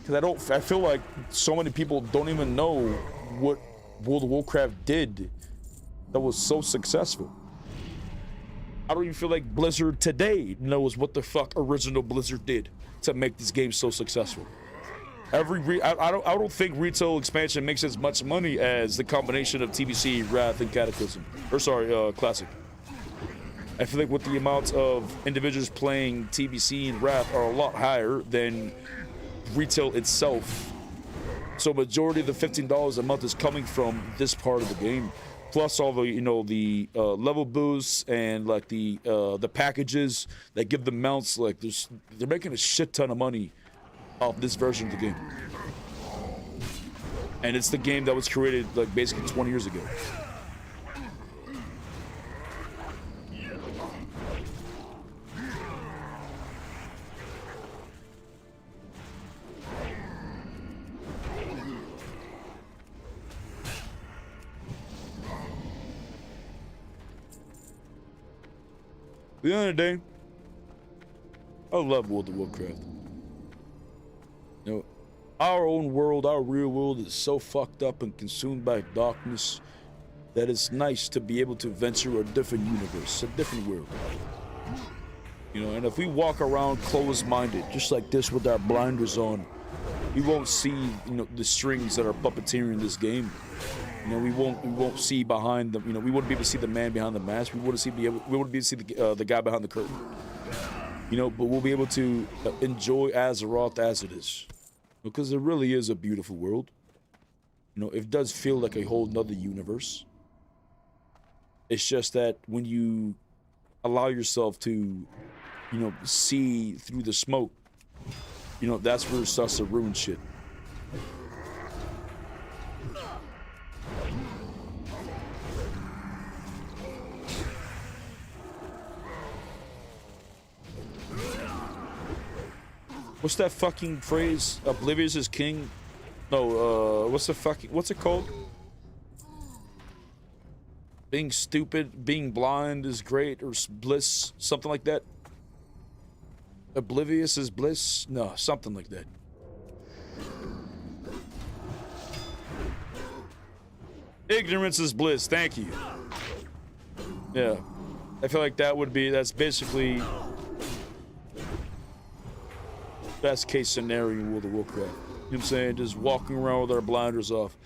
Speaker 1: Because I feel like so many people don't even know what World of Warcraft did that was so successful. I don't even feel like Blizzard today knows what the fuck original Blizzard did to make this game so successful. I don't think retail expansion makes as much money as the combination of TBC, Wrath, and Cataclysm. Or sorry, Classic. I feel like with the amount of individuals playing TBC and Wrath are a lot higher than retail itself. So majority of the $15 a month is coming from this part of the game. Plus all the, you know, the level boosts and like the packages that give them mounts. Like they're making a shit ton of money off this version of the game. And it's the game that was created like basically 20 years ago. The other day, I love World of Warcraft. You know, our own world, our real world is so fucked up and consumed by darkness that it's nice to be able to venture a different universe, a different world. You know, and if we walk around closed-minded, just like this with our blinders on, we won't see, you know, the strings that are puppeteering this game. You know, we won't see behind the, you know, we wouldn't be able to see the man behind the mask. We wouldn't be able to see the guy behind the curtain. You know, but we'll be able to enjoy Azeroth as it is, because it really is a beautiful world. You know, it does feel like a whole nother universe. It's just that when you allow yourself to, you know, see through the smoke, you know, that's where it starts to ruin shit. What's that fucking phrase? Oblivious is king? No, what's it called? Being stupid, being blind is great, or bliss, something like that. Oblivious is bliss? No, something like that. Ignorance is bliss, thank you. Yeah. I feel like that would be, that's basically best case scenario in World of Warcraft. You know what I'm saying? Just walking around with our blinders off.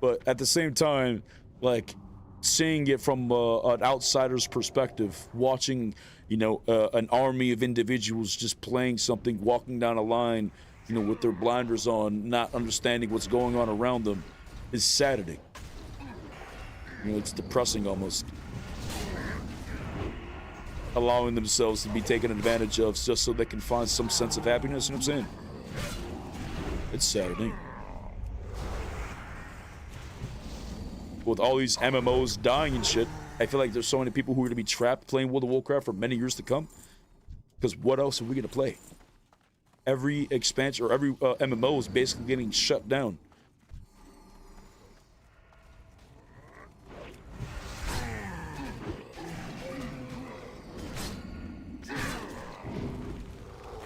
Speaker 1: But at the same time, like, seeing it from an outsider's perspective, watching, you know, an army of individuals just playing something, walking down a line, you know, with their blinders on, not understanding what's going on around them, is saddening. You know, it's depressing almost. Allowing themselves to be taken advantage of just so they can find some sense of happiness, you know what I'm saying? It's saddening. With all these MMOs dying and shit, I feel like there's so many people who are going to be trapped playing World of Warcraft for many years to come. Because what else are we going to play? Every expansion or every MMO is basically getting shut down.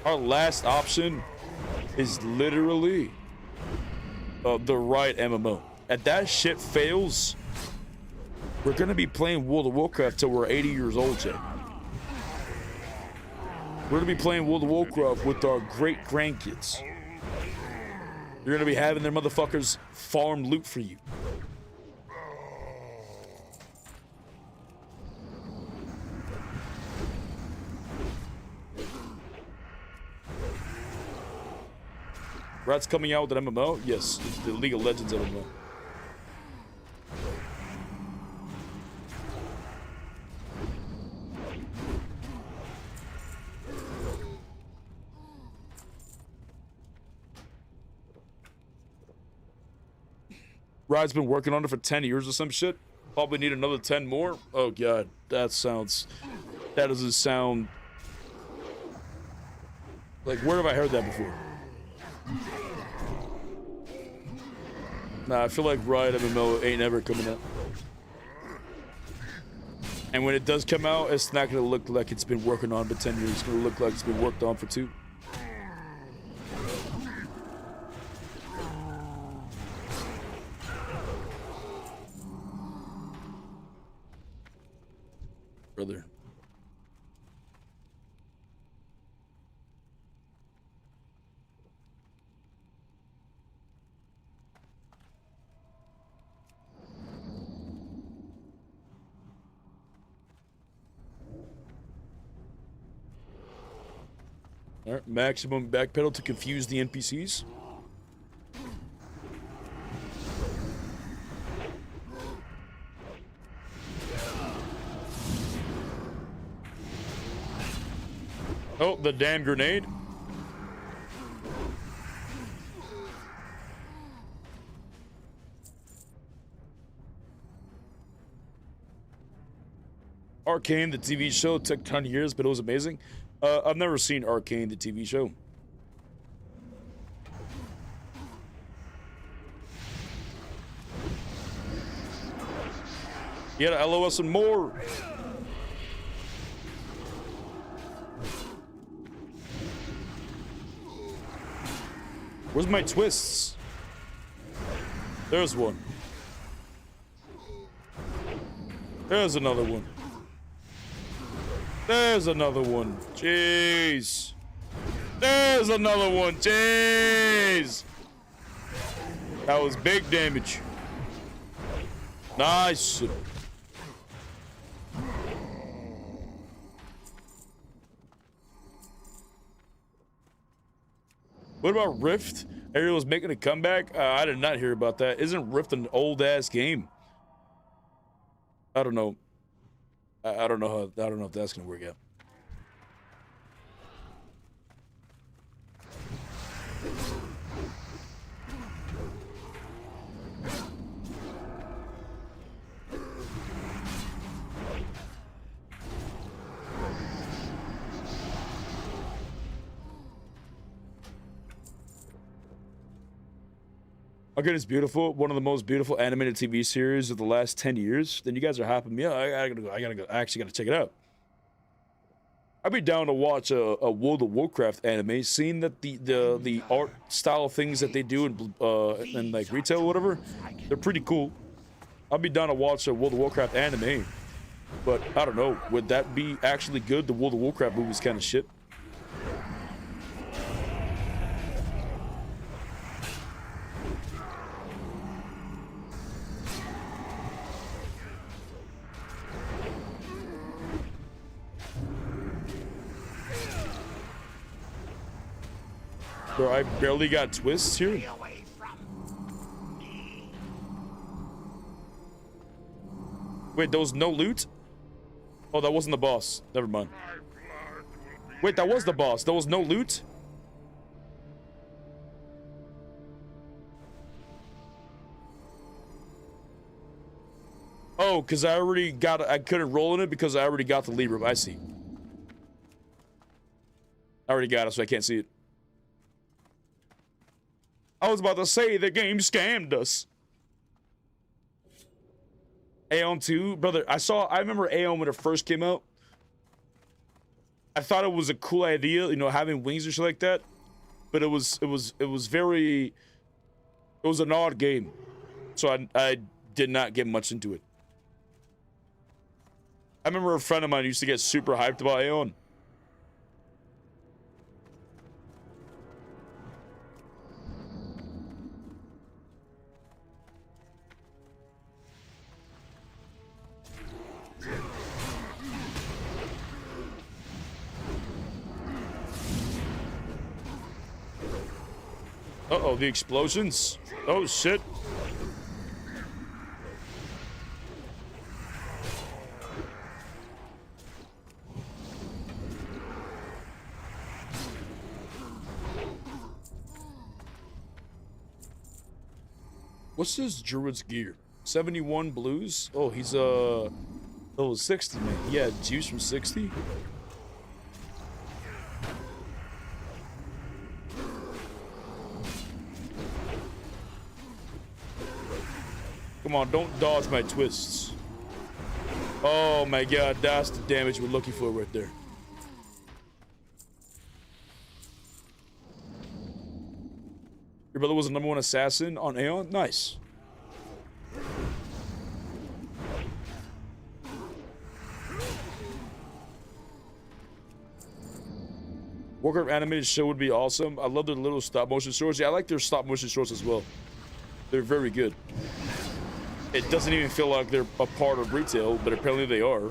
Speaker 1: Our last option is literally the right MMO. If that shit fails, we're gonna be playing World of Warcraft till we're 80 years old, Jay. We're gonna be playing World of Warcraft with our great grandkids. You're gonna be having their motherfuckers farm loot for you. Rat's coming out with an MMO? Yes, it's the League of Legends MMO. Riot's been working on it for 10 years or some shit. Probably need another 10 more. Oh god, that doesn't sound like, where have I heard that before? Nah, I feel like Riot MMO ain't ever coming out. And when it does come out, it's not gonna look like it's been working on for 10 years. It's gonna look like it's been worked on for 2. Brother. All right, maximum backpedal to confuse the NPCs. Oh, the damn grenade. Arcane, the TV show, took a ton of years, but it was amazing. I've never seen Arcane, the TV show. You gotta LOS some more. Where's my twists? There's one. There's another one. There's another one. Jeez. There's another one. Jeez. That was big damage. Nice. What about Rift? Ariel was making a comeback? I did not hear about that. Isn't Rift an old-ass game? I don't know. I don't know if that's gonna work out. Okay, it's beautiful. One of the most beautiful animated TV series of the last 10 years. Then you guys are hyping me up. I gotta go. I actually gotta check it out. I'd be down to watch a World of Warcraft anime. Seeing that the art style things that they do in like retail or whatever, they're pretty cool. I'd be down to watch a World of Warcraft anime. But I don't know. Would that be actually good? The World of Warcraft movie's kind of shit. Bro, I barely got twists here. Wait, there was no loot? Oh, that wasn't the boss. Never mind. Wait, that was the boss. There was no loot? Oh, because I couldn't roll in it because I already got the lead room. I see. I already got it, so I can't see it. I was about to say the game scammed us. Aeon 2, brother. I remember Aeon when it first came out. I thought it was a cool idea, you know, having wings or shit like that. But it was an odd game. So I did not get much into it. I remember a friend of mine used to get super hyped about Aeon. Uh-oh, the explosions. Oh, shit. What's this druid's gear? 71 blues? Oh, he's level 60, man. Yeah, juice from 60. Come on, don't dodge my twists. Oh my god, that's the damage we're looking for right there. Your brother was the #1 assassin on Aeon? Nice. Warcraft animated show would be awesome. I love their little stop motion shorts. Yeah, I like their stop motion shorts as well. They're very good. It doesn't even feel like they're a part of retail, but apparently they are.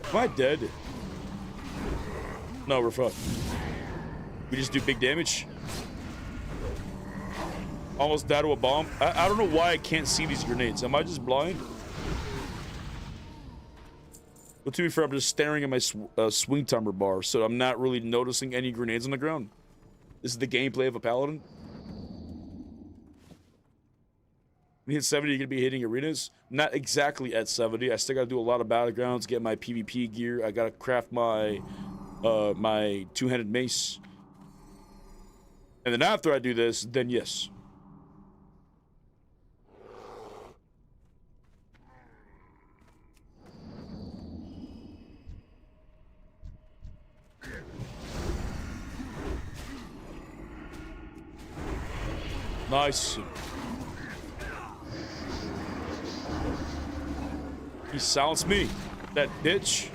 Speaker 1: Am I dead? No, we're fucked. We just do big damage. Almost died to a bomb. I don't know why I can't see these grenades. Am I just blind? But to be fair, I'm just staring at my swing timer bar, so I'm not really noticing any grenades on the ground. This is the gameplay of a Paladin. When you hit 70, you're going to be hitting arenas. Not exactly at 70. I still got to do a lot of battlegrounds, get my PvP gear. I got to craft my my two-handed mace. And then after I do this, then yes. Nice. He silenced me, that bitch.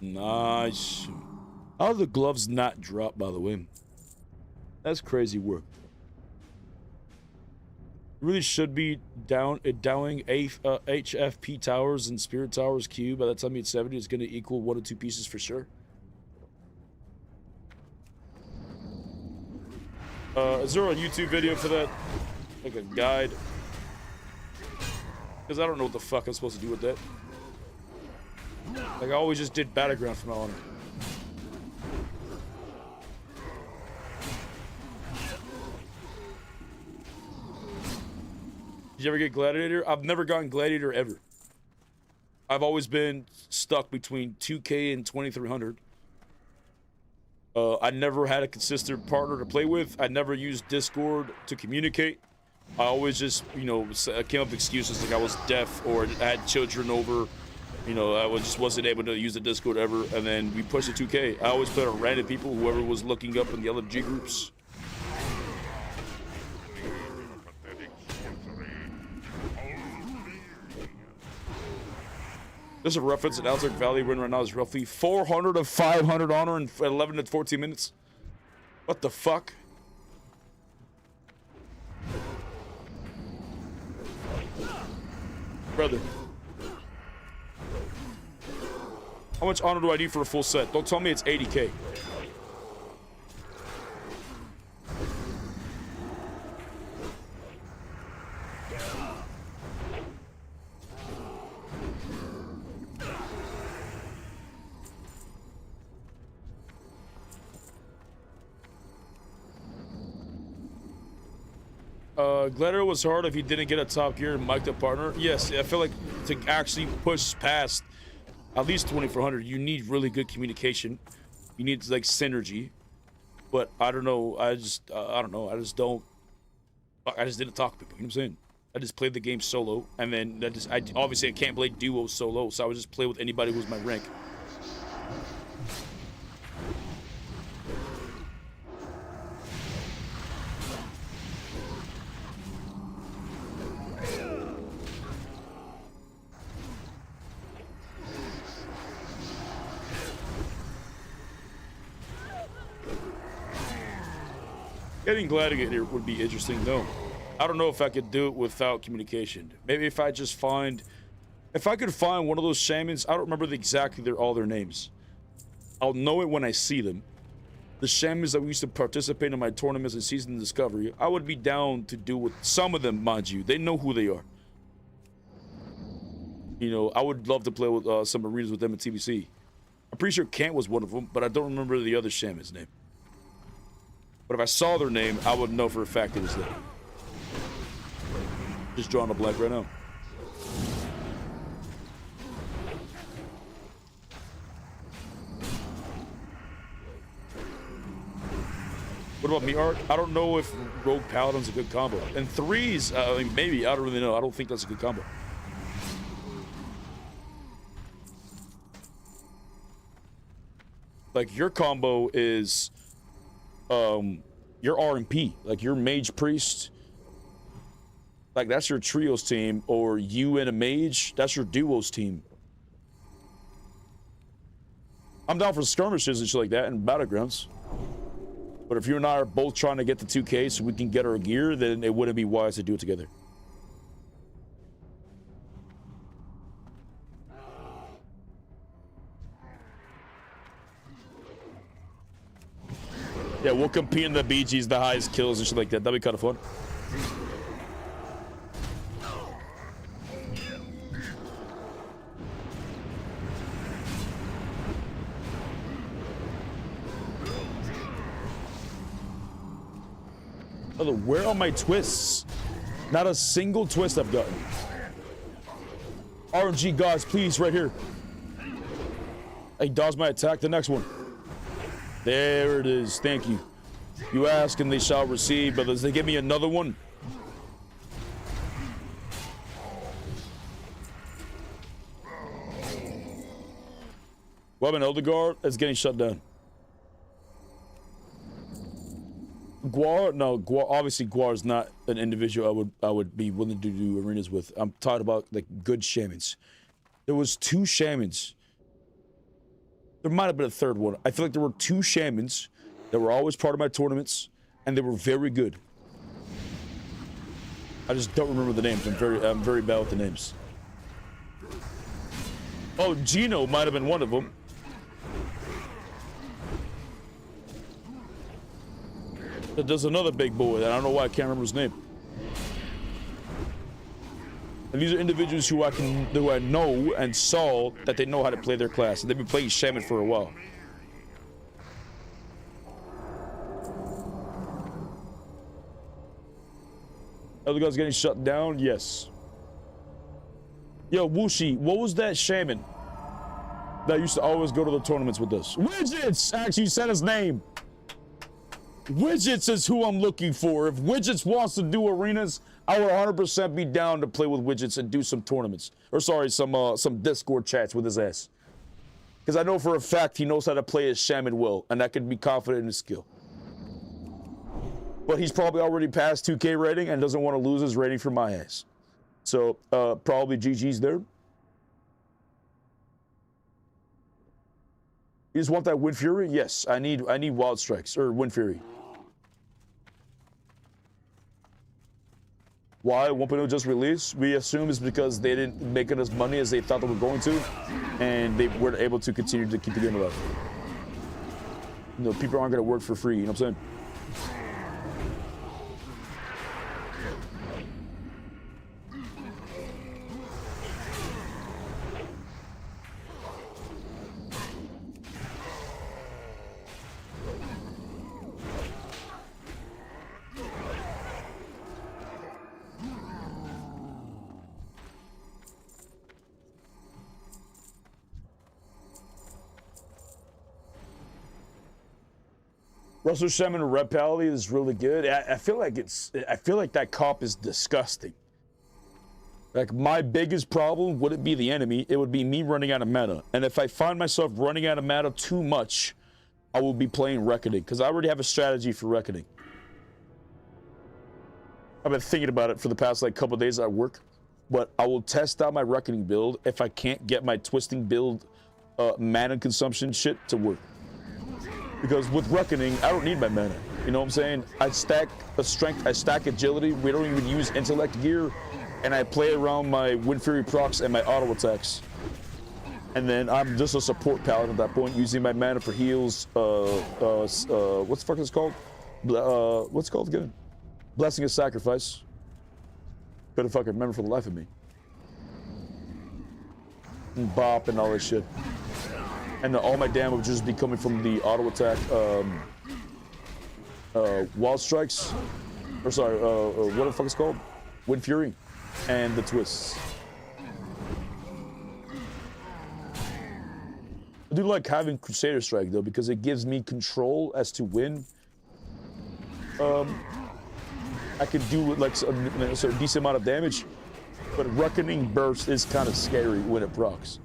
Speaker 1: Nice. How do the gloves not drop, by the way? That's crazy work. Really should be downing HFP towers and spirit towers Q. By the time you hit 70, it's going to equal 1 or 2 pieces for sure. Is there a YouTube video for that? Like a guide? Because I don't know what the fuck I'm supposed to do with that. Like I always just did battleground from now on. Did you ever get Gladiator? I've never gotten Gladiator ever. I've always been stuck between 2K and 2300. I never had a consistent partner to play with. I never used Discord to communicate. I always just, you know, came up with excuses like I was deaf or I had children over You know, just wasn't able to use the Discord ever, and then we pushed to 2K. I always played on random people, whoever was looking up in the other G groups. Just a reference, an Alzark Valley win right now is roughly 400 to 500 honor in 11 to 14 minutes. What the fuck? Brother. How much honor do I need for a full set? Don't tell me it's 80k. Glitter was hard if you didn't get a top gear and mic'd up partner. Yes, I feel like to actually push past at least 2400, you need really good communication. You need like synergy. But I don't know. I don't know. I just didn't talk to people. You know what I'm saying? I just played the game solo, and then obviously I can't play duo solo, so I would just play with anybody who's my rank. Getting Gladiator would be interesting, though. I don't know if I could do it without communication. Maybe if I could find one of those shamans. I don't remember exactly all their names. I'll know it when I see them. The shamans that we used to participate in my tournaments and season discovery, I would be down to do with some of them, mind you. They know who they are. You know, I would love to play with some arenas with them at TBC. I'm pretty sure Kant was one of them, but I don't remember the other shaman's name. But if I saw their name, I would know for a fact it was them. Just drawing a blank right now. What about me, Art? I don't know if Rogue Paladin's a good combo. And threes, I mean, maybe. I don't really know. I don't think that's a good combo. Like, your combo is... your RMP, like your mage priest, like that's your trios team, or you and a mage, that's your duos team. I'm down for skirmishes and shit like that and battlegrounds. But if you and I are both trying to get the 2K so we can get our gear, then it wouldn't be wise to do it together. Yeah, we'll compete in the BGs, the highest kills and shit like that. That'd be kind of fun. Brother, where are my twists? Not a single twist I've gotten. RNG gods, please, right here. Hey, dodge my attack, the next one. There it is. Thank you. You ask and they shall receive, but does they give me another one? Weapon Eldegar is getting shut down. Guar, no, Guar. Obviously, Guar is not an individual I would be willing to do arenas with. I'm talking about like good shamans. There was 2 shamans. There might have been a third one. I feel like there were 2 shamans that were always part of my tournaments, and they were very good. I just don't remember the names. I'm very bad with the names. Oh, Gino might have been one of them. There's another big boy that I don't know why I can't remember his name. And these are individuals who I know and saw that they know how to play their class, and they've been playing shaman for a while. Other guys getting shut down? Yes. Yo, Wushi, what was that shaman that used to always go to the tournaments with us? Widgets! Actually, you said his name. Widgets is who I'm looking for. If Widgets wants to do arenas, I would 100% be down to play with widgets and do some tournaments. Or sorry, some Discord chats with his ass. Because I know for a fact he knows how to play his shaman well, and I can be confident in his skill. But he's probably already past 2K rating and doesn't want to lose his rating for my ass. So, probably GG's there. You just want that Wind Fury? Yes, I need Wild Strikes, or Wind Fury. Why 1.0 just released? We assume it's because they didn't make as money as they thought they were going to, and they weren't able to continue to keep the game alive. You know, people aren't going to work for free, you know what I'm saying? Russell Shaman Red Paladin is really good. I feel like that comp is disgusting. Like, my biggest problem wouldn't be the enemy, it would be me running out of mana. And if I find myself running out of mana too much, I will be playing Reckoning, because I already have a strategy for Reckoning. I've been thinking about it for the past like couple days at work, but I will test out my Reckoning build if I can't get my Twisting build mana consumption shit to work. Because with Reckoning, I don't need my mana. You know what I'm saying? I stack a strength, I stack agility. We don't even use intellect gear. And I play around my Wind Fury procs and my auto attacks. And then I'm just a support paladin at that point, using my mana for heals. What's the fuck is it called? What's it called again? Blessing of Sacrifice. Couldn't fucking remember for the life of me. And bop and all this shit. And all my damage would just be coming from the auto attack, Wild Strikes, or sorry, what the fuck is it called? Wind Fury, and the twists. I do like having Crusader Strike though, because it gives me control as to when I can do like a decent amount of damage, but Reckoning Burst is kind of scary when it procs.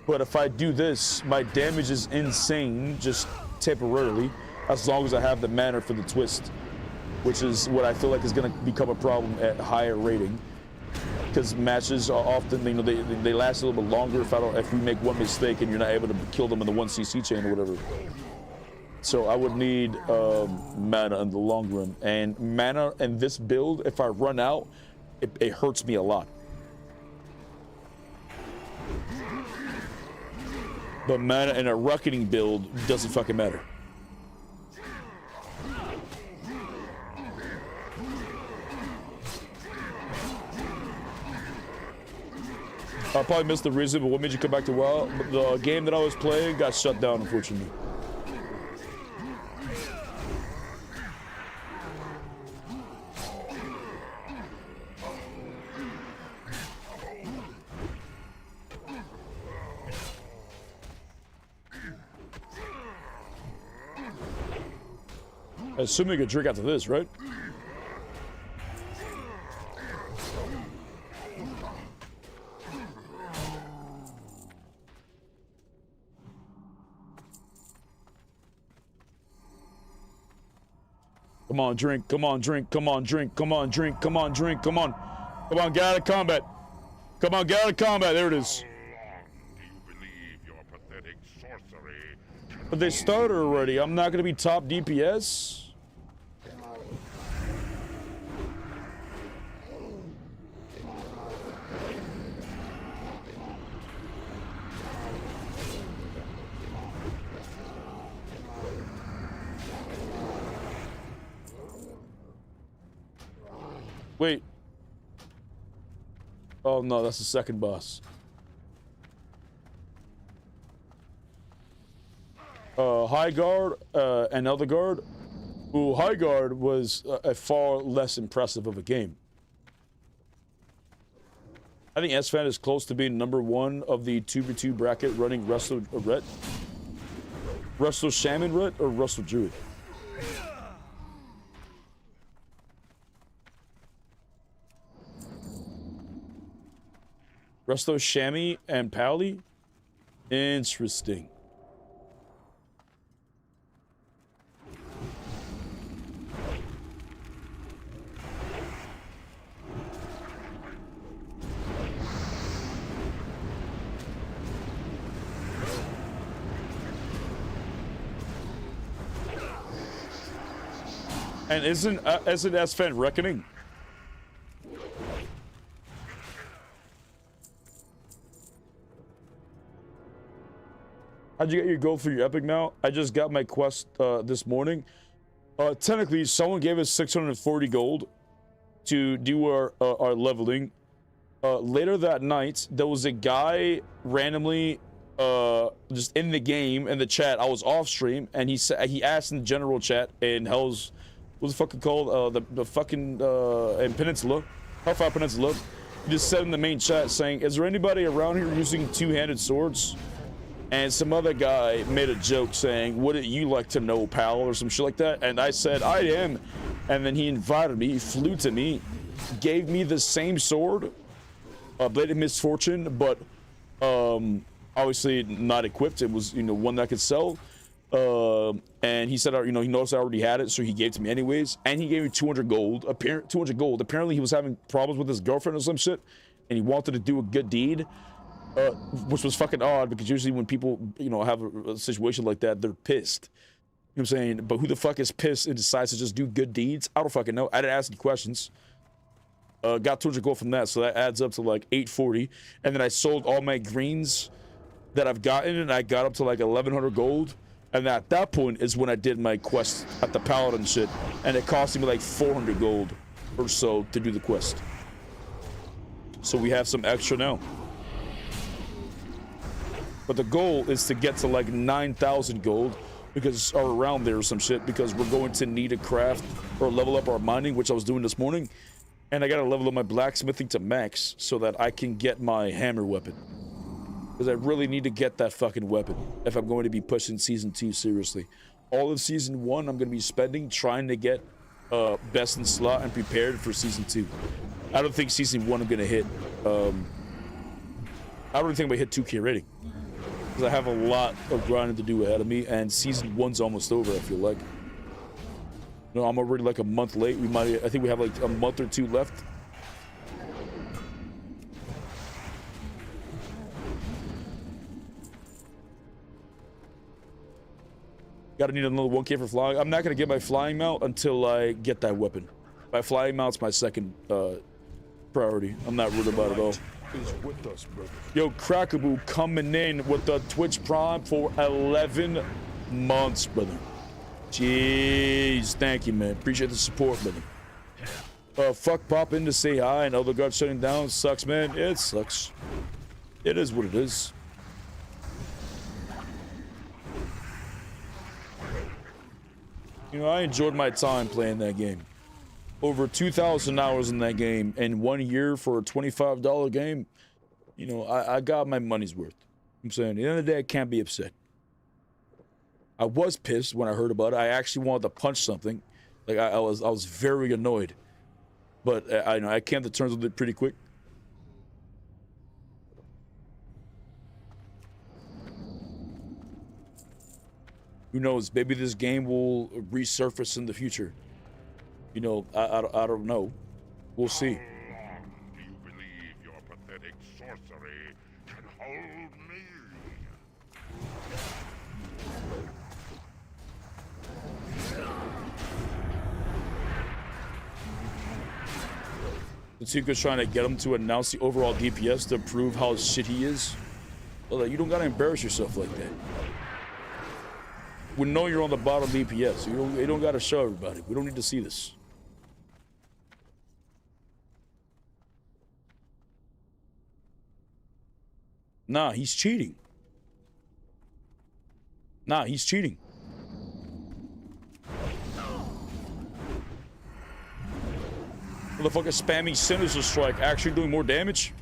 Speaker 1: But if I do this, my damage is insane, just temporarily, as long as I have the mana for the twist, which is what I feel like is going to become a problem at higher rating. Because matches are often, you know, they last a little bit longer if we make one mistake and you're not able to kill them in the 1cc chain or whatever. So I would need mana in the long run. And mana in this build, if I run out, it hurts me a lot. But mana in a Reckoning build doesn't fucking matter. I probably missed the reason, but what made you come back to WoW? The game that I was playing got shut down, unfortunately. Assuming a drink after this, right? Come on, drink, come on, drink, come on, drink, come on, drink, come on, drink, come on. Come on, get out of combat. Come on, get out of combat. There it is. But they started already. I'm not going to be top DPS. Wait. Oh no, that's the second boss. High Guard and Elder Guard. Ooh, High Guard was a far less impressive of a game. I think SFan is close to being #1 of the 2v2 bracket running Russell Ret. Russell Shaman Ret or Russell Druid? Resto Shami and Pally. Interesting. And isn't Asfen Reckoning? How'd you get your gold for your epic now? I just got my quest this morning. Technically, someone gave us 640 gold to do our leveling. Later that night, there was a guy randomly just in the game, in the chat. I was off stream, and he asked in the general chat in Hell's, what's the fucking called? The fucking in Peninsula, Hellfire Peninsula. He just said in the main chat saying, "Is there anybody around here using two-handed swords?" And some other guy made a joke saying, "Wouldn't you like to know, pal?" or some shit like that. And I said, "I am." And then he invited me, he flew to me, gave me the same sword, Blade of Misfortune, but obviously not equipped. It was, you know, one that I could sell. And he said, you know, he noticed I already had it, so he gave it to me anyways. And he gave me 200 gold. 200 gold. Apparently, he was having problems with his girlfriend or some shit, and he wanted to do a good deed. Which was fucking odd, because usually when people, you know, have a situation like that, they're pissed. You know what I'm saying? But who the fuck is pissed and decides to just do good deeds? I don't fucking know. I didn't ask any questions. Got 200 gold from that, so that adds up to like 840. And then I sold all my greens that I've gotten, and I got up to like 1100 gold. And at that point is when I did my quest at the Paladin shit, and it cost me like 400 gold or so to do the quest. So we have some extra now. But the goal is to get to like 9,000 gold, because, or around there or some shit, because we're going to need to craft or level up our mining, which I was doing this morning. And I gotta level up my blacksmithing to max so that I can get my hammer weapon. Because I really need to get that fucking weapon if I'm going to be pushing Season 2 seriously. All of Season 1 I'm going to be spending trying to get best in slot and prepared for Season 2. I don't think Season 1 I'm going to hit. I don't think I'm going to hit 2K rating. Because I have a lot of grinding to do ahead of me, and Season 1's almost over, I feel like. No, I'm already like a month late. I think we have like a month or two left. Gotta need another 1K for flying. I'm not gonna get my flying mount until I get that weapon. My flying mount's my second priority. I'm not worried about it at all.
Speaker 5: Is with us, brother.
Speaker 1: Yo, Crackaboo coming in with the Twitch Prime for 11 months, brother. Jeez, thank you, man. Appreciate the support, brother. Fuck pop in to say hi, and other guards shutting down. Sucks, man. It sucks. It is what it is. You know, I enjoyed my time playing that game. Over 2,000 hours in that game, and 1 year for a $25 game. You know, I got my money's worth. I'm saying, at the end of the day, I can't be upset. I was pissed when I heard about it. I actually wanted to punch something. Like, I was very annoyed. But I came to terms with it pretty quick. Who knows? Maybe this game will resurface in the future. You know, I don't know. We'll see.
Speaker 2: How long do you believe your pathetic sorcery can hold me?
Speaker 1: Tsuka's trying to get him to announce the overall DPS to prove how shit he is. Well, you don't gotta embarrass yourself like that. We know you're on the bottom DPS. You don't gotta show everybody. We don't need to see this. Nah, he's cheating. Nah, he's cheating. Motherfucker spamming Sinister Strike, actually doing more damage.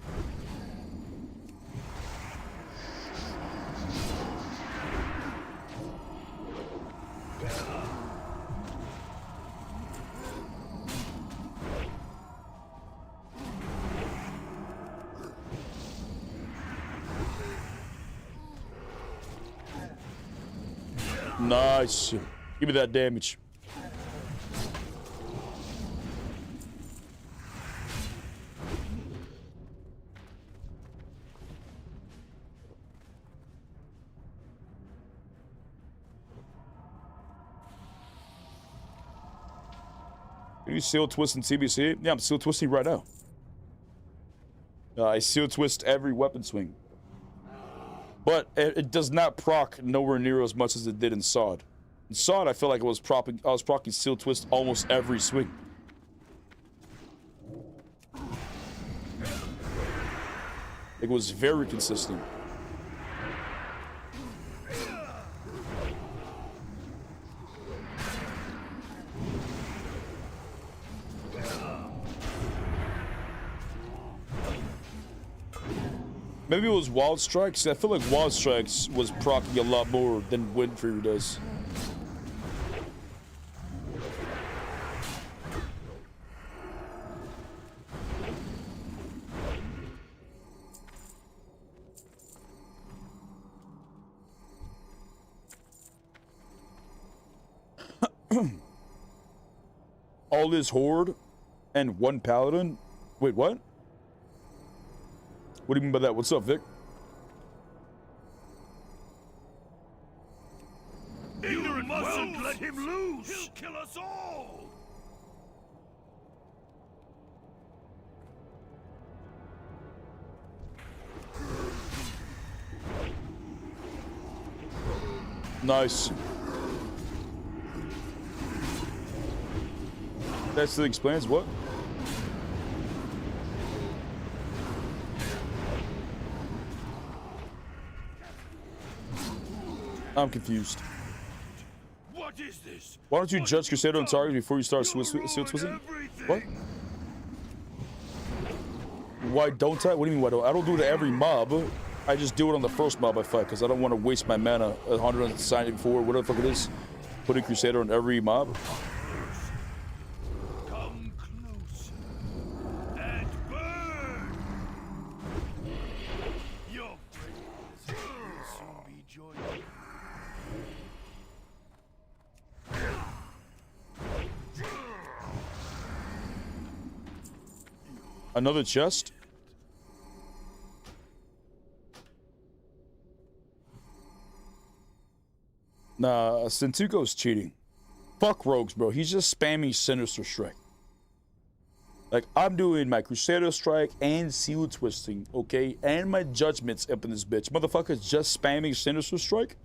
Speaker 1: Nice. Give me that damage. Are you seal twisting TBC? Yeah, I'm seal twisting right now. I seal twist every weapon swing. But it does not proc nowhere near as much as it did in SOD. In SOD, I feel like I was proccing seal twist almost every swing. It was very consistent. Maybe it was Wild Strikes. I feel like Wild Strikes was proccing a lot more than Windfear does. All this horde and one paladin? Wait, what? What do you mean by that? What's up, Vic?
Speaker 5: You mustn't let him loose! He'll kill us all!
Speaker 1: Nice. That still explains what? I'm confused.
Speaker 5: What is this?
Speaker 1: Why don't you judge Crusader on target before you start seal twisting? What? Why don't I? What do you mean why don't I? I don't do it to every mob. I just do it on the first mob I fight because I don't want to waste my mana 194, whatever the fuck it is. Putting Crusader on every mob.
Speaker 5: Come close and burn. Your friends will soon be joining.
Speaker 1: Another chest? Nah, Sentuko's cheating. Fuck Rogues, bro. He's just spamming Sinister Strike. Like, I'm doing my Crusader Strike and Seal Twisting, okay? And my Judgments up in this bitch. Motherfucker's just spamming Sinister Strike?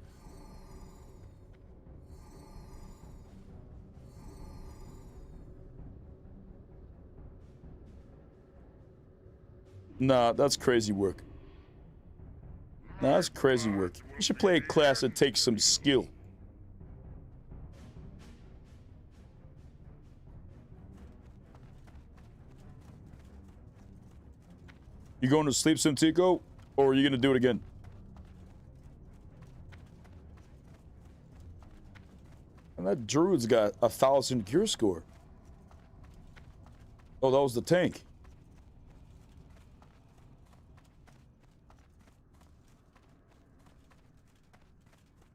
Speaker 1: Nah, that's crazy work. Nah, that's crazy work. You should play a class that takes some skill. You going to sleep, Simtico? Or are you going to do it again? And that Druid's got 1,000 cure score. Oh, that was the tank.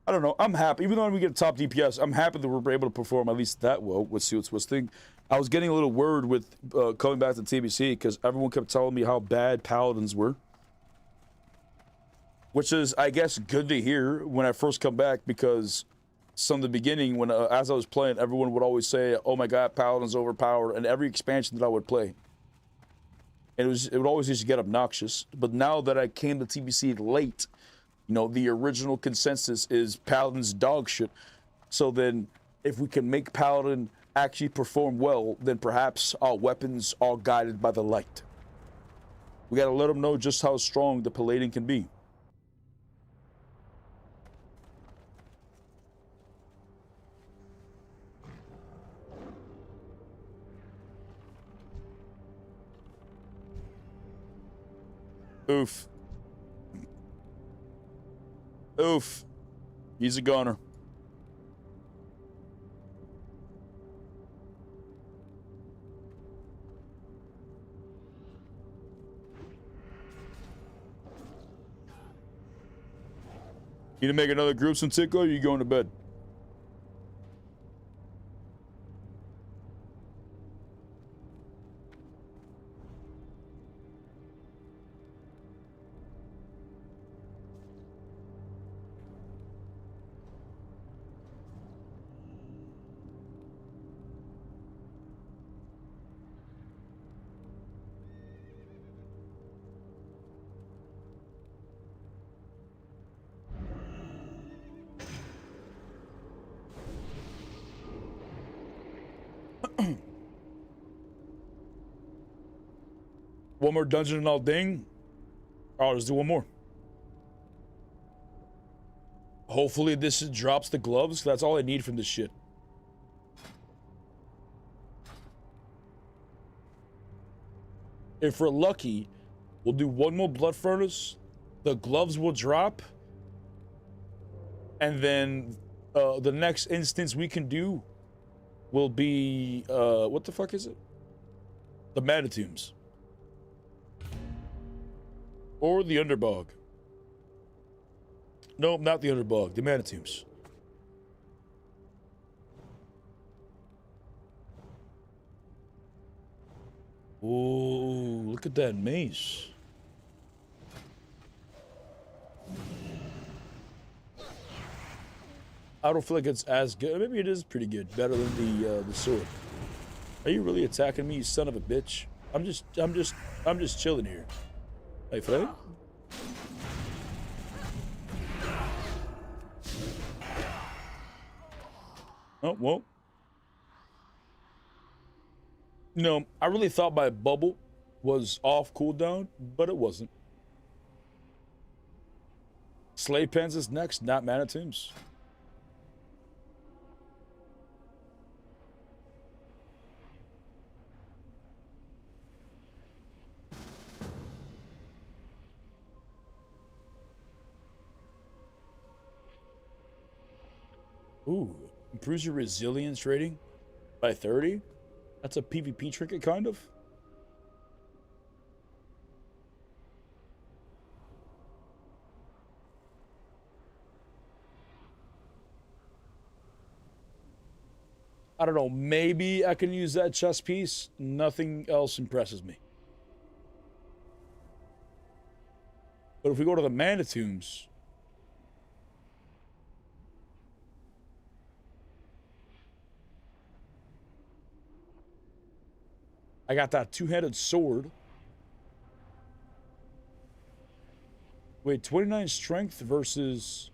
Speaker 1: I don't know. I'm happy. Even though we get top DPS, I'm happy that we're able to perform at least that well with Seal Twisting. I was getting a little worried with coming back to TBC because everyone kept telling me how bad Paladins were. Which is, I guess, good to hear when I first come back because from the beginning, when as I was playing, everyone would always say, oh my god, Paladin's overpowered, and every expansion that I would play. And it would always just get obnoxious. But now that I came to TBC late, you know, the original consensus is Paladin's dog shit. So then, if we can make Paladin actually perform well, then perhaps our weapons are guided by the light. We gotta let them know just how strong the Paladin can be. Oof. Oof. He's a goner. You to make another group, Sintico, or you going to bed? One more dungeon and I'll ding. I'll just do one more. Hopefully this drops the gloves. That's all I need from this shit. If we're lucky, we'll do one more blood furnace. The gloves will drop. And then the next instance we can do will be, what the fuck is it? The Manitombs. Or the Underbog. Nope, not the Underbog, the Manitombs. Ooh, look at that mace. I don't feel like it's as good. Maybe it is pretty good. Better than the sword. Are you really attacking me, you son of a bitch? I'm just chilling here. Hey, Fred? Oh, well. No, I really thought my bubble was off cooldown, but it wasn't. Slave Pens is next, not Manitombs. Ooh, improves your resilience rating by 30? That's a PvP trinket, kind of? I don't know, maybe I can use that chest piece. Nothing else impresses me. But if we go to the Manitombs... I got that two-headed sword. Wait, 29 strength versus...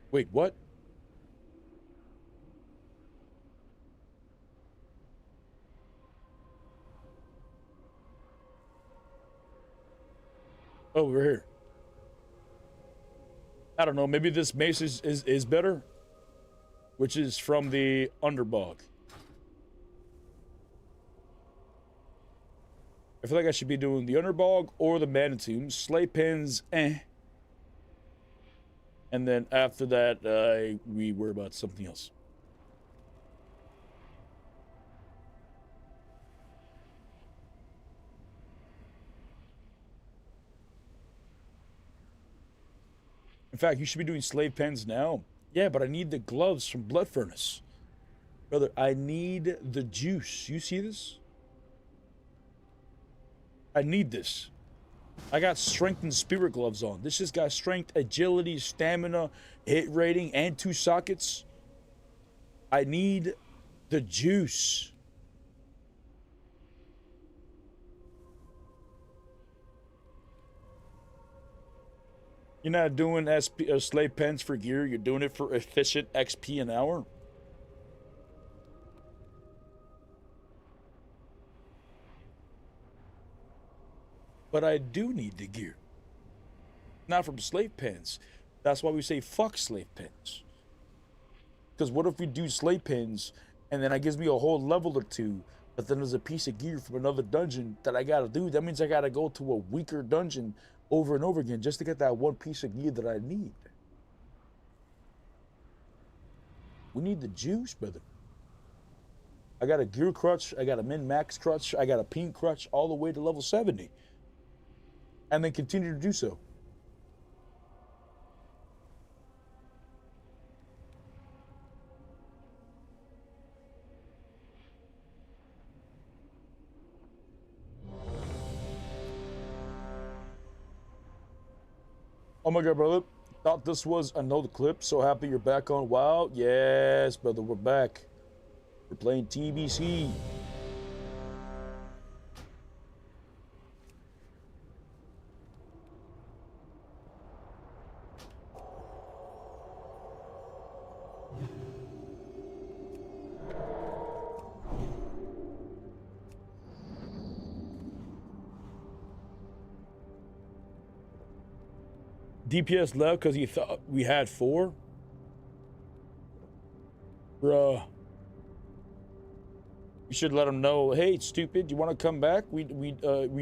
Speaker 1: Wait, what? Oh, we're here. I don't know, maybe this mace is better, which is from the Underbog. I feel like I should be doing the Underbog or the Manitombs. Slay Pens, eh. And then after that, we worry about something else. In fact, you should be doing Slave Pens now. Yeah, but I need the gloves from Blood Furnace. Brother, I need the juice. You see this? I need this. I got strength and spirit gloves on. This just got strength, agility, stamina, hit rating, and 2 sockets. I need the juice. You're not doing slave pens for gear. You're doing it for efficient XP an hour. But I do need the gear. Not from slave pens. That's why we say fuck slave pens. Because what if we do slave pens and then it gives me a whole level or 2, but then there's a piece of gear from another dungeon that I gotta do? That means I gotta go to a weaker dungeon over and over again just to get that one piece of gear that I need. We need the juice, brother. I got a gear crutch, I got a min-max crutch, I got a pink crutch all the way to level 70. And then continue to do so. Oh my god, brother. Thought this was another clip. So happy you're back on WoW. Yes, brother, we're back. We're playing TBC. DPS left because he thought we had 4. Bruh. You should let him know, hey, stupid, you want to come back? We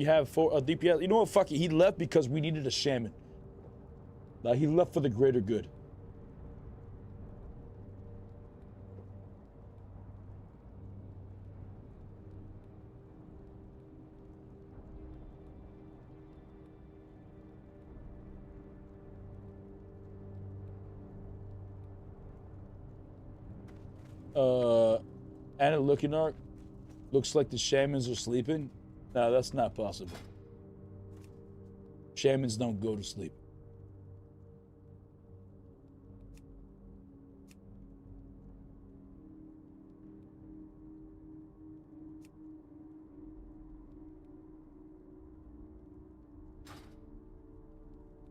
Speaker 1: have 4 DPS. You know what? Fuck it. He left because we needed a shaman. He left for the greater good. Anna looking arc. Looks like the shamans are sleeping. No, that's not possible. Shamans don't go to sleep.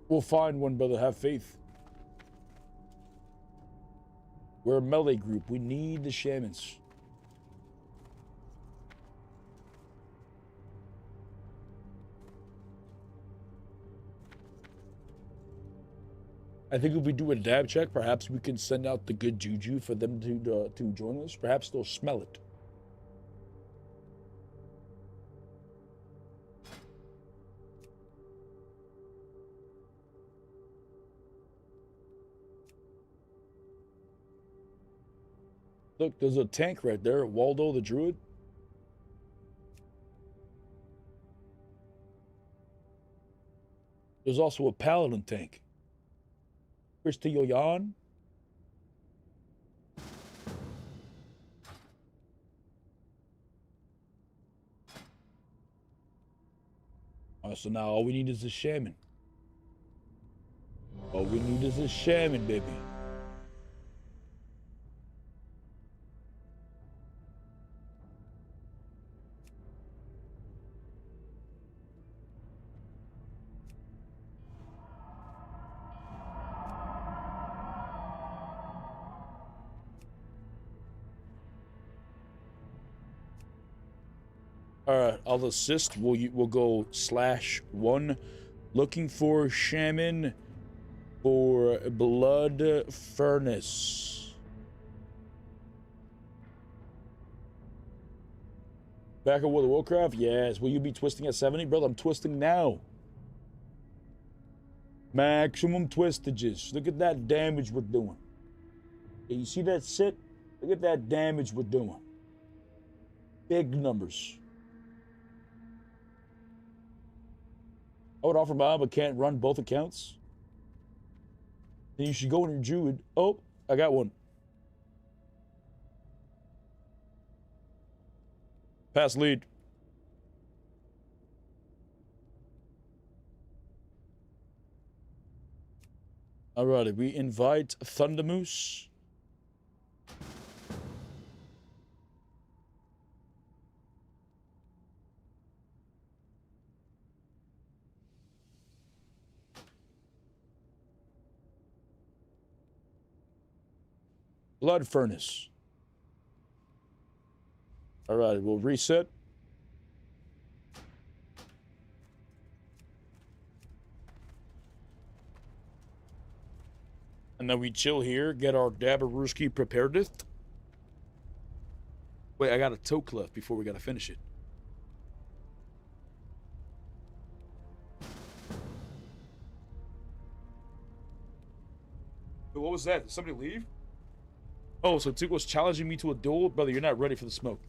Speaker 1: We'll find one, brother. Have faith. We're a melee group. We need the shamans. I think if we do a dab check, perhaps we can send out the good juju for them to join us. Perhaps they'll smell it. Look, there's a tank right there. Waldo the Druid. There's also a Paladin tank. Christy Yoyan. So now all we need is a shaman. All we need is a shaman, baby. Alright, I'll assist. We'll go /1. Looking for shaman for blood furnace. Back at World of Warcraft? Yes. Will you be twisting at 70? Brother, I'm twisting now. Maximum twistages. Look at that damage we're doing. You see that sit? Look at that damage we're doing. Big numbers. I would offer Bob, but can't run both accounts. Then you should go in your Druid. Oh, I got one. Pass lead. Alrighty, we invite Thundermoose. Blood furnace. All right, we'll reset. And then we chill here, get our Dabaruski preparedeth. Wait, I got a toke left before we gotta finish it. What was that? Did somebody leave? Oh, so Tuco's challenging me to a duel? Brother, you're not ready for the smoke.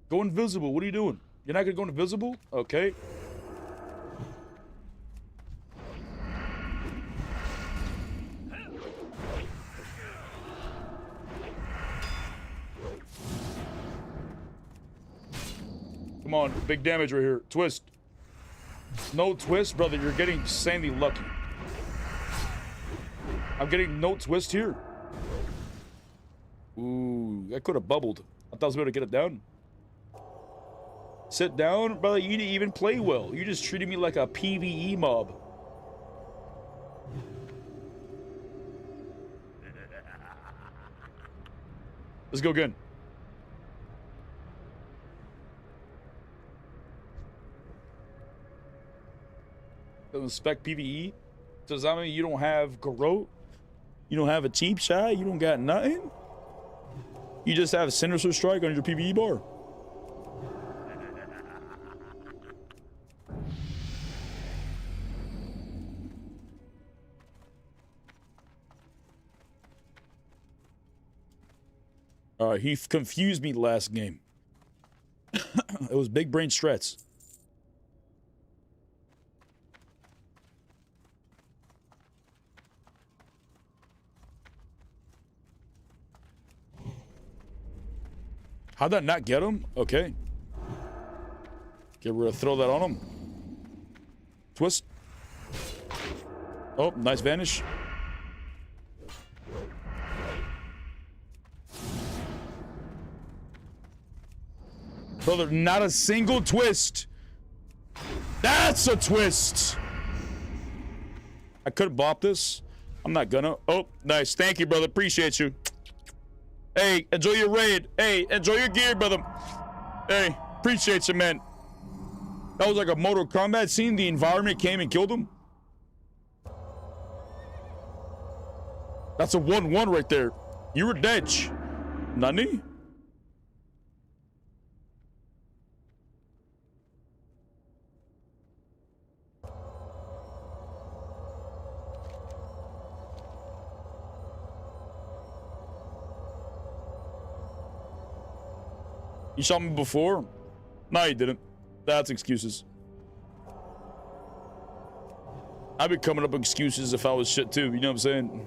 Speaker 1: Go invisible. What are you doing? You're not gonna go invisible? Okay. Come on, big damage right here. Twist. No twist, brother. You're getting insanely lucky. I'm getting no twist here. Ooh, that could have bubbled. I thought I was able to get it down. Sit down, brother. You didn't even play well. You just treated me like a PvE mob. Let's go again. Doesn't spec PvE? Does that mean you don't have Garrote? You don't have a cheap shot? You don't got nothing? You just have Sinister Strike on your PvE bar? He confused me last game. It was big brain strats. How'd that not get him? Okay. Okay, we're gonna throw that on him. Twist. Oh, nice vanish. Brother, not a single twist. That's a twist. I could bop this. I'm not gonna. Oh, nice. Thank you, brother. Appreciate you. Hey, enjoy your raid. Hey, enjoy your gear, brother. Hey, appreciate you, man. That was like a Mortal Kombat scene. The environment came and killed him. That's a 1-1 right there. You were dead. Nani? You shot me before? No, you didn't. That's excuses. I'd be coming up with excuses if I was shit too, you know what I'm saying?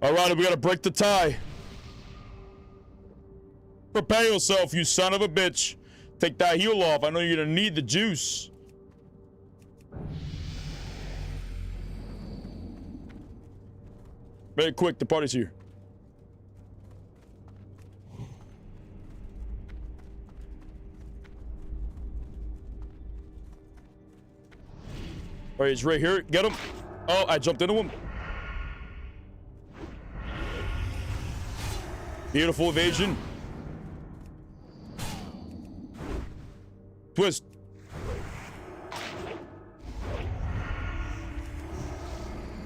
Speaker 1: Alright, we gotta break the tie. Prepare yourself, you son of a bitch. Take that heel off. I know you're gonna need the juice. Very quick, the party's here. All right, he's right here. Get him. Oh, I jumped into him. Beautiful evasion. Twist.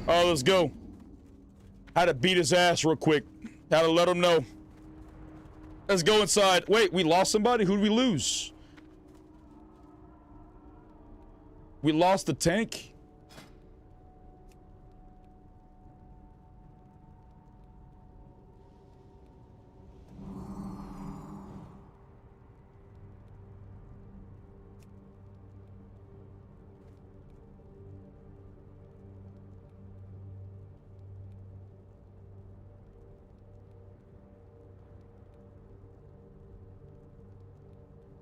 Speaker 1: Oh, let's go. Had to beat his ass real quick. Had to let him know. Let's go inside. Wait, we lost somebody? Who'd we lose? We lost the tank?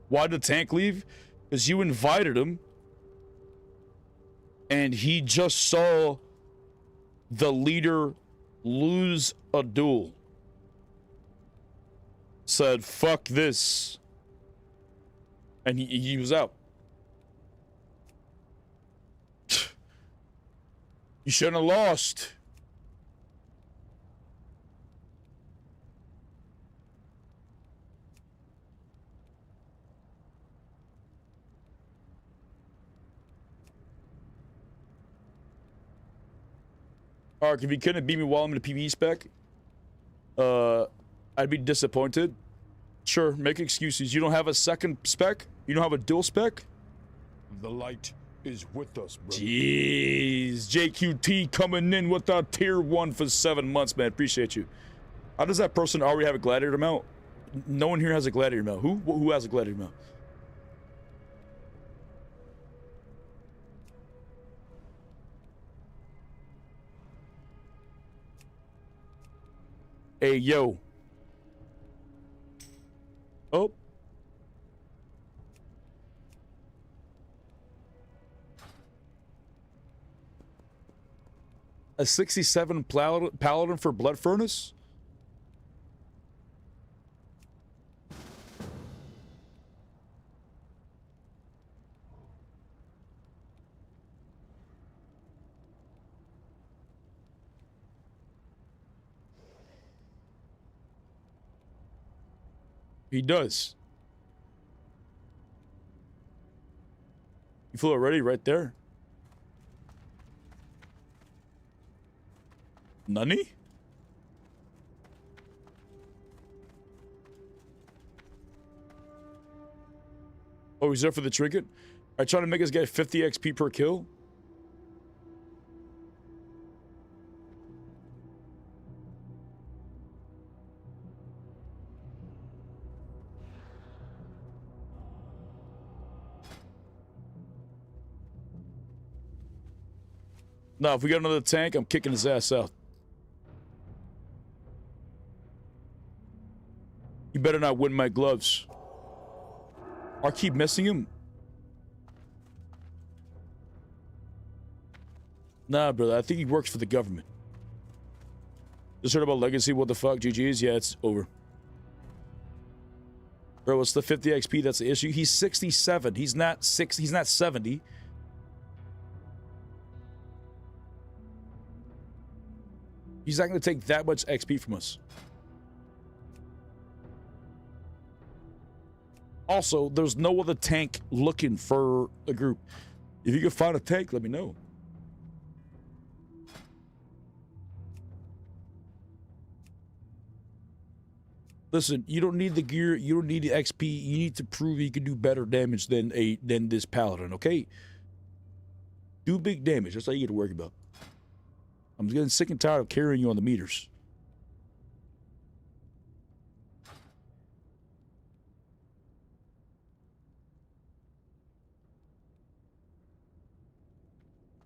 Speaker 1: Why'd the tank leave? Because you invited him. And he just saw the leader lose a duel. Said, fuck this. And he was out. You shouldn't have lost. Ark, if you couldn't beat me while I'm in a PvE spec, I'd be disappointed. Sure, make excuses. You don't have a second spec? You don't have a dual spec?
Speaker 2: The light is with us, bro.
Speaker 1: Jeez, JQT coming in with a tier 1 for 7 months, man. Appreciate you. How does that person already have a gladiator mount? No one here has a gladiator mount. Who has a gladiator mount? Hey, yo. Oh. A 67 Paladin for Blood Furnace? He does. You feel it already right there? Nani? Oh, he's there for the trinket? Are you trying to make us get 50 XP per kill? No, if we got another tank, I'm kicking his ass out. You better not win my gloves. Or keep missing him. Nah, brother, I think he works for the government. Just heard about Legacy, what the fuck, GG's? Yeah, it's over. Bro, it's the 50 XP that's the issue. He's 67. He's not 70. He's not going to take that much XP from us. Also, there's no other tank looking for a group. If you can find a tank, let me know. Listen, you don't need the gear, you don't need the XP, you need to prove you can do better damage than this Paladin, okay? Do big damage, that's all you get to worry about. I'm getting sick and tired of carrying you on the meters.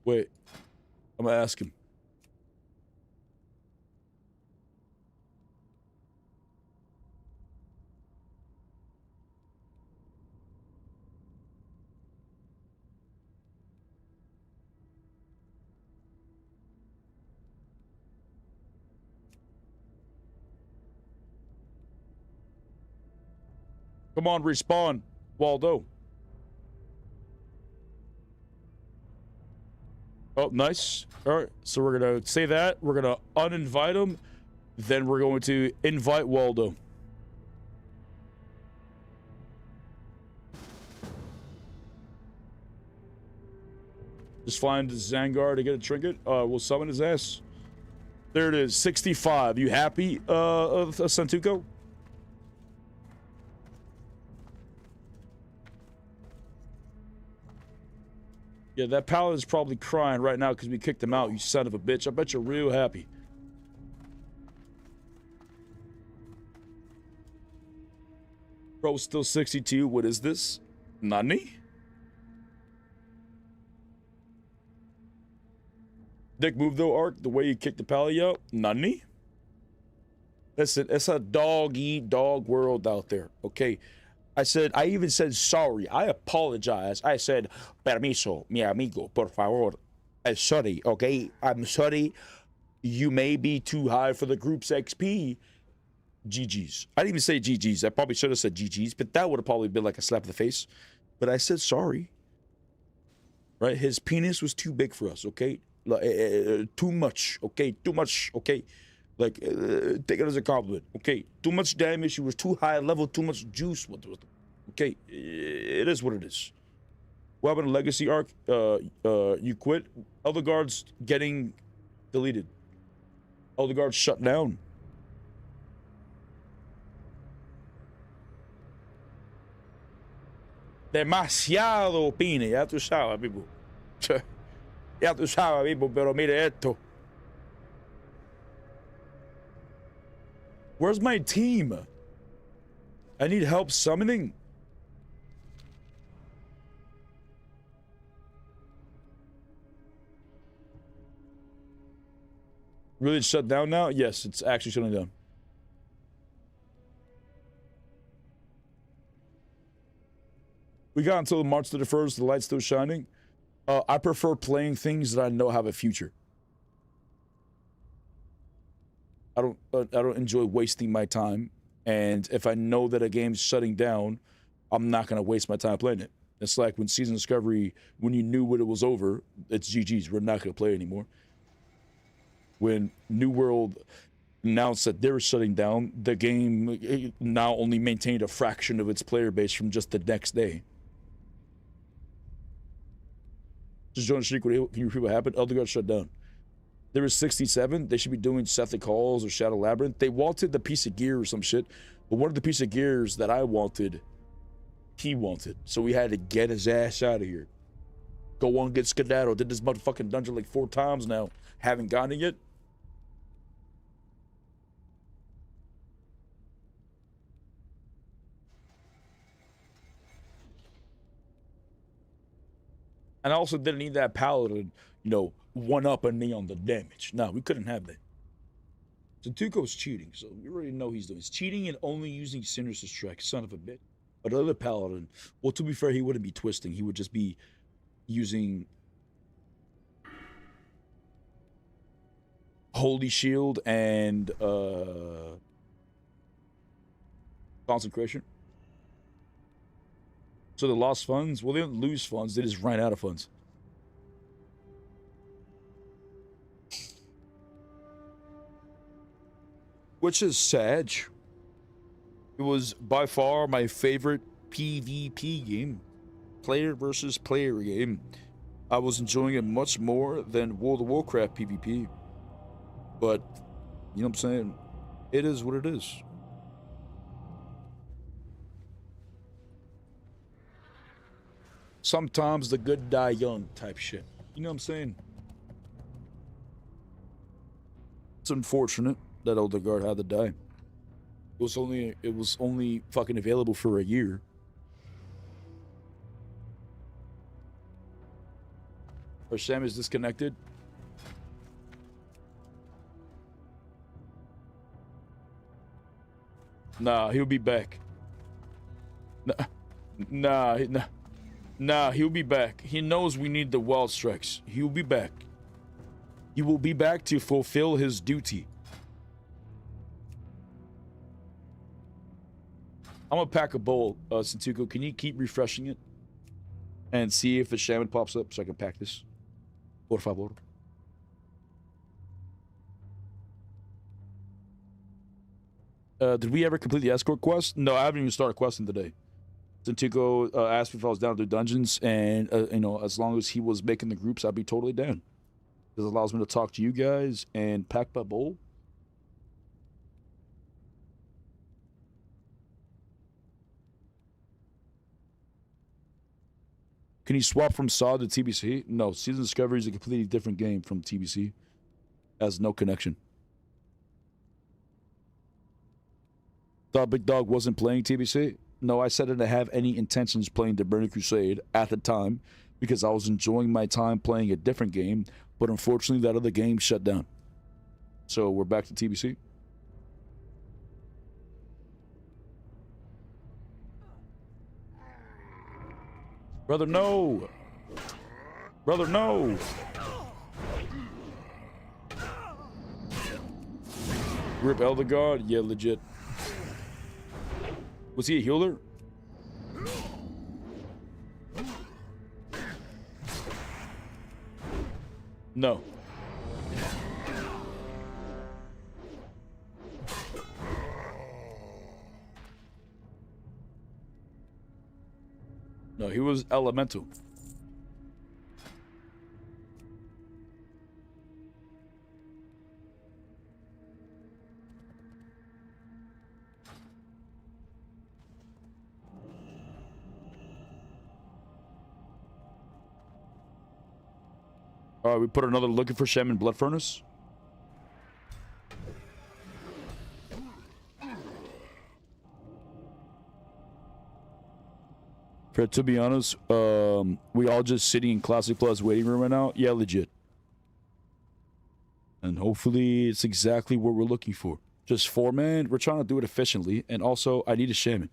Speaker 1: Wait, I'm gonna ask him. Come on, respawn, Waldo. Oh, nice. All right, so we're going to say that. We're going to uninvite him. Then we're going to invite Waldo. Just find Zangar to get a trinket. We'll summon his ass. There it is, 65. You happy, Santuko? Yeah, that Paladin's probably crying right now because we kicked him out, you son of a bitch. I bet you're real happy. Bro, still 62. What is this? Nani? Dick move though, Ark, the way you kicked the Pally out? Nani? Listen, it's a dog-eat-dog world out there, okay? I even said sorry. I apologize. I said, permiso, mi amigo, por favor. I'm sorry, okay? I'm sorry. You may be too high for the group's XP. GG's. I didn't even say GG's. I probably should have said GG's, but that would have probably been like a slap in the face. But I said sorry. Right? His penis was too big for us, okay? Too much, okay? Too much, okay? Like, take it as a compliment. Okay, too much damage. He was too high level, too much juice. Okay, it is what it is. What happened to Legacy Arc? You quit. Elder Guard's getting deleted. Elder Guard's shut down. Demasiado opine. Ya tú sabes, people. Ya tú sabes, people, pero mire esto. Where's my team? I need help summoning. Really, it's shut down now? Yes, it's actually shutting down. We got until March 31st, the light's still shining. I prefer playing things that I know have a future. I don't enjoy wasting my time, and if I know that a game's shutting down, I'm not gonna waste my time playing it. It's like when Season Discovery, when you knew when it was over, it's GG's. We're not gonna play anymore. When New World announced that they were shutting down, the game now only maintained a fraction of its player base from just the next day. Just join the streak. Can you repeat what happened? Elder God shut down. There was 67. They should be doing Sethic Halls or Shadow Labyrinth. They wanted the piece of gear or some shit. But one of the piece of gears that I wanted, he wanted. So we had to get his ass out of here. Go on, get skedaddle. Did this motherfucking dungeon like 4 times now. Haven't gotten it yet. And I also didn't need that Paladin, you know, one-upping me on the damage. No, we couldn't have that. So Tuco's cheating, so we already know he's doing. He's cheating and only using Sinister's Trek, son of a bitch. But other Paladin, well, to be fair, he wouldn't be twisting. He would just be using Holy Shield and Consecration. So they lost funds? Well, they didn't lose funds. They just ran out of funds. Which is sad. It was by far my favorite PvP game. Player versus player game. I was enjoying it much more than World of Warcraft PvP. But, you know what I'm saying? It is what it is. Sometimes the good die young type shit. You know what I'm saying? It's unfortunate that Elder Guard had to die. It was only fucking available for a year. Or Sam is disconnected. Nah, he'll be back. Nah, he'll be back. He knows we need the wild strikes. He'll be back. He will be back to fulfill his duty. I'm gonna pack a bowl, Santuko. Can you keep refreshing it? And see if a shaman pops up so I can pack this? Por favor. Did we ever complete the escort quest? No, I haven't even started questing today. Santuko asked me if I was down to do dungeons, and you know, as long as he was making the groups, I'd be totally down. This allows me to talk to you guys and pack my bowl. Can you swap from SAW to TBC? No, Season Discovery is a completely different game from TBC. Has no connection. Thought Big Dog wasn't playing TBC? No, I said I didn't have any intentions playing the Burning Crusade at the time because I was enjoying my time playing a different game, but unfortunately that other game shut down. So we're back to TBC. Brother, no! Brother, no! Rip Elder God? Yeah, legit. Was he a healer? No. No, he was elemental. All right, we put another looking for Shaman Blood Furnace. Fred, to be honest, we all just sitting in Classic Plus waiting room right now. Yeah, legit. And hopefully it's exactly what we're looking for. Just 4-man. We're trying to do it efficiently. And also, I need a Shaman.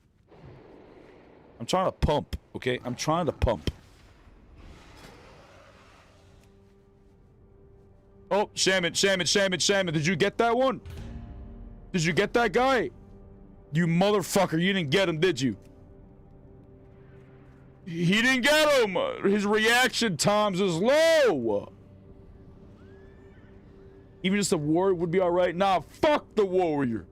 Speaker 1: I'm trying to pump, okay? I'm trying to pump. Oh, Shaman. Did you get that one? Did you get that guy? You motherfucker. You didn't get him, did you? He didn't get him. His reaction times is low. Even just the warrior would be all right. Nah, fuck the warrior.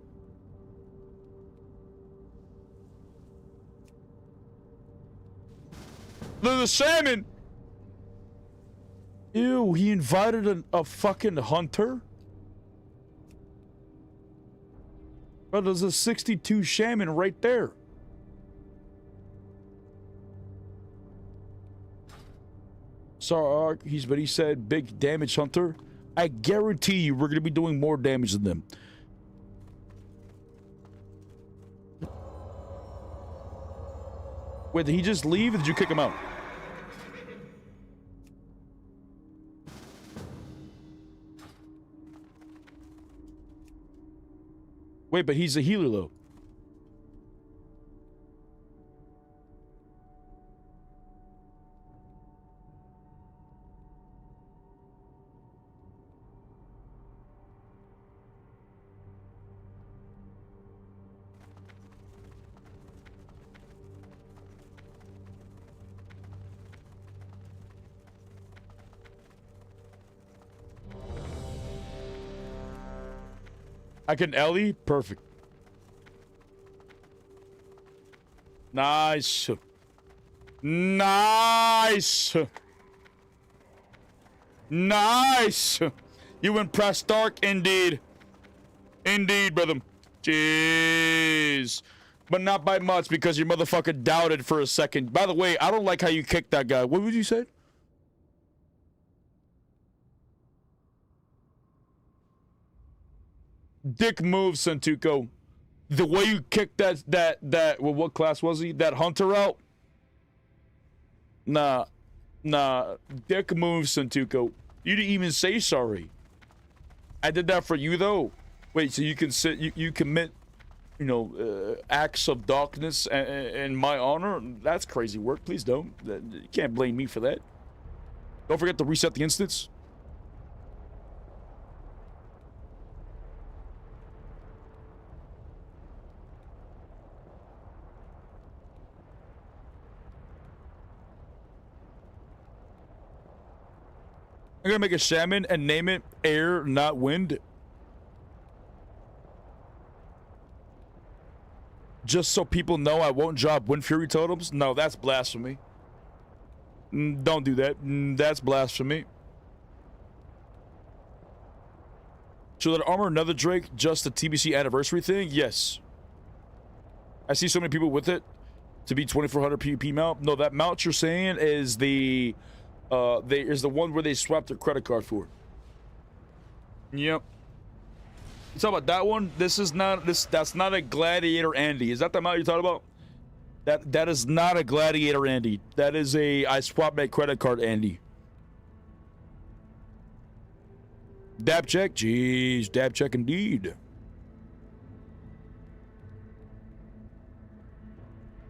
Speaker 1: The Shaman. Ew, he invited a fucking hunter? But there's a 62 shaman right there. Sorry, but he said big damage hunter. I guarantee you we're gonna be doing more damage than them. Wait, did he just leave or did you kick him out? Wait, but he's a healer though. I can Ellie? Perfect. Nice. Nice. Nice. You impressed Dark, indeed. Indeed, brother. Jeez. But not by much because your motherfucker doubted for a second. By the way, I don't like how you kicked that guy. What would you say? Dick move, Santuko. The way you kicked that well, what class was he? That hunter out? Nah. Dick move, Santuko. You didn't even say sorry. I did that for you though. Wait, so you can sit you commit, acts of darkness in my honor? That's crazy work. Please don't. You can't blame me for that. Don't forget to reset the instance. I'm gonna make a shaman and name it Air, not Wind. Just so people know I won't drop Wind Fury totems? No, that's blasphemy. Don't do that. That's blasphemy. Should that armor another Drake just a TBC anniversary thing? Yes. I see so many people with it to be 2400 PvP mount. No, that mount you're saying is the is the one where they swapped their credit card for. Yep. You talking about that one? That's not a Gladiator Andy. Is that the mount you're talking about? That is not a Gladiator Andy. That is a I swapped my credit card Andy. Dab check? Jeez, dab check indeed.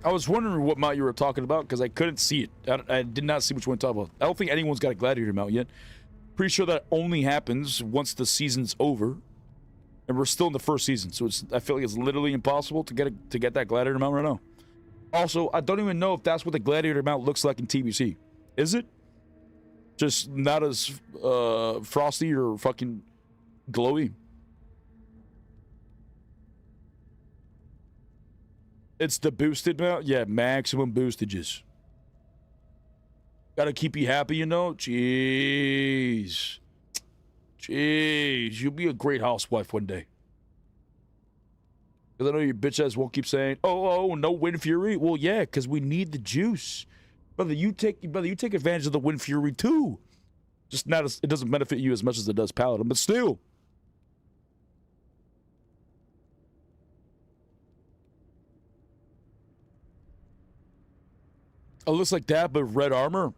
Speaker 1: I was wondering what mount you were talking about because I couldn't see it. I did not see which one you're talking about. I don't think anyone's got a Gladiator mount yet. Pretty sure that only happens once the season's over. And we're still in the first season, so I feel like it's literally impossible to get that Gladiator mount right now. Also, I don't even know if that's what the Gladiator mount looks like in TBC. Is it? Just not as frosty or fucking glowy. It's the boosted mount? Yeah, maximum boostages. Gotta keep you happy, Jeez. Jeez, you'll be a great housewife one day. Because I know your bitch ass won't keep saying, oh, no Wind Fury. Well, yeah, because we need the juice. Brother, you take advantage of the Wind Fury too. Just not as, it doesn't benefit you as much as it does Paladin, but still. Oh, looks like that, but red armor?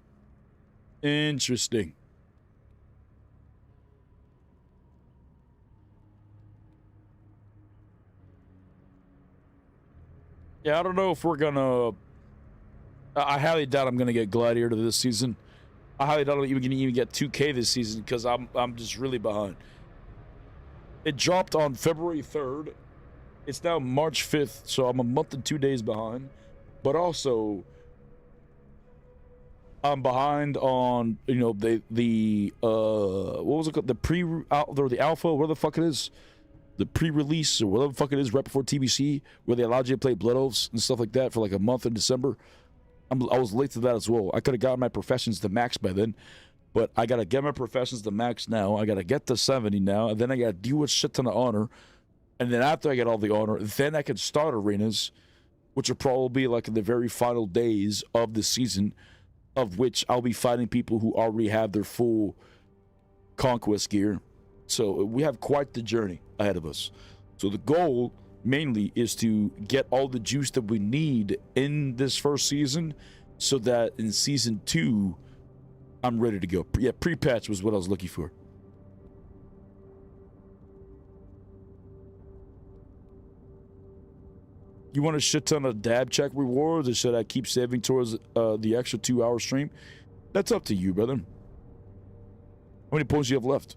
Speaker 1: Interesting. Yeah, I don't know if we're gonna... I highly doubt I'm gonna get Gladiator this season. I highly doubt I'm even get 2K this season because I'm just really behind. It dropped on February 3rd. It's now March 5th, so I'm a month and 2 days behind. But also, I'm behind on the what was it called, the alpha, where the fuck it is, the pre-release or whatever the fuck it is right before TBC, where they allowed you to play Blood Oaths and stuff like that for like a month in December. I was late to that as well. I could have gotten my professions to max by then, But I gotta get my professions to max now. I gotta get to 70 now, and then I gotta do a shit ton of honor. And then after I get all the honor, then I can start arenas, which will probably be like in the very final days of the season, of which I'll be fighting people who already have their full conquest gear. So we have quite the journey ahead of us. So the goal mainly is to get all the juice that we need in this first season, so that in season 2, I'm ready to go. Yeah, pre-patch was what I was looking for. You want a shit ton of dab check rewards, or should I keep saving towards the extra 2-hour stream? That's up to you, brother. How many points do you have left?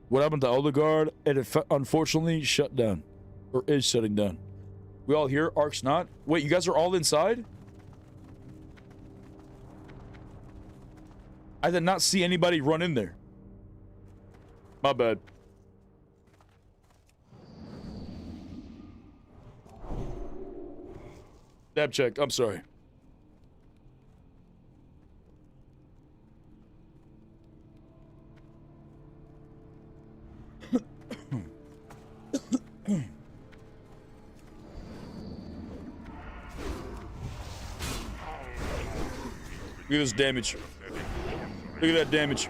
Speaker 1: What happened to Elder Guard? It unfortunately shut down. Or is shutting down. We all here? Ark's not? Wait, you guys are all inside? I did not see anybody run in there. My bad. Dab check, I'm sorry. Look at this damage. Look at that damage.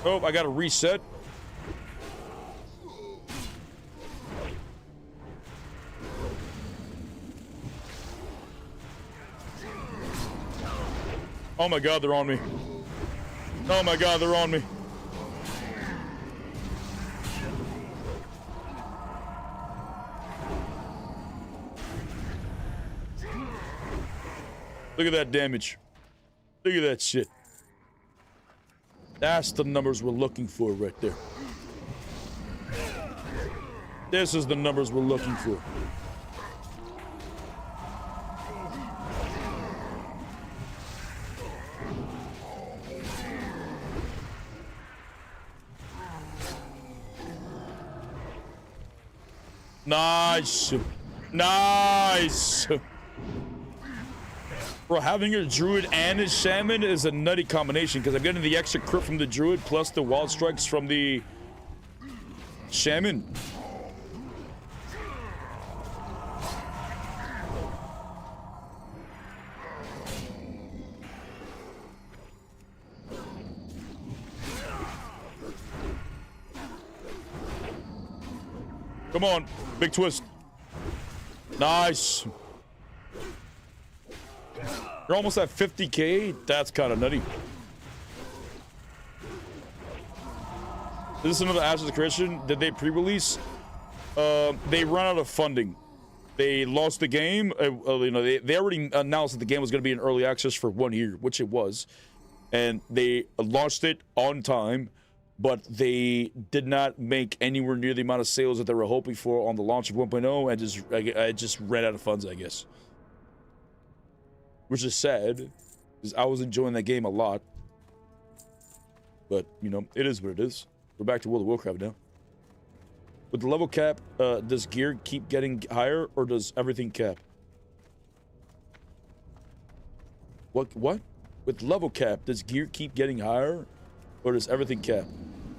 Speaker 1: Oh, I gotta reset. Oh my god, they're on me. Oh my god, they're on me. Look at that damage. Look at that shit. That's the numbers we're looking for right there. This is the numbers we're looking for. Nice. Nice. Bro, having a druid and a shaman is a nutty combination, because I'm getting the extra crit from the druid plus the wild strikes from the shaman. Come on, big twist. Nice. You're almost at 50k? That's kind of nutty. Is this another Ashes of Creation? Did they pre-release? They run out of funding. They lost the game. You know, they already announced that the game was going to be in early access for 1 year, which it was. And they launched it on time, but they did not make anywhere near the amount of sales that they were hoping for on the launch of 1.0, and I just ran out of funds, I guess. Which is sad, because I was enjoying that game a lot. But, you know, it is what it is. We're back to World of Warcraft now. With the level cap, does gear keep getting higher, or does everything cap? What? With level cap, does gear keep getting higher, or does everything cap?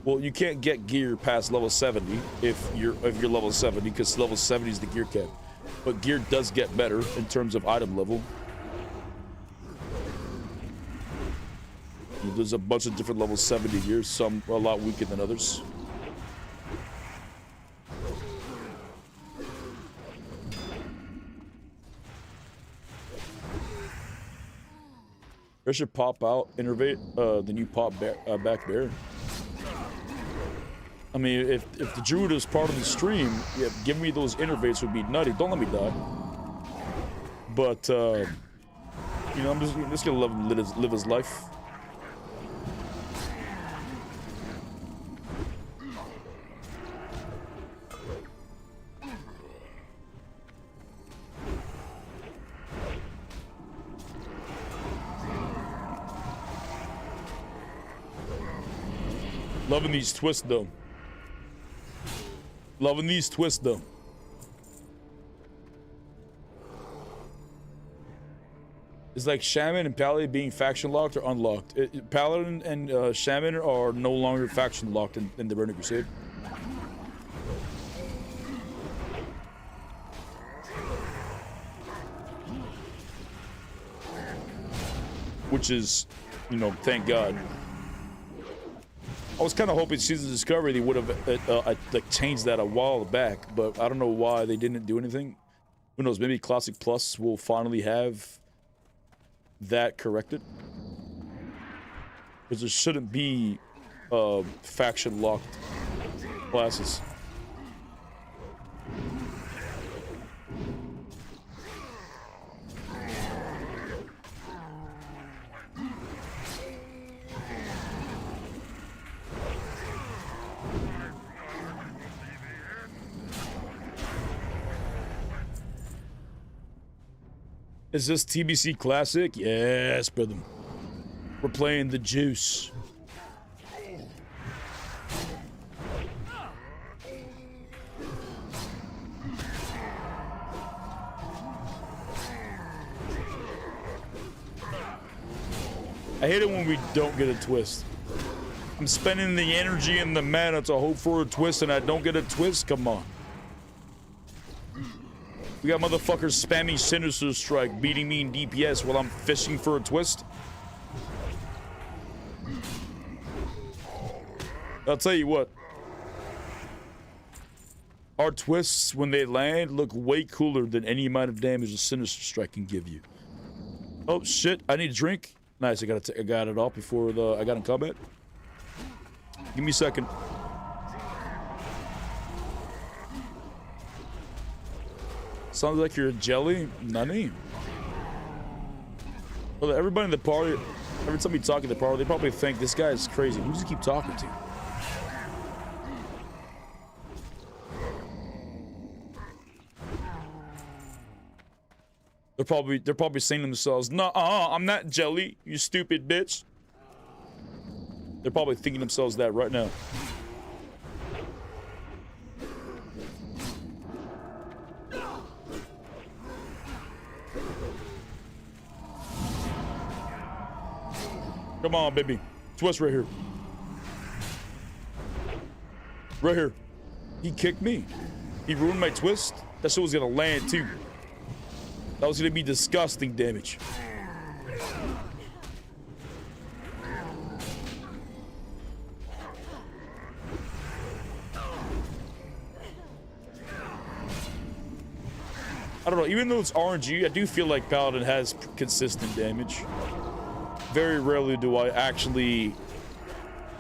Speaker 1: Well, you can't get gear past level 70 if you're level 70, because level 70 is the gear cap. But gear does get better in terms of item level. There's a bunch of different level 70 gears, some a lot weaker than others. They should pop out, innervate the new back bear. I mean, if the druid is part of the stream, yeah, give me those innervates would be nutty. Don't let me die. But you know, I'm just gonna let him live his life. Loving these twists, though. Loving these twists, though. It's like Shaman and Paladin being faction locked or unlocked. Paladin and Shaman are no longer faction locked in the Burning Crusade. Which is, you know, thank God. I was kind of hoping Season Discovery they would have like changed that a while back, but I don't know why they didn't do anything. Who knows? Maybe Classic Plus will finally have that corrected, because there shouldn't be faction locked classes. Is this TBC Classic? Yes, brother. We're playing the juice. I hate it when we don't get a twist. I'm spending the energy and the mana to hope for a twist and I don't get a twist? Come on. We got motherfuckers spamming Sinister Strike, beating me in DPS while I'm fishing for a twist. I'll tell you what. Our twists, when they land, look way cooler than any amount of damage a Sinister Strike can give you. Oh shit, I need a drink. Nice, I got it off before I got in combat. Give me a second. Sounds like you're a jelly. Nani. Well, everybody in the party, every time we talk in the party, they probably think this guy is crazy. Who does he keep talking to? They're probably saying to themselves, "Nah, I'm not jelly, you stupid bitch." They're probably thinking themselves that right now. Come on, baby. Twist right here. Right here. He kicked me. He ruined my twist. That shit was gonna land too. That was gonna be disgusting damage. I don't know, even though it's RNG, I do feel like Paladin has consistent damage. Very rarely do I actually, you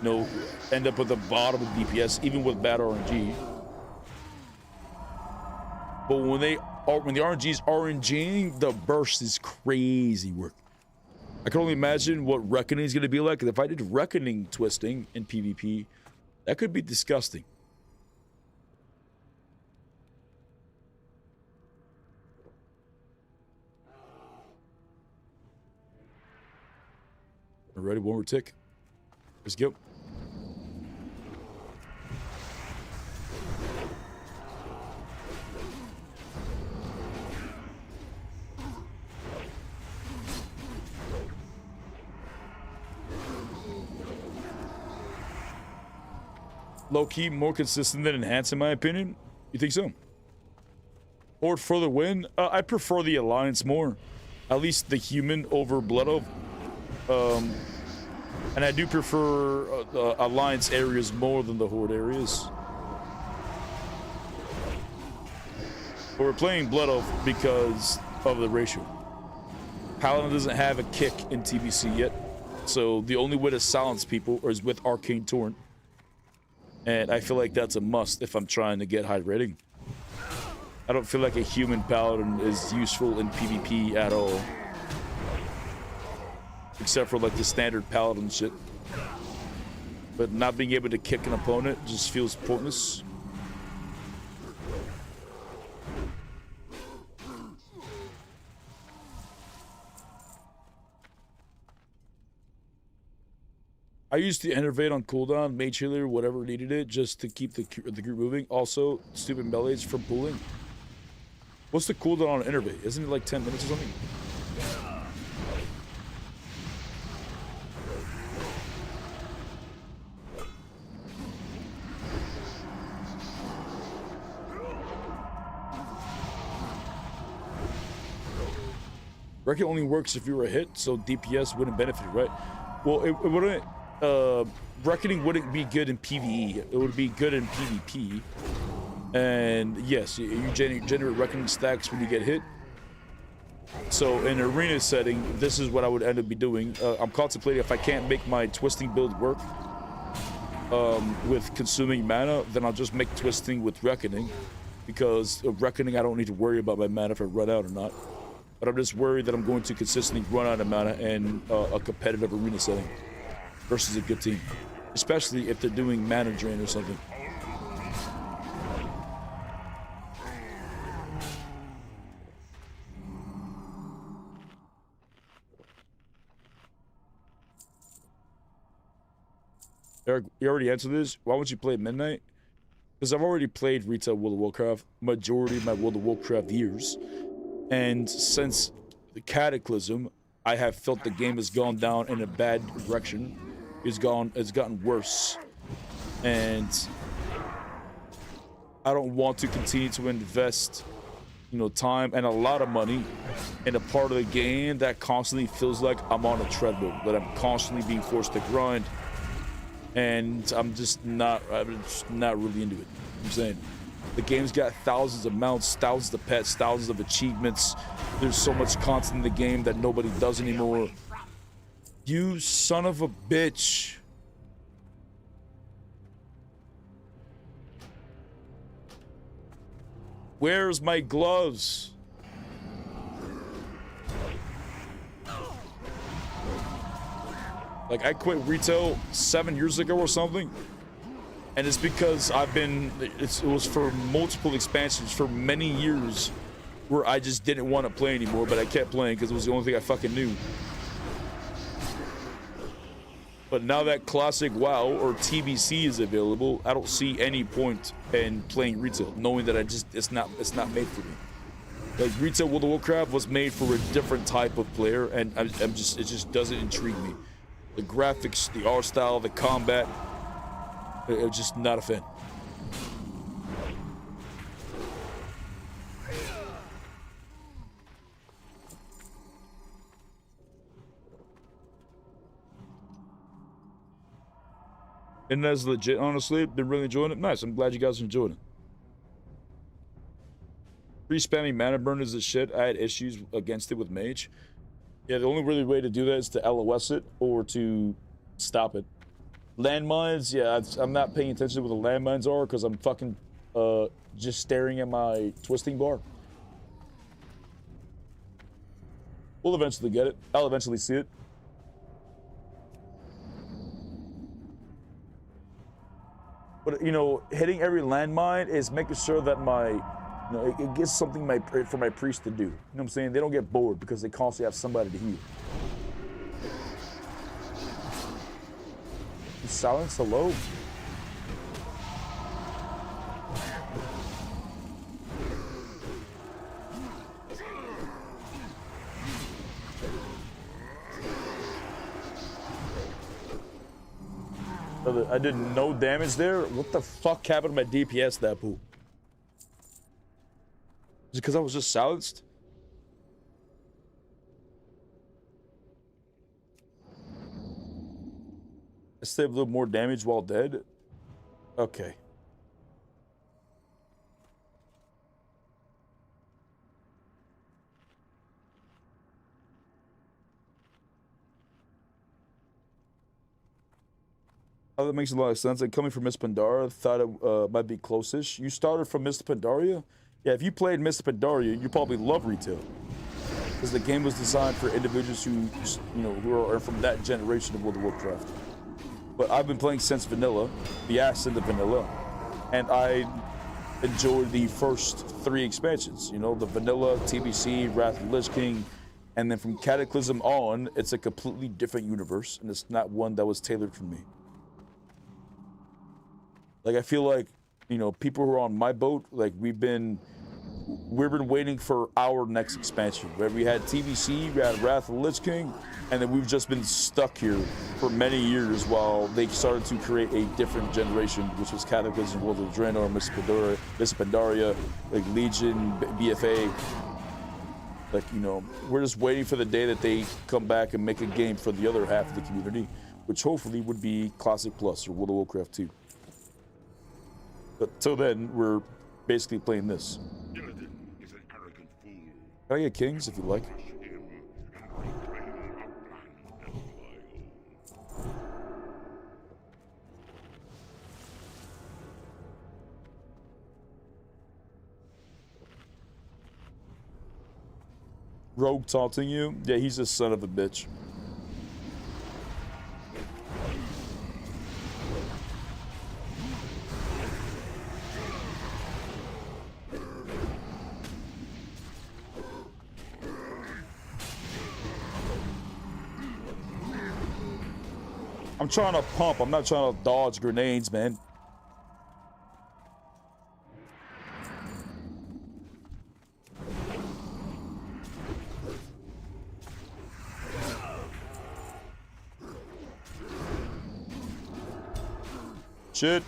Speaker 1: know, end up at the bottom of DPS, even with bad RNG. But when the RNG is RNGing, the burst is crazy work. I can only imagine what Reckoning is going to be like. If I did Reckoning twisting in PvP, that could be disgusting. Ready? One more tick. Let's go. Low-key, more consistent than Enhance, in my opinion. You think so? Or further win? I prefer the Alliance more. At least the human over Blood Oath. And I do prefer Alliance areas more than the Horde areas. But we're playing Blood Oath because of the ratio. Paladin doesn't have a kick in TBC yet, so the only way to silence people is with Arcane Torrent. And I feel like that's a must if I'm trying to get high rating. I don't feel like a human Paladin is useful in PvP at all. Except for like the standard Paladin shit. But not being able to kick an opponent just feels pointless. I used to innervate on cooldown, mage healer, whatever needed it, just to keep the group moving. Also, stupid melees from pooling. What's the cooldown on innervate? Isn't it like 10 minutes or something? Reckoning only works if you're a hit, so DPS wouldn't benefit, right? Well, it wouldn't. Reckoning wouldn't be good in PvE. It would be good in PvP. And yes, you generate reckoning stacks when you get hit. So in an arena setting, this is what I would end up be doing. I'm contemplating if I can't make my twisting build work with consuming mana, then I'll just make twisting with reckoning, because of reckoning I don't need to worry about my mana if I run out or not. But I'm just worried that I'm going to consistently run out of mana in a competitive arena setting versus a good team, especially if they're doing mana drain or something. Eric, you already answered this. Why won't you play Midnight? Because I've already played retail World of Warcraft majority of my World of Warcraft years, and since the Cataclysm, I have felt the game has gone down in a bad direction. It's gotten worse, and I don't want to continue to invest, you know, time and a lot of money in a part of the game that constantly feels like I'm on a treadmill, that I'm constantly being forced to grind. And I'm just not really into it. I'm saying the game's got thousands of mounts, thousands of pets, thousands of achievements. There's so much content in the game that nobody does anymore. You son of a bitch. Where's my gloves? Like, I quit retail 7 years ago or something, and it's because it was for multiple expansions for many years where I just didn't want to play anymore, but I kept playing because it was the only thing I fucking knew. But now that classic WoW or TBC is available, I don't see any point in playing retail, knowing that it's not made for me. Like, retail World of Warcraft was made for a different type of player, and it just doesn't intrigue me. The graphics, the art style, the combat, I'm just not a fan. And that's legit, honestly. Been really enjoying it. Nice. I'm glad you guys enjoyed it. Free spamming mana burn is the shit. I had issues against it with Mage. Yeah, the only really way to do that is to LOS it or to stop it. Landmines, yeah, I'm not paying attention to what the landmines are because I'm fucking just staring at my twisting bar. We'll eventually get it. I'll eventually see it. But, you know, hitting every landmine is making sure that it gives something for my priest to do. You know what I'm saying? They don't get bored because they constantly have somebody to heal. Silence, hello? I did no damage there? What the fuck happened to my DPS that pool? Is it because I was just silenced? I still have a little more damage while dead? Okay. Oh, that makes a lot of sense. And coming from Miss Pandaria, thought it might be close-ish. You started from Miss Pandaria? Yeah, if you played Miss Pandaria, you probably love retail. Because the game was designed for individuals who are from that generation of World of Warcraft. But I've been playing since vanilla, the ass in the vanilla, and I enjoyed the first 3 expansions. You know, the vanilla, TBC, Wrath of the Lich King, and then from Cataclysm on, it's a completely different universe, and it's not one that was tailored for me. Like, I feel like, you know, people who are on my boat, like, we've been waiting for our next expansion. Where we had TBC, we had Wrath of the Lich King, and then we've just been stuck here for many years while they started to create a different generation, which was Cataclysm, World of Draenor, Miss Pandaria, like Legion, BFA. Like, you know, we're just waiting for the day that they come back and make a game for the other half of the community, which hopefully would be Classic Plus or World of Warcraft 2. But till then, we're basically playing this.
Speaker 2: Paladin is an arrogant fool.
Speaker 1: Can I get kings if you like?
Speaker 2: Crush him and reclaim our land as my own.
Speaker 1: Rogue taunting you? Yeah, he's a son of a bitch. I'm trying to pump. I'm not trying to dodge grenades, man. Shit.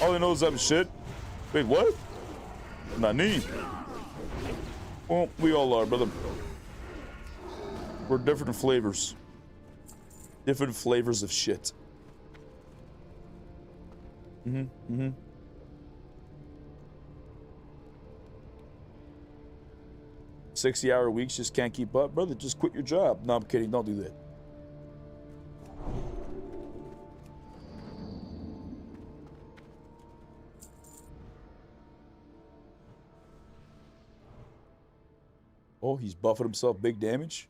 Speaker 1: All he knows I'm shit. Wait, what? Nani? Well, we all are, brother. We're different flavors. Different flavors of shit. 60-hour weeks just can't keep up. Brother, just quit your job. No, I'm kidding. Don't do that. Oh, he's buffing himself big damage?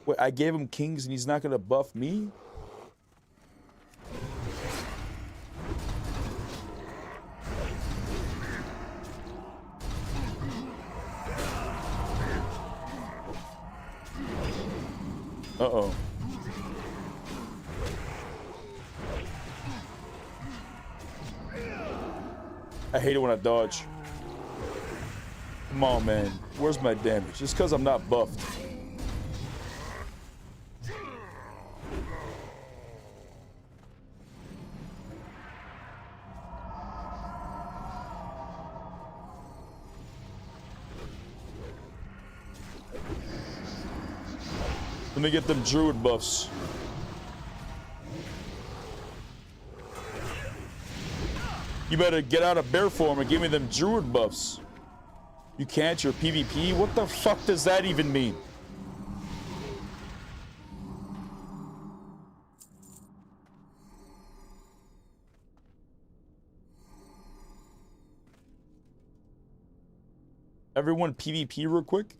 Speaker 1: Wait, I gave him kings and he's not going to buff me? Uh-oh. I hate it when I dodge. Come on, man. Where's my damage? Just because I'm not buffed. Let me get them druid buffs. You better get out of bear form and give me them druid buffs. You can't, you're PvP? What the fuck does that even mean? Everyone PvP real quick?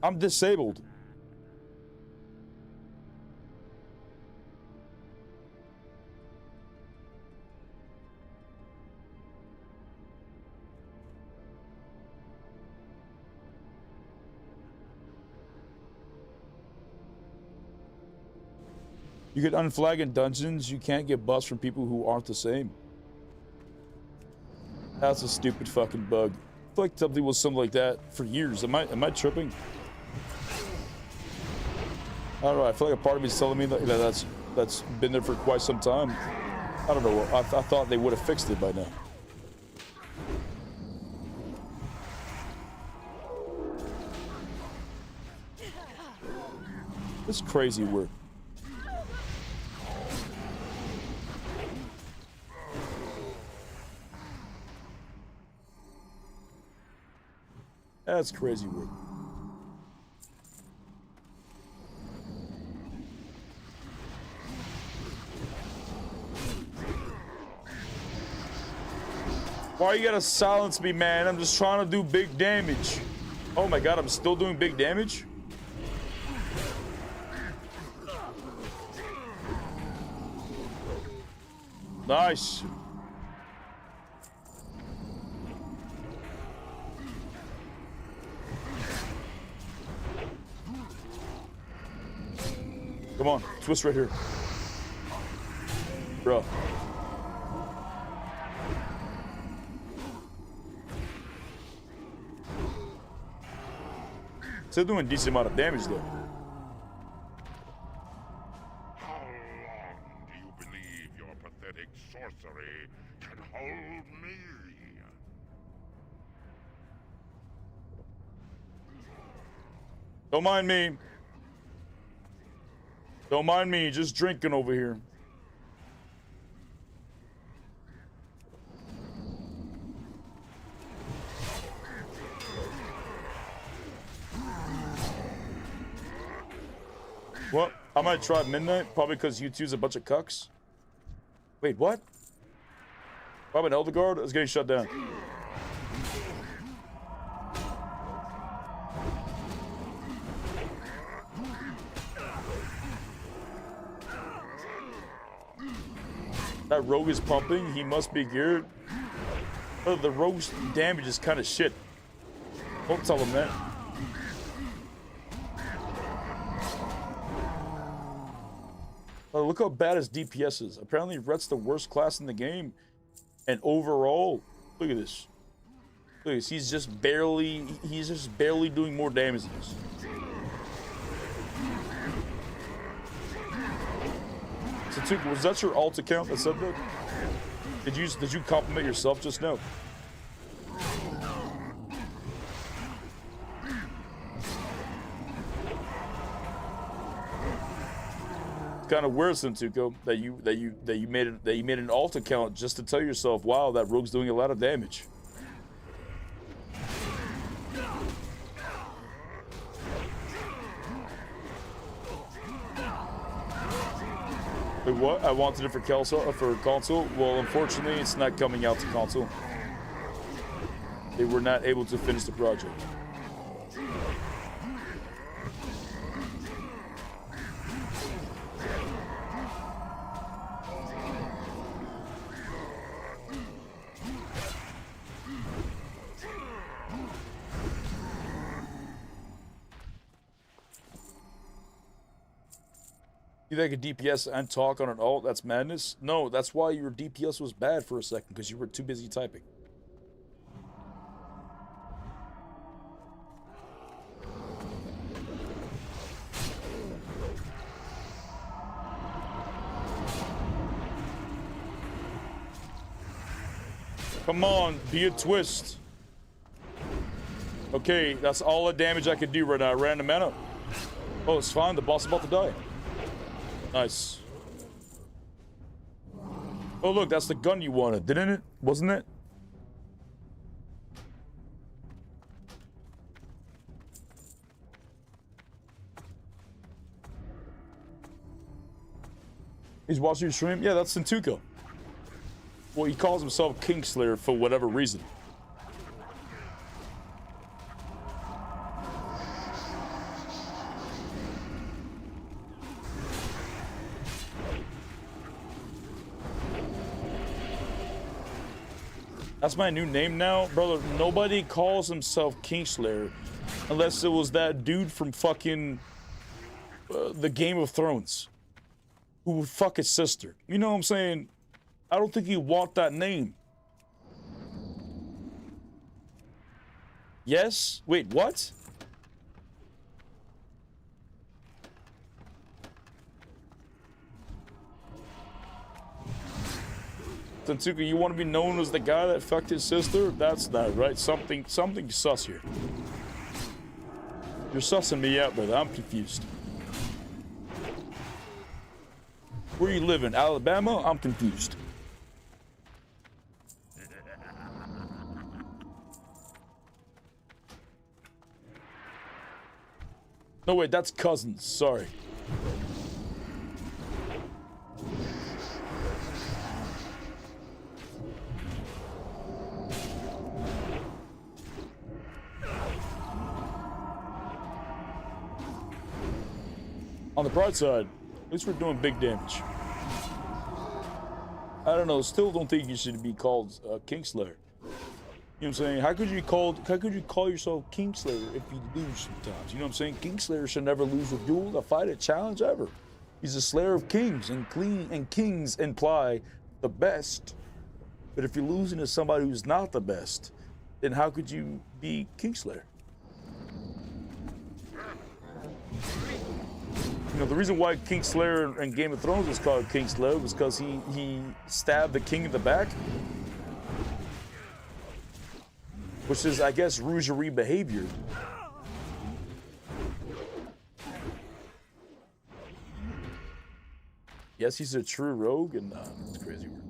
Speaker 1: I'm disabled. You get unflag in dungeons, you can't get buffs from people who aren't the same. That's a stupid fucking bug. I feel like something was something like that for years. Am I tripping? I don't know, I feel like a part of me is telling me that that's been there for quite some time. I don't know, I thought they would have fixed it by now. It's crazy work. That's crazy work. Why you gotta silence me, man? I'm just trying to do big damage. Oh my god, I'm still doing big damage? Nice. Come on, twist right here. Bro. Still doing a decent amount of damage though.
Speaker 2: How long do you believe your pathetic sorcery can hold me?
Speaker 1: Don't mind me. Don't mind me, just drinking over here. What? I might try midnight, probably because you two's a bunch of cucks. Wait, what? I'm an Elder Guard? It's getting shut down. That rogue is pumping. He must be geared. Oh, the rogue's damage is kind of shit. Don't tell him that. Oh, look how bad his DPS is. Apparently, Rhett's the worst class in the game. And overall, look at this. Look at this. He's just barely doing more damage than this. So, was that your alt account that said that? Did you compliment yourself just now? Kind of weird, Sentuko, that you made an alt account just to tell yourself, wow, that rogue's doing a lot of damage. Wait, what? I wanted it for console. Well, unfortunately, it's not coming out to console. They were not able to finish the project. You think a DPS and talk on an alt? That's madness? No, that's why your DPS was bad for a second, because you were too busy typing. Come on, be a twist. Okay, that's all the damage I could do right now. I ran the mana. Oh, it's fine. The boss is about to die. Nice. Oh, look, that's the gun you wanted, didn't it? Wasn't it? He's watching your stream? Yeah, that's Sentuko. Well, he calls himself Kingslayer for whatever reason. That's my new name now, brother. Nobody calls himself Kingslayer unless it was that dude from fucking the Game of Thrones who would fuck his sister. You know what I'm saying? I don't think you want that name. Yes? Wait, what? Sentuko, you want to be known as the guy that fucked his sister? That's not right. Something sus here. You're sussing me out, brother. I'm confused. Where you living? Alabama? I'm confused. No, wait, that's cousins. Sorry. On the bright side, at least we're doing big damage. I don't know, still don't think you should be called Kingslayer. You know what I'm saying? How could you call yourself Kingslayer if you lose sometimes? You know what I'm saying? Kingslayer should never lose a duel, a fight, a challenge ever. He's a slayer of kings, and kings imply the best. But if you're losing to somebody who's not the best, then how could you be Kingslayer? You know, the reason why Kingslayer in Game of Thrones was called Kingslayer was because he stabbed the king in the back. Which is, I guess, rougerie behavior. Yes, he's a true rogue, and it's crazy word.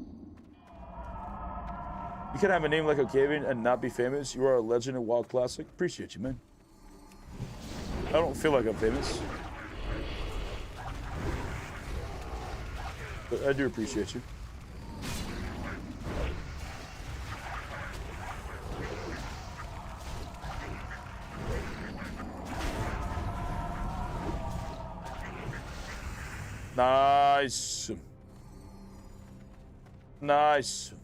Speaker 1: You can have a name like Octavian and not be famous. You are a legend and WoW classic. Appreciate you, man. I don't feel like I'm famous. But I do appreciate you. Nice. Nice.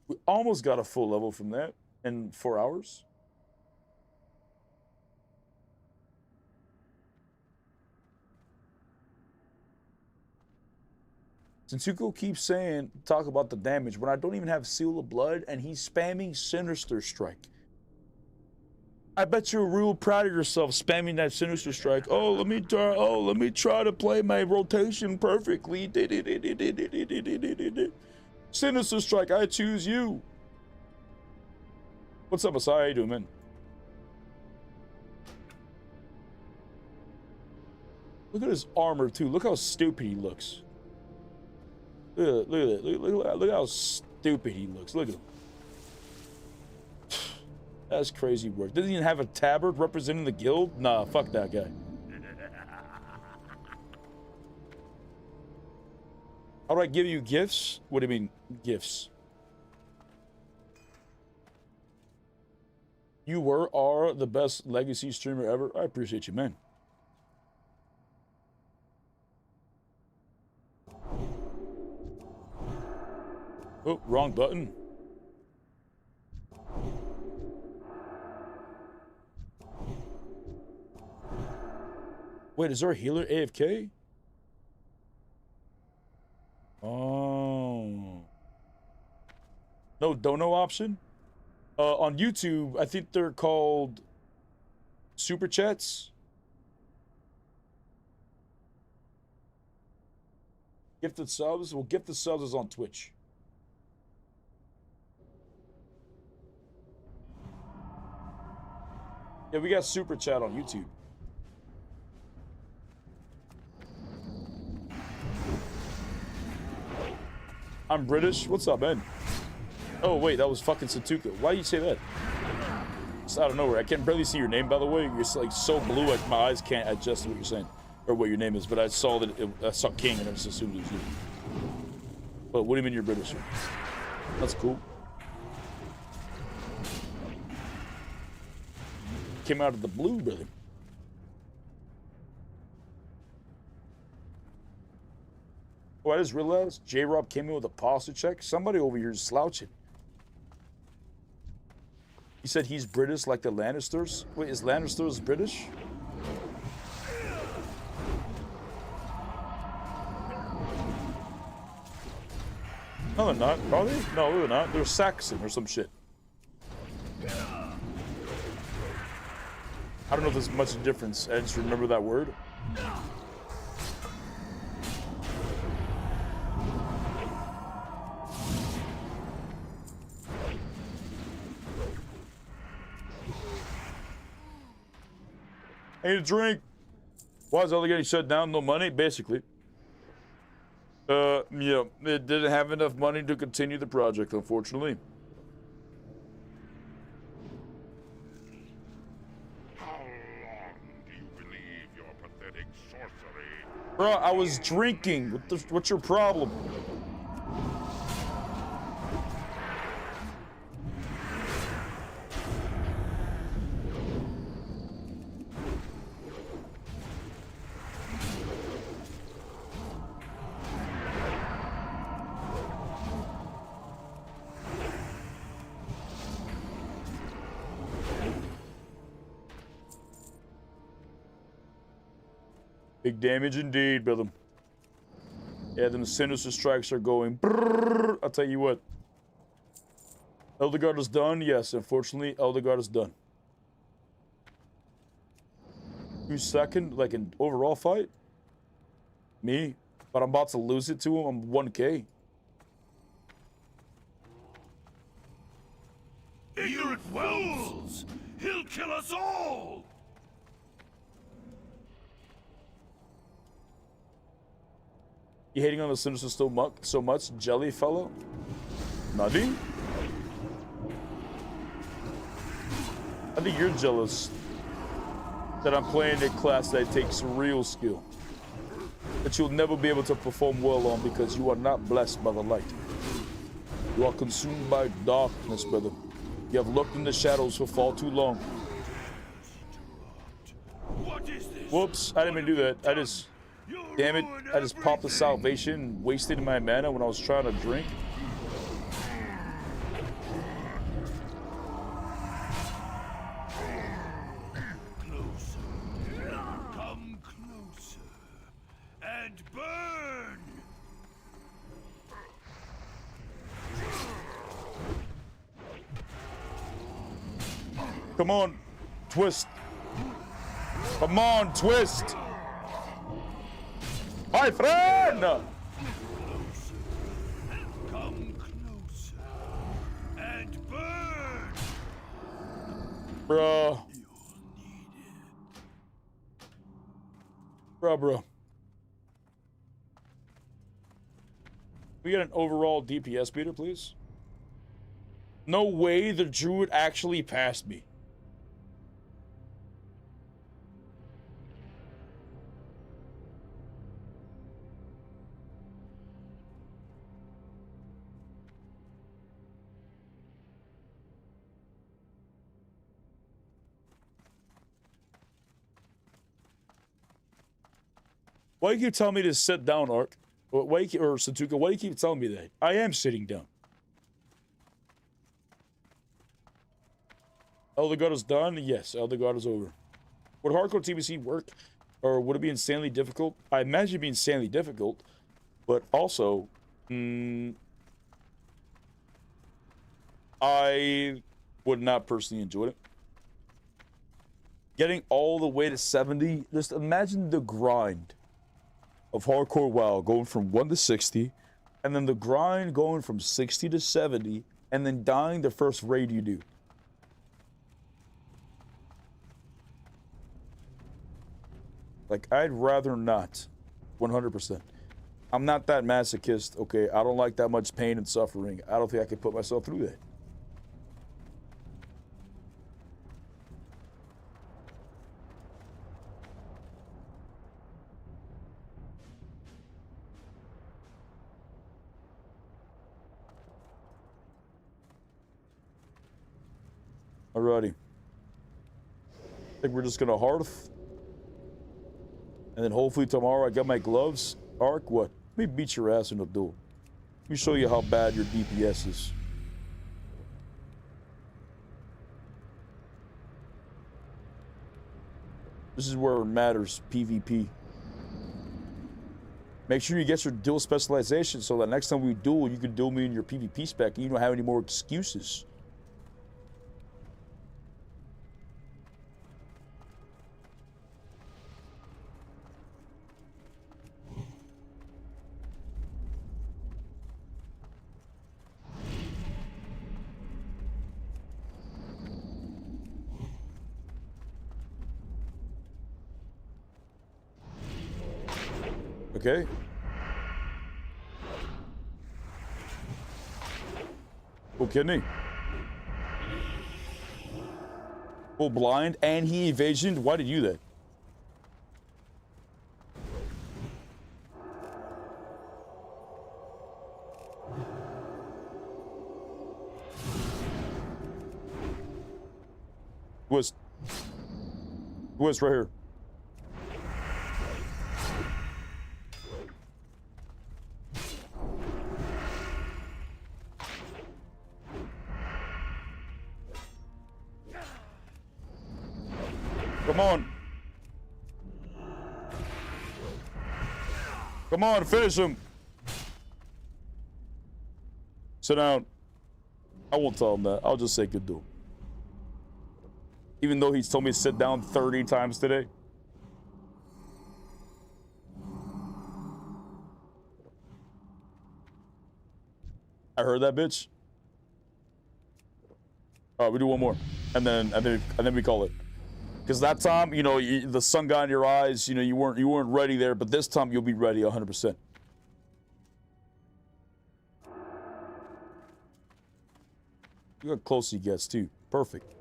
Speaker 1: We almost got a full level from that in 4 hours. Sensuko keeps saying, talk about the damage, when I don't even have Seal of Blood, and he's spamming Sinister Strike. I bet you're real proud of yourself spamming that Sinister Strike. Oh, let me try to play my rotation perfectly. Sinister Strike, I choose you. What's up, Asai? How you doing, man? Look at his armor, too. Look how stupid he looks. Look at that. Look how stupid he looks. Look at him. That's crazy work. Doesn't even have a tabard representing the guild? Nah, fuck that guy. How do I give you gifts? What do you mean, gifts? You are the best legacy streamer ever. I appreciate you, man. Oh, wrong button. Wait, is there a healer AFK? Oh. No dono option? On YouTube, I think they're called super chats. Gifted subs? Well, gifted subs is on Twitch. Yeah, we got super chat on YouTube. I'm British. What's up, man? Oh, wait, that was fucking Satuka. Why do you say that? It's out of nowhere. I can barely see your name, by the way. You're like so blue, like my eyes can't adjust to what you're saying or what your name is. But I saw that I saw King, and I just assumed it was you. But what do you mean you're British? That's cool. Came out of the blue, brother. Oh, I just realized J-Rob came in with a posture check. Somebody over here is slouching. He said he's British like the Lannisters. Wait, is Lannisters British? No, they're not. Are they? No, they're not. They're Saxon or some shit. I don't know if there's much difference. I just remember that word. I need a drink. Why is all getting shut down? No money, basically. Yeah, it didn't have enough money to continue the project, unfortunately.
Speaker 2: How long do you believe your pathetic sorcery?
Speaker 1: Bro, I was drinking. What's your problem? Big damage indeed, brother. Yeah, them sinister strikes are going. Brrr, I'll tell you what. Elder Guard is done. Yes, unfortunately, Elder Guard is done. Who's second? Like an overall fight? Me. But I'm about to lose it to him. I'm 1K.
Speaker 5: Ignorant fools! He'll kill us all!
Speaker 1: You hating on the Sinister so much, jelly fellow? Nothing? I think you're jealous that I'm playing a class that takes real skill. That you'll never be able to perform well on because you are not blessed by the light. You are consumed by darkness, brother. You have lurked in the shadows for far too long.
Speaker 5: What is this?
Speaker 1: Whoops, I didn't even do that. I just...
Speaker 5: You'll
Speaker 1: Damn it,
Speaker 5: ruin
Speaker 1: I just popped the
Speaker 5: everything.
Speaker 1: salvation and wasted my mana when I was trying to drink.
Speaker 5: Closer. Come closer. And burn!
Speaker 1: Come on, twist. Come on, twist. My friend!
Speaker 5: Come closer. And burn!
Speaker 1: Bruh. Bruh. We get an overall DPS beater, please? No way the druid actually passed me. Why do you keep telling me to sit down, Ark? Why you keep, or Satuka, why do you keep telling me that? I am sitting down. Elder God is done? Yes, Elder God is over. Would hardcore TBC work? Or would it be insanely difficult? I imagine it'd be insanely difficult. But also, I would not personally enjoy it. Getting all the way to 70, just imagine the grind of hardcore WoW going from 1 to 60, and then the grind going from 60 to 70, and then dying the first raid you do. Like, I'd rather not. 100%. I'm not that masochist, okay? I don't like that much pain and suffering. I don't think I could put myself through that. Alrighty. I think we're just gonna hearth. And then hopefully tomorrow I got my gloves. Ark, what? Let me beat your ass in a duel. Let me show you how bad your DPS is. This is where it matters, PvP. Make sure you get your dual specialization so that next time we duel, you can duel me in your PvP spec and you don't have any more excuses. Okay. Oh, kidding me? Full blind and he evasioned? Why did you do that? Twist right here. Come on. Come on, finish him. Sit down. I won't tell him that. I'll just say good do. Even though he's told me to sit down 30 times today. I heard that, bitch. All right, we do one more, and then we call it. Because that time, you know, the sun got in your eyes. You know, you weren't ready there, but this time you'll be ready 100%. Look how close he gets too. Perfect.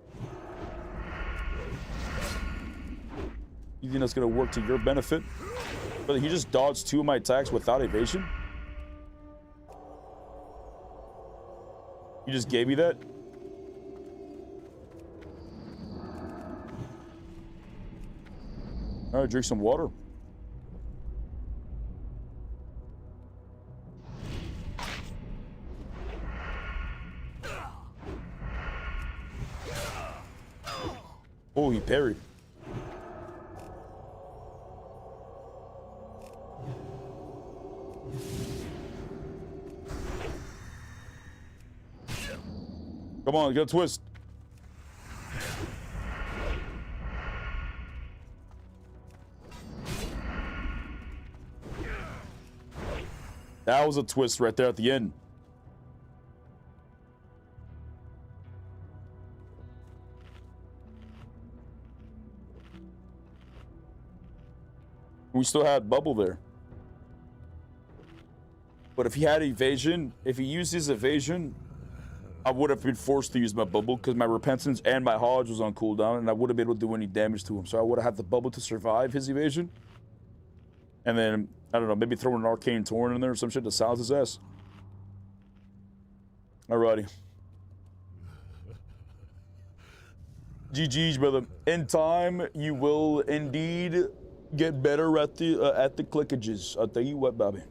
Speaker 1: You think that's gonna work to your benefit? But he just dodged 2 of my attacks without evasion. You just gave me that? All right, drink some water. Oh, he parried. Come on, get a twist. That was a twist right there at the end. We still had bubble there. But if he had evasion, if he used his evasion, I would have been forced to use my bubble because my repentance and my hodge was on cooldown, and I wouldn't be able to do any damage to him. So I would have had the bubble to survive his evasion. And then, I don't know, maybe throw an arcane torrent in there or some shit to silence his ass. Alrighty. GG's, brother. In time, you will indeed get better at the clickages. I'll tell you what, Bobby.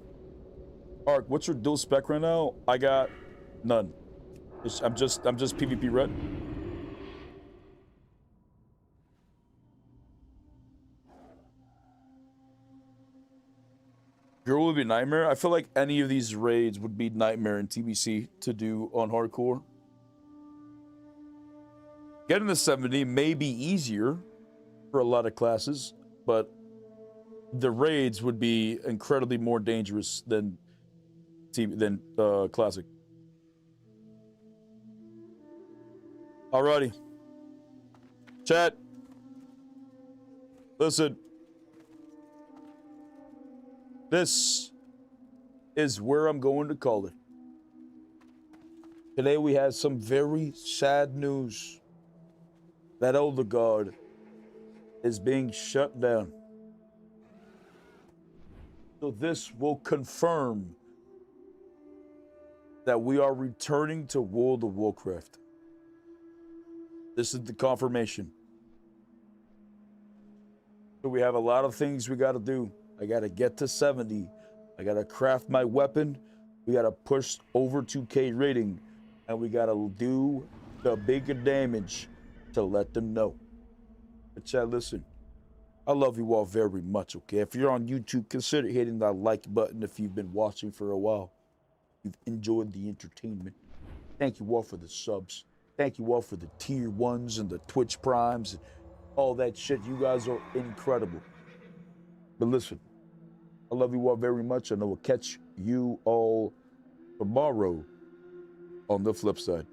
Speaker 1: Ark, what's your dual spec right now? I got none. I'm just PvP red. Girl would be nightmare. I feel like any of these raids would be nightmare in TBC to do on hardcore. Getting to 70 may be easier for a lot of classes, but the raids would be incredibly more dangerous than classic. Alrighty. Chat. Listen. This is where I'm going to call it. Today we had some very sad news. That Elder Guard is being shut down. So this will confirm that we are returning to World of Warcraft. This is the confirmation. So we have a lot of things we got to do. I got to get to 70. I got to craft my weapon. We got to push over 2K rating. And we got to do the bigger damage to let them know. But chat, listen. I love you all very much, okay? If you're on YouTube, consider hitting that like button if you've been watching for a while. You've enjoyed the entertainment. Thank you all for the subs. Thank you all for the tier 1s and the Twitch primes and all that shit. You guys are incredible. But listen, I love you all very much, and I will catch you all tomorrow on the flip side.